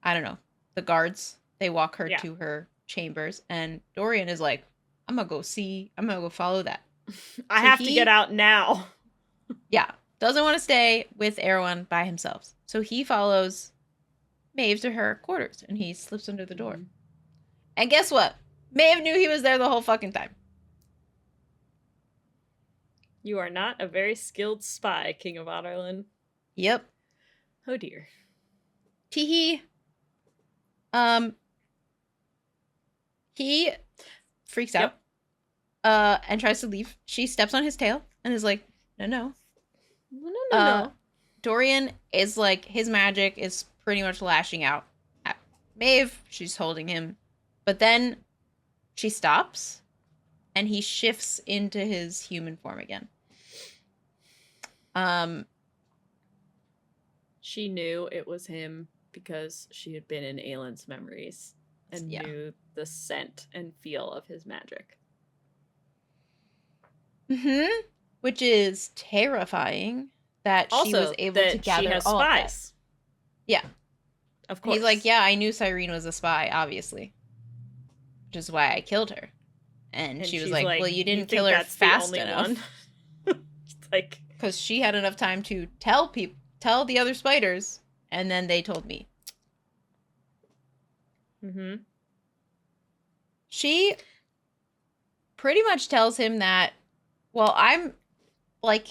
I don't know, the guards. They walk her to her chambers. And Dorian is like, I'm going to go follow that. I have to get out now. Yeah. Doesn't want to stay with Erewhon by himself. So he follows Maeve to her quarters and he slips under the door. Mm-hmm. And guess what? Maeve knew he was there the whole fucking time. You are not a very skilled spy, King of Otterlin. He freaks out and tries to leave. She steps on his tail and is like, no. No. Dorian is like, his magic is pretty much lashing out at Maeve. She's holding him. But then she stops and he shifts into his human form again. She knew it was him because she had been in Aelin's memories and knew the scent and feel of his magic. Mm-hmm. Which is terrifying that Also, she was able to gather she has all spies. of that. Yeah. Of course. He's like, yeah, I knew Cyrene was a spy, obviously. Which is why I killed her. And she was like, well, you didn't kill her fast enough. It's like, because she had enough time to tell the other spiders, and then they told me. mm-hmm. She pretty much tells him that, well, I'm, like,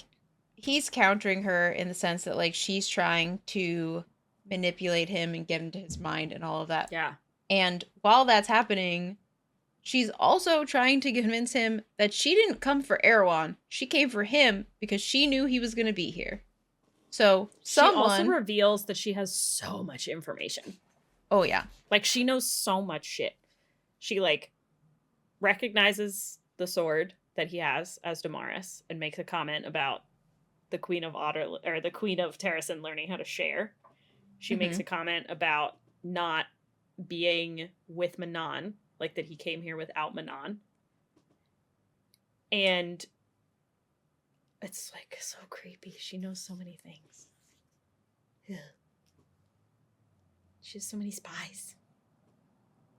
he's countering her in the sense that, like, she's trying to manipulate him and get into his mind and all of that. Yeah. And while that's happening, she's also trying to convince him that she didn't come for Erewhon. She came for him because she knew he was going to be here. So she also reveals that she has so much information. Oh, yeah. Like, she knows so much shit. She, like, recognizes the sword that he has as Damaris and makes a comment about the Queen of the Queen of Terrasen learning how to share. She makes a comment about not being with Manon, like that he came here without Manon. And it's like so creepy. She knows so many things. Ugh. She has so many spies.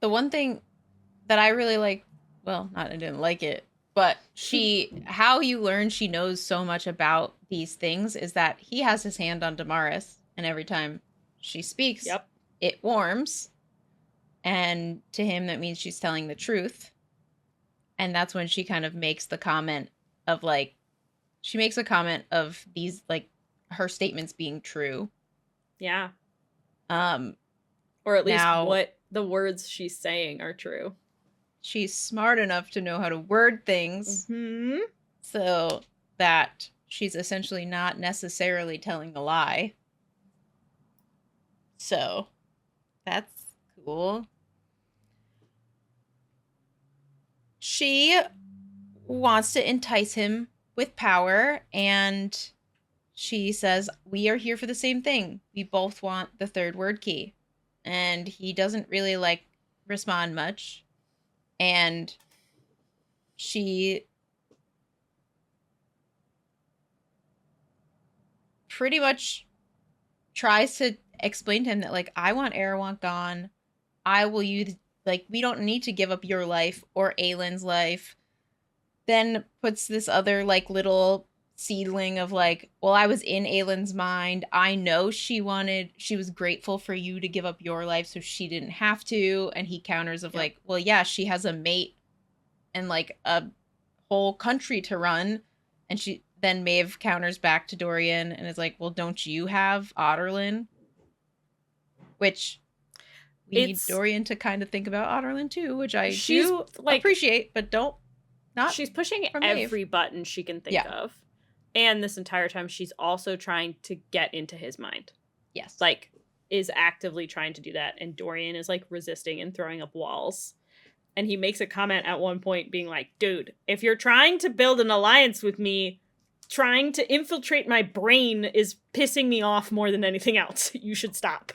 The one thing that I really like, well, I didn't like it, but how you learn she knows so much about these things is that he has his hand on Damaris, and every time she speaks, it warms. And to him, that means she's telling the truth. And that's when she kind of makes the comment of, like, she makes a comment of these, like, her statements being true. Yeah. Or at least now, what the words she's saying are true. She's smart enough to know how to word things so that she's essentially not necessarily telling the lie. So, that's cool. She wants to entice him with power, and she says, we are here for the same thing. We both want the third word key. And he doesn't really, like, respond much. And she pretty much tries to explain to him that, like, I want Erewhon gone. I will use, like, we don't need to give up your life or Aelin's life. Then puts this other, like, little seedling of, like, well, I was in Aelin's mind. I know she was grateful for you to give up your life so she didn't have to. And he counters of, like, well, yeah, she has a mate and, like, a whole country to run. And then Maeve counters back to Dorian and is like, well, don't you have Otterlin? Which we need Dorian to kind of think about Otterlin too, which I do appreciate, but not. She's pushing every button she can think of. And this entire time, she's also trying to get into his mind. Yes. Like, is actively trying to do that. And Dorian is, like, resisting and throwing up walls. And he makes a comment at one point being like, dude, if you're trying to build an alliance with me, trying to infiltrate my brain is pissing me off more than anything else. You should stop.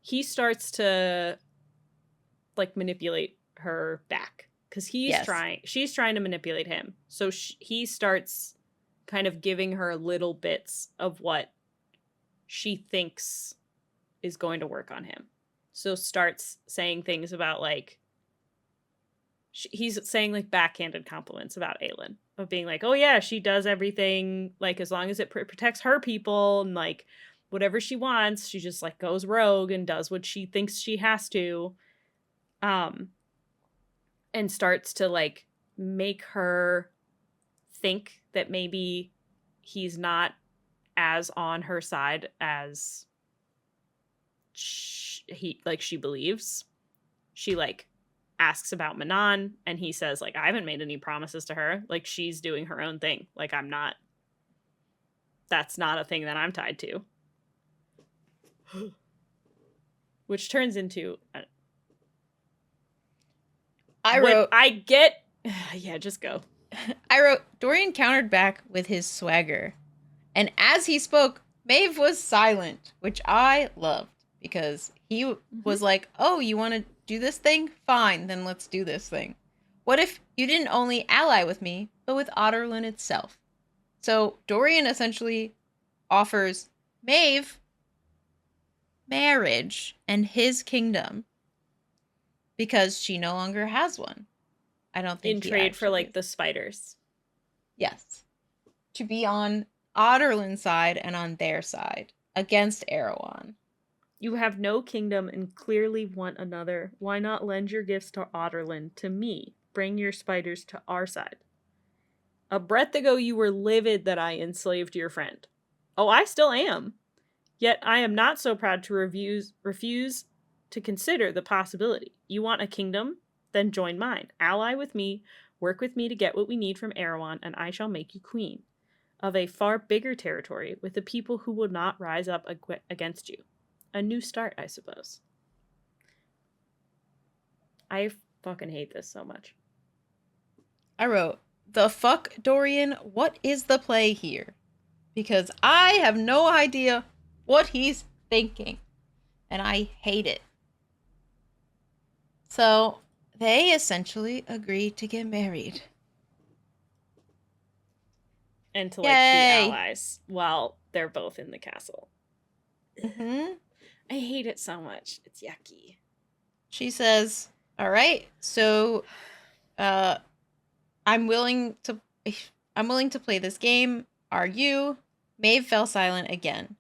He starts to, like, manipulate her back because she's trying to manipulate him. So he starts kind of giving her little bits of what she thinks is going to work on him. So starts saying things about, like, he's saying, like, backhanded compliments about Aelin, of being like, oh yeah, she does everything, like, as long as it protects her people, and, like, whatever she wants, she just, like, goes rogue and does what she thinks she has to. And starts to, like, make her think that maybe he's not as on her side as she believes. She like asks about Manon, and he says like, I haven't made any promises to her. Like, she's doing her own thing. Like, that's not a thing that I'm tied to. Which turns into yeah, just go. I wrote, Dorian countered back with his swagger. And as he spoke, Maeve was silent, which I loved, because he was like, oh, you want to do this thing? Fine, then let's do this thing. What if you didn't only ally with me, but with Aelin itself? So Dorian essentially offers Maeve marriage and his kingdom because she no longer has one. I don't think in trade for like the spiders. Yes. To be on Aderlin's side and on their side against Erewhon. You have no kingdom and clearly want another. Why not lend your gifts to Aderlin, to me? Bring your spiders to our side. A breath ago you were livid that I enslaved your friend. Oh, I still am. Yet I am not so proud to refuse to consider the possibility. You want a kingdom? Then join mine. Ally with me, work with me to get what we need from Erewhon, and I shall make you queen of a far bigger territory with a people who will not rise up against you. A new start, I suppose. I fucking hate this so much. I wrote, the fuck, Dorian, what is the play here? Because I have no idea what he's thinking. And I hate it. So, they essentially agree to get married. And to, like, be allies while they're both in the castle. Mm-hmm. I hate it so much. It's yucky. She says, all right, so I'm willing to play this game. Are you? Maeve fell silent again.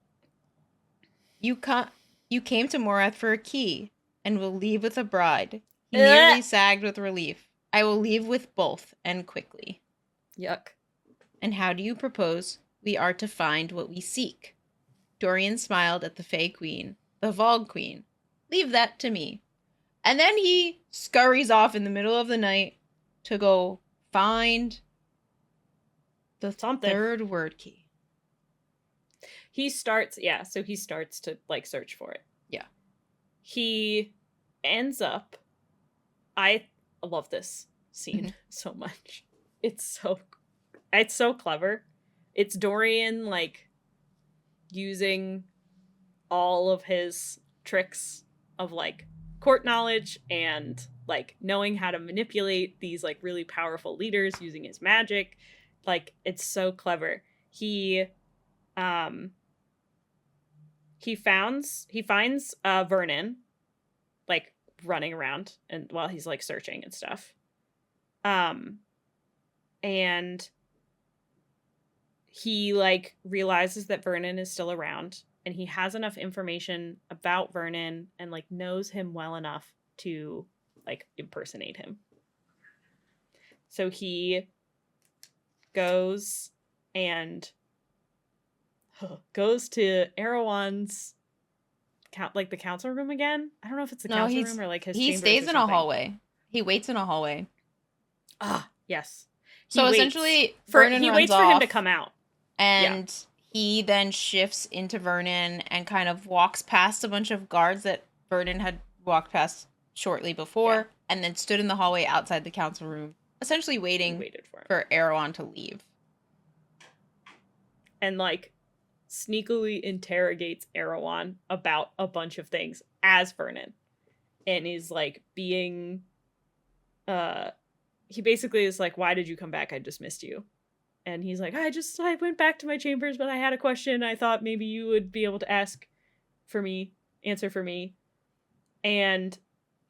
You came to Morath for a key and will leave with a bride. He nearly sagged with relief. I will leave with both, and quickly. Yuck. And how do you propose we are to find what we seek? Dorian smiled at the Fae Queen, the Valg Queen. Leave that to me. And then he scurries off in the middle of the night to go find the third word key. He starts to, like, search for it. Yeah. He ends up... I love this scene so much. It's so clever. It's Dorian, like, using all of his tricks of, like, court knowledge and, like, knowing how to manipulate these, like, really powerful leaders using his magic. Like, it's so clever. He finds Vernon, like, running around and while he's, like, searching and stuff. And he, like, realizes that Vernon is still around, and he has enough information about Vernon and, like, knows him well enough to, like, impersonate him. So he goes to Erewhon's the council room again. I don't know if it's the council room or, like, his chambers. He stays in a hallway. He waits in a hallway. Ah, yes. So essentially, he waits for him to come out. And he then shifts into Vernon and kind of walks past a bunch of guards that Vernon had walked past shortly before, and then stood in the hallway outside the council room, essentially waiting for Erewhon to leave. And, like, sneakily interrogates Erewhon about a bunch of things as Vernon. And is, like, being... he basically is like, why did you come back? I just missed you. And he's like, I went back to my chambers, but I had a question. I thought maybe you would be able to answer for me. And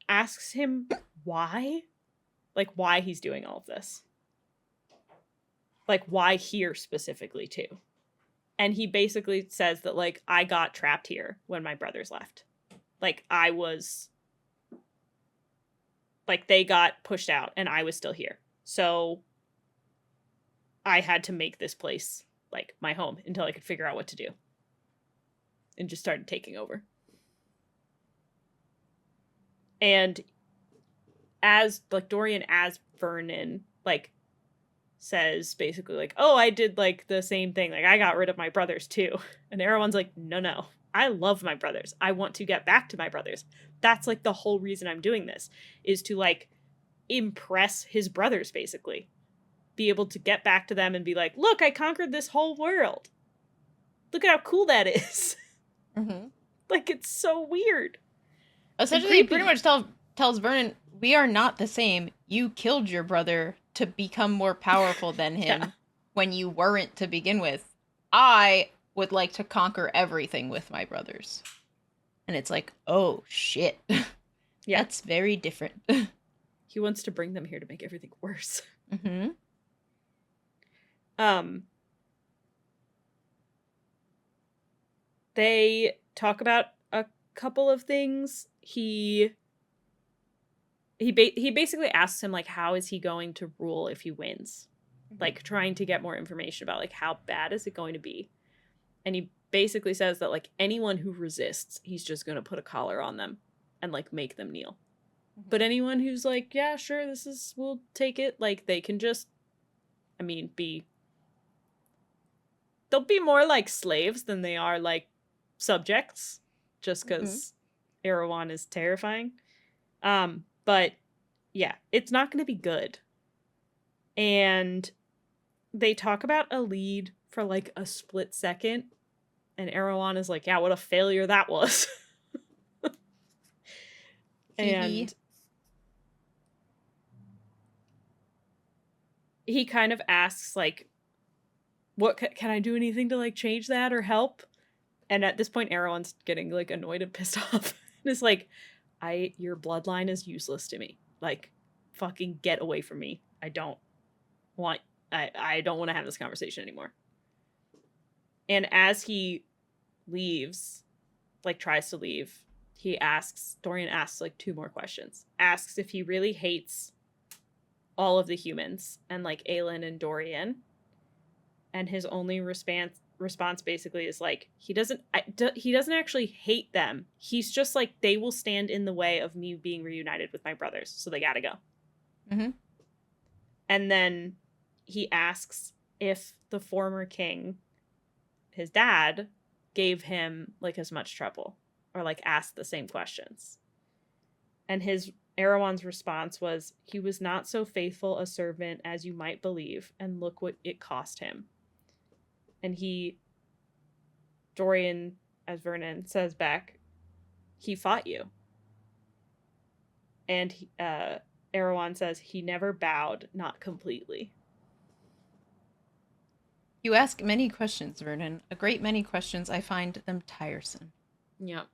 asks him why? Like, why he's doing all of this. Like, why here specifically, too. And he basically says that, like, I got trapped here when my brothers left. Like, I was... Like, they got pushed out, and I was still here. So I had to make this place, like, my home until I could figure out what to do. And just started taking over. And as, like, Dorian as Vernon, like, says basically, like, oh, I did, like, the same thing. Like, I got rid of my brothers, too. And Erewhon's like, no. I love my brothers. I want to get back to my brothers. That's, like, the whole reason I'm doing this, is to, like, impress his brothers, basically. Be able to get back to them and be like, look, I conquered this whole world. Look at how cool that is. Mm-hmm. Like, it's so weird. Essentially, he pretty much tells Vernon, we are not the same. You killed your brother to become more powerful than him when you weren't to begin with. I would like to conquer everything with my brothers. And it's like, oh, shit. Yeah. That's very different. He wants to bring them here to make everything worse. Mm-hmm. They talk about a couple of things. He basically asks him, like, how is he going to rule if he wins? Like, trying to get more information about, like, how bad is it going to be? And he basically says that, like, anyone who resists, he's just going to put a collar on them and, like, make them kneel. But anyone who's like, yeah, sure, we'll take it, like, they can just, I mean, they'll be more like slaves than they are like subjects, just because Erewhon is terrifying. But yeah, it's not going to be good. And they talk about Elide for like a split second, and Erewhon is like, yeah, what a failure that was. And he kind of asks, like, what can I do anything to, like, change that or help? And at this point, Erewhon's getting, like, annoyed and pissed off. And it's like, your bloodline is useless to me. Like, fucking get away from me. I don't want to have this conversation anymore. And as he leaves, like, tries to leave, Dorian asks, like, 2 more questions. Asks if he really hates all of the humans and, like, Aelin and Dorian. And his only response basically is, like, he doesn't actually hate them. He's just like, they will stand in the way of me being reunited with my brothers, so they gotta go. Mm-hmm. And then he asks if the former king, his dad, gave him, like, as much trouble, or, like, asked the same questions. And Erewhon's response was, he was not so faithful a servant as you might believe, and look what it cost him. And Dorian, as Vernon, says back, he fought you. And Erewhon says, he never bowed, not completely. You ask many questions, Vernon. A great many questions. I find them tiresome. Yep.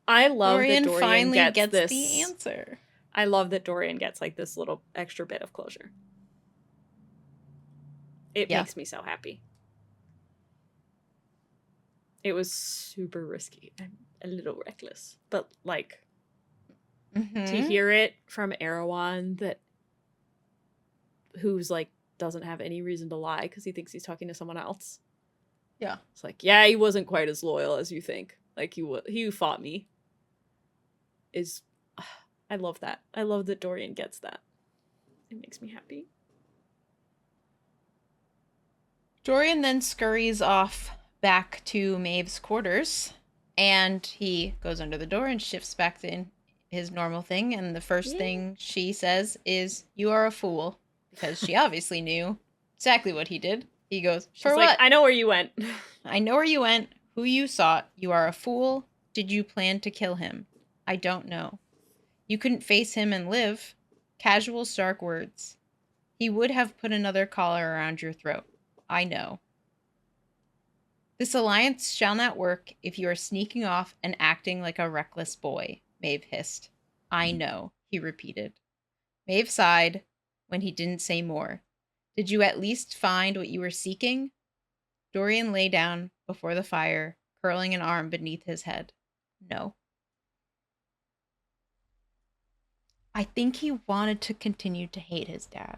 I love that Dorian finally gets this, the answer. I love that Dorian gets, like, this little extra bit of closure. It makes me so happy. It was super risky and a little reckless, but, like, to hear it from Erewhon, who's, like, doesn't have any reason to lie because he thinks he's talking to someone else. Yeah. It's like, yeah, he wasn't quite as loyal as you think. Like, he fought me. I love that. I love that Dorian gets that. It makes me happy. Dorian then scurries off back to Maeve's quarters, and he goes under the door and shifts back to his normal thing, and the first thing she says is, you are a fool, because she obviously knew exactly what he did. He goes, for what? I know where you went. I know where you went, who you sought. You are a fool. Did you plan to kill him? I don't know. You couldn't face him and live. Casual, stark words. He would have put another collar around your throat. I know. This alliance shall not work if you are sneaking off and acting like a reckless boy, Maeve hissed. I know, he repeated. Maeve sighed when he didn't say more. Did you at least find what you were seeking? Dorian lay down before the fire, curling an arm beneath his head. No. I think he wanted to continue to hate his dad.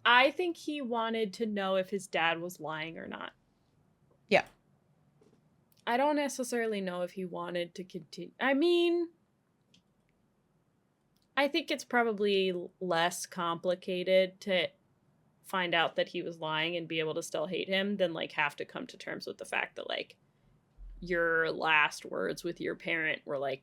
I think he wanted to know if his dad was lying or not. Yeah. I don't necessarily know if he wanted to continue. I mean, I think it's probably less complicated to find out that he was lying and be able to still hate him than like have to come to terms with the fact that like your last words with your parent were like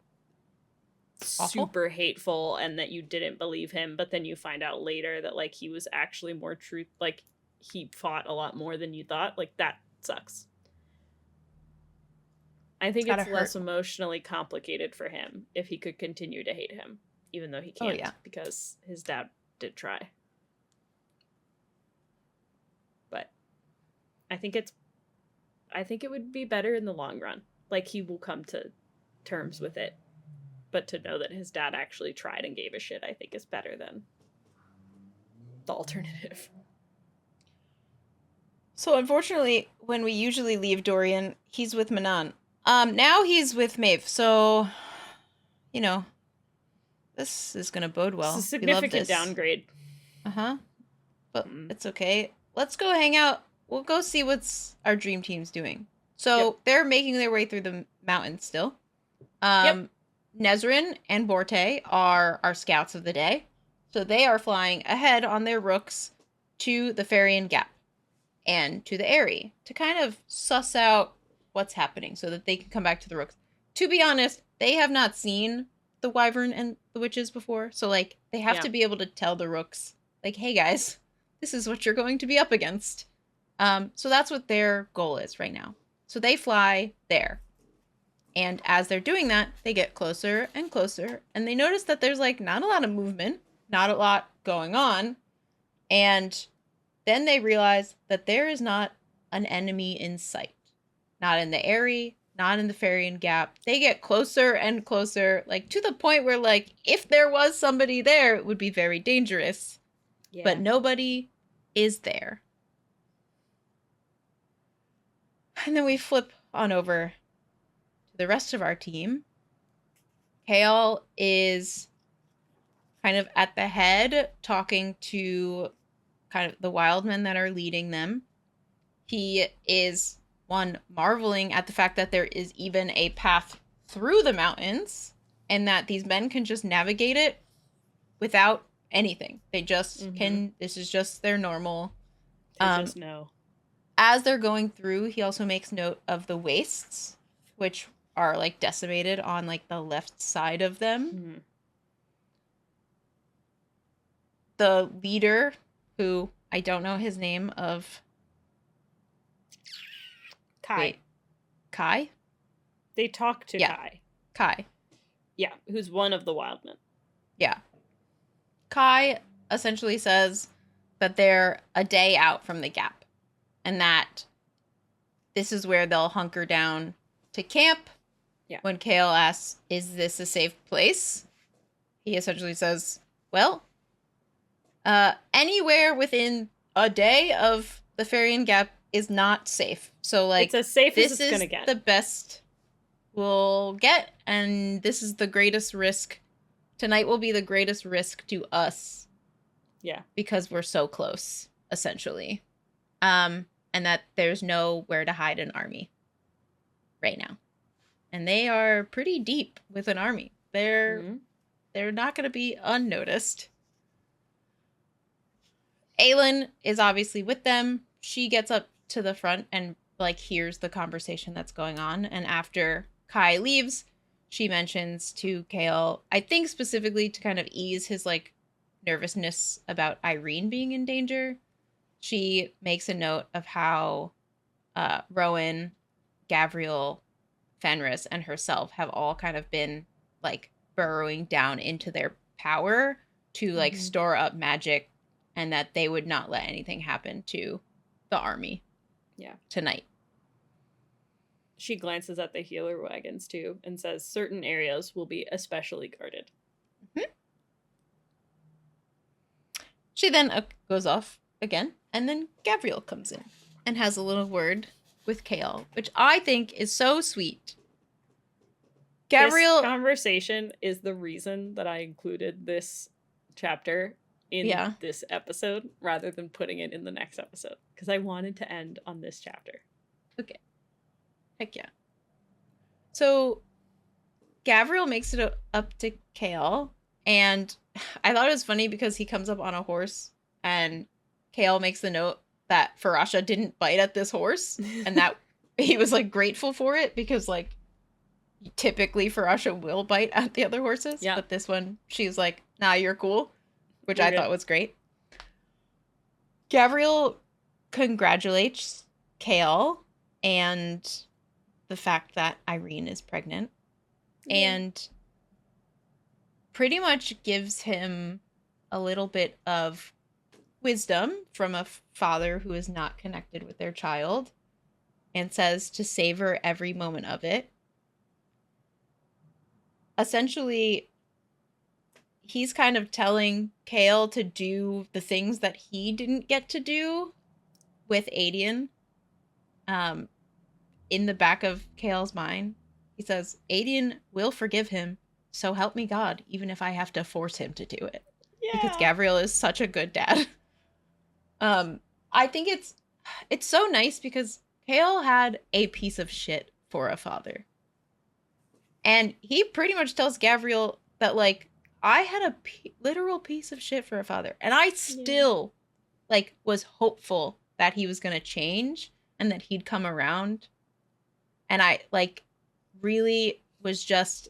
super hateful and that you didn't believe him, but then you find out later that like he was actually more truth, like he fought a lot more than you thought. Like that sucks. I think it's less emotionally complicated for him if he could continue to hate him, even though he can't because his dad did try. But I think it would be better in the long run. Like he will come to terms with it. But to know that his dad actually tried and gave a shit, I think is better than the alternative. So unfortunately, when we usually leave Dorian, he's with Manon. Now he's with Maeve. So, you know, this is gonna bode well. It's a significant downgrade. But it's okay. Let's go hang out. We'll go see what's our dream team's doing. So they're making their way through the mountains still. Nezrin and Borte are our scouts of the day. So they are flying ahead on their rooks to the Farian Gap and to the Eyrie to kind of suss out what's happening so that they can come back to the rooks. To be honest, they have not seen the Wyvern and the witches before. So, like, they have to be able to tell the rooks, like, hey, guys, this is what you're going to be up against. So that's what their goal is right now. So they fly there. And as they're doing that, they get closer and closer. And they notice that there's, like, not a lot of movement. Not a lot going on. And then they realize that there is not an enemy in sight. Not in the Eyrie, not in the Farian Gap. They get closer and closer, like, to the point where, like, if there was somebody there, it would be very dangerous. Yeah. But nobody is there. And then we flip on over to the rest of our team. Chaol is kind of at the head, talking to kind of the wild men that are leading them. He is, one, marveling at the fact that there is even a path through the mountains and that these men can just navigate it without anything. They just can, this is just their normal. They just know. As they're going through, he also makes note of the wastes, which are, like, decimated on, like, the left side of them. The leader, who I don't know his name of... Kai. Wait, Kai? They talk to Kai. Kai. Yeah, who's one of the wildmen. Yeah. Kai essentially says that they're a day out from the gap. And that this is where they'll hunker down to camp. Yeah. When Chaol asks, is this a safe place? He essentially says, well, anywhere within a day of the Farian Gap is not safe. So, like, it's as safe as it's gonna get. This is the best we'll get, and this is the greatest risk. Tonight will be the greatest risk to us. Yeah. Because we're so close, essentially. And that there's nowhere to hide an army right now. And they are pretty deep with an army. They're not going to be unnoticed. Aelin is obviously with them. She gets up to the front and, like, hears the conversation that's going on. And after Kai leaves, she mentions to Chaol, I think specifically to kind of ease his, like, nervousness about Irene being in danger. She makes a note of how Rowan, Gavriel, Fenris, and herself have all kind of been, like, burrowing down into their power to, like, store up magic, and that they would not let anything happen to the army tonight. She glances at the healer wagons, too, and says certain areas will be especially guarded. She then goes off again. And then Gavriel comes in and has a little word with Chaol, which I think is so sweet. Gavriel... This conversation is the reason that I included this chapter in this episode rather than putting it in the next episode. Because I wanted to end on this chapter. Okay. Heck yeah. So Gavriel makes it up to Kale, and I thought it was funny because he comes up on a horse, and Kale makes the note that Farasha didn't bite at this horse, and that he was like grateful for it because like typically Farasha will bite at the other horses, but this one she's like, nah, you're cool, which I thought was great. Gavriel congratulates Kale and the fact that Irene is pregnant, and pretty much gives him a little bit of wisdom from a father who is not connected with their child, and says to savor every moment of it. Essentially, he's kind of telling Kale to do the things that he didn't get to do with Aedion. In the back of Kale's mind, he says, Aedion will forgive him, so help me God, even if I have to force him to do it. Yeah. Because Gavriel is such a good dad. I think it's so nice because Kale had a piece of shit for a father. And he pretty much tells Gavriel that, like, I had a literal piece of shit for a father. And I still, like, was hopeful that he was going to change and that he'd come around. And I, like, really was just...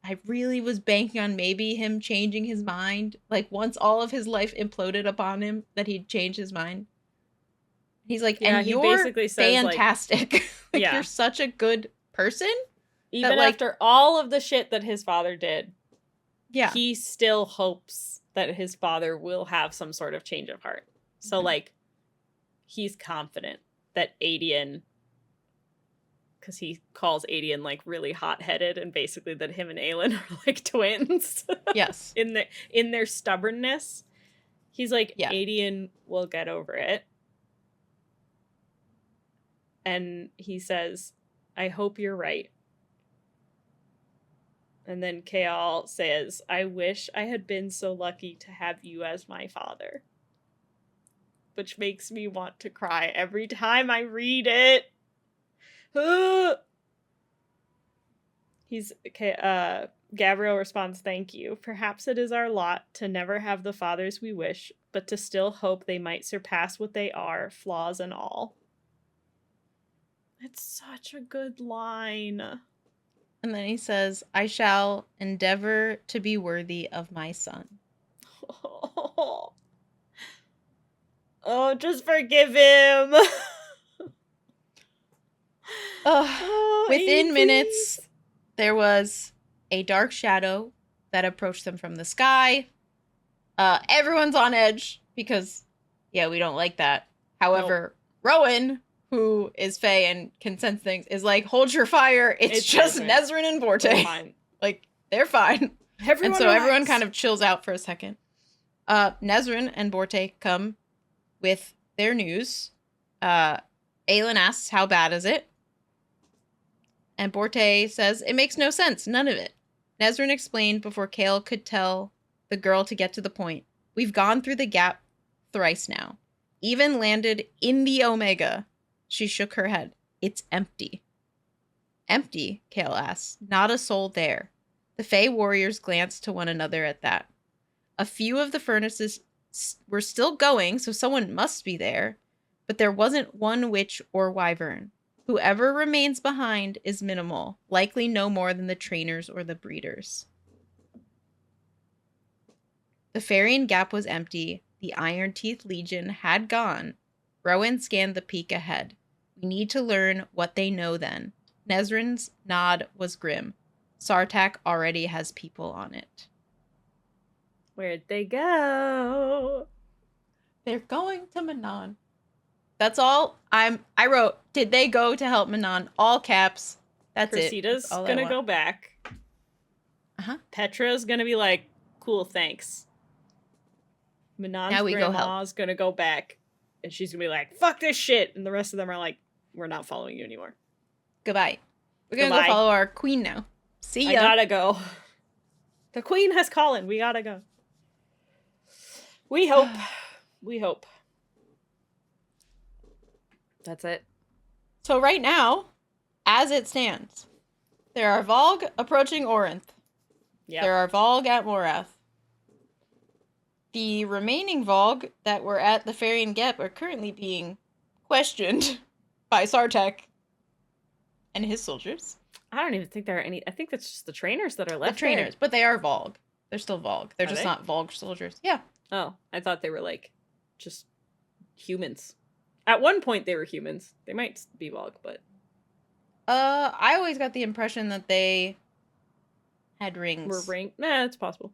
I really was banking on maybe him changing his mind. Like, once all of his life imploded upon him, that he'd change his mind. He's like, and you're basically says, fantastic. Like, you're such a good person. Even that, after all of the shit that his father did, he still hopes that his father will have some sort of change of heart. So, like, he's confident that Aedion, because he calls Aedion, like, really hot-headed, and basically that him and Aelin are, like, twins. Yes. in their stubbornness. He's like, Aedion will get over it. And he says, I hope you're right. And then Kale says, I wish I had been so lucky to have you as my father. Which makes me want to cry every time I read it. Gavriel responds, thank you. Perhaps it is our lot to never have the fathers we wish, but to still hope they might surpass what they are, flaws and all. It's such a good line. And then he says, I shall endeavor to be worthy of my son. Oh, just forgive him. Within minutes, there was a dark shadow that approached them from the sky. Everyone's on edge because, we don't like that. However, Rowan, who is Fae and can sense things, is like, hold your fire. It's just Nezrin and Borte. They're fine. Like, they're fine. Everyone kind of chills out for a second. Nezrin and Borte come with their news. Aelin asks, how bad is it? And Borte says, it makes no sense. None of it. Nezrin explained before Kale could tell the girl to get to the point. We've gone through the gap thrice now. Even landed in the Omega. She shook her head. It's empty. Empty, Kale asks. Not a soul there. The Fae warriors glanced to one another at that. A few of the furnaces were still going, so someone must be there. But there wasn't one witch or wyvern. Whoever remains behind is minimal, likely no more than the trainers or the breeders. The Farian Gap was empty. The Iron Teeth Legion had gone. Rowan scanned the peak ahead. We need to learn what they know then. Nezrin's nod was grim. Sartak already has people on it. Where'd they go? They're going to Manon. That's all I wrote. Did they go to help Manon? All caps. That's Cressida's gonna go back. Petra's gonna be like, cool, thanks. Manon's grandma's gonna go back. And she's gonna be like, fuck this shit. And the rest of them are like, we're not following you anymore. Goodbye. We're gonna go follow our queen now. See ya. I gotta go. The queen has Colin. We gotta go. We hope. We hope. That's it. So right now, as it stands, there are Valg approaching Orinth. Yeah. There are Valg at Morath. The remaining Valg that were at the Farian Gap are currently being questioned by Sartek and his soldiers. I don't even think there are any. I think that's just the trainers that are left. The trainers, there. but they are Valg. They're still Valg. They're Are just they? not Valg soldiers. Yeah. Oh, I thought they were like just humans. At one point, they were humans. They might be Valg, but I always got the impression that they had rings. were ranked. Nah, it's possible.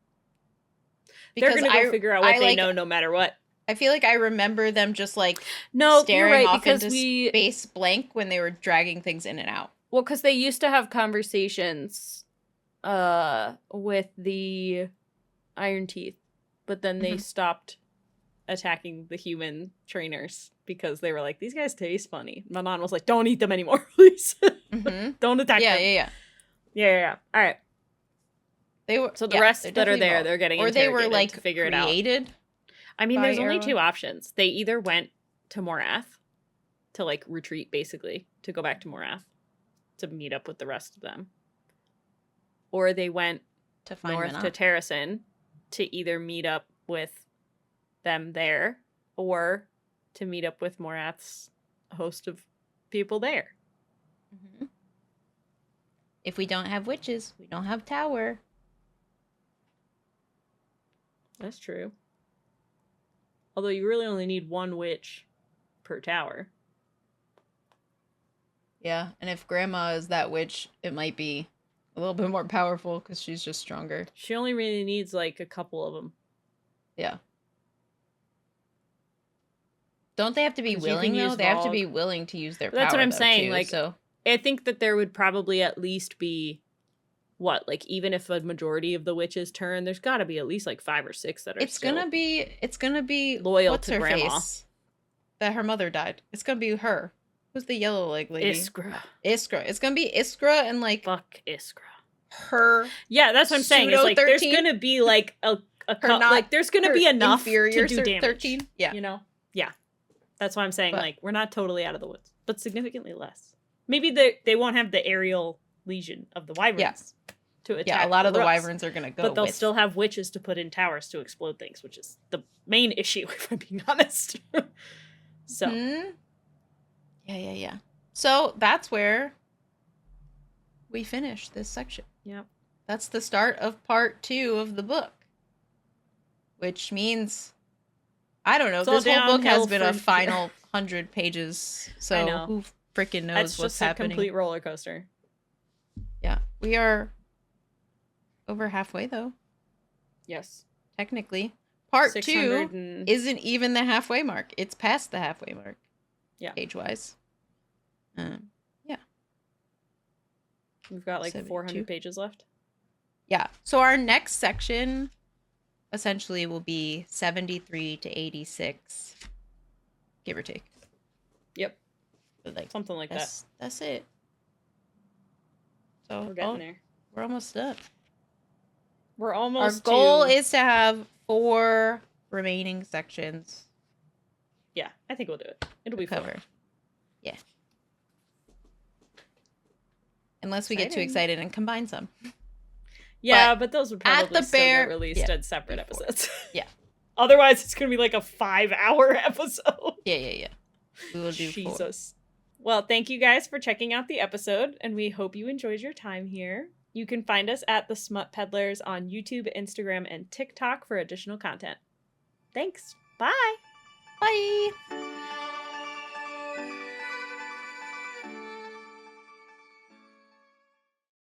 Because They're gonna go figure out what they know, no matter what. I feel like I remember them just like No, staring you're right, off because into space blank when they were dragging things in and out. Well, because they used to have conversations with the Iron Teeth, but then they stopped attacking the human trainers because they were like, these guys taste funny. Manon was like, don't eat them anymore, please. Don't attack them. Yeah. All right. They were So the rest that are there, they're getting or they were interrogated like to figure it out. created. I mean, there's only Aelin. two options. They either went to Morath to like retreat, basically, to go back to Morath to meet up with the rest of them, or they went To find north Manon. to Terrasen to either meet up with them there or to meet up with Morath's host of people there. If we don't have witches, we don't have tower. That's true. Although you really only need one witch per tower. Yeah, and if Grandma is that witch, it might be a little bit more powerful because she's just stronger. She only really needs like a couple of them. Yeah. Don't they have to be 'Cause you can willing though? use They have to Valg. be willing to use their But power. that's what I'm though, saying, too, like, so I think that there would probably at least be like even if a majority of the witches turn, there's got to be at least like 5 or 6 that are it's gonna be loyal what's to her Grandma. face? That her mother died. It's gonna be her. Who's the yellow leg lady? Iskra. Iskra. It's gonna be Iskra and like Fuck Iskra. her. Yeah, that's what I'm saying. It's like there's 13? gonna be like a not- like there's gonna her be enough inferior to do damage. 13? Yeah. You know? Yeah. That's why I'm saying But- like we're not totally out of the woods, but significantly less. Maybe they won't have the aerial legion of the wyverns to attack. Yeah, a lot of the rooks, wyverns are gonna go. but they'll with. still have witches to put in towers to explode things, which is the main issue, if I'm being honest. So Mhm. Yeah. So that's where we finish this section. yeah. That's the start of part 2 of the book. Which means, I don't know, It's all this whole book has downhill been a from final 100 pages. I So know. who freaking knows That's what's just a happening? complete roller coaster. Yeah, we are over halfway though, Yes. technically. Part 2 600 and isn't even the halfway mark. It's past the halfway mark. Yeah. Page-wise. we've got like 72. 400 pages left. Yeah. So our next section essentially will be 73 to 86, give or take. Yep. But like Something like that. that's it. So We're getting there. we're almost done. We're Our almost goal to... is to have 4 remaining sections Yeah, I think we'll do it. It'll be to cover. fun. Yeah. Unless we get too Exciting. excited and combine some. Yeah, but those would at probably the still bare- get released yeah, as separate before. episodes. Yeah. Otherwise, it's going to be like a 5-hour episode. Yeah. We will do 4. Jesus. Well, thank you guys for checking out the episode, and we hope you enjoyed your time here. You can find us at the Smut Peddlers on YouTube, Instagram, and TikTok for additional content. Thanks. Bye. Bye.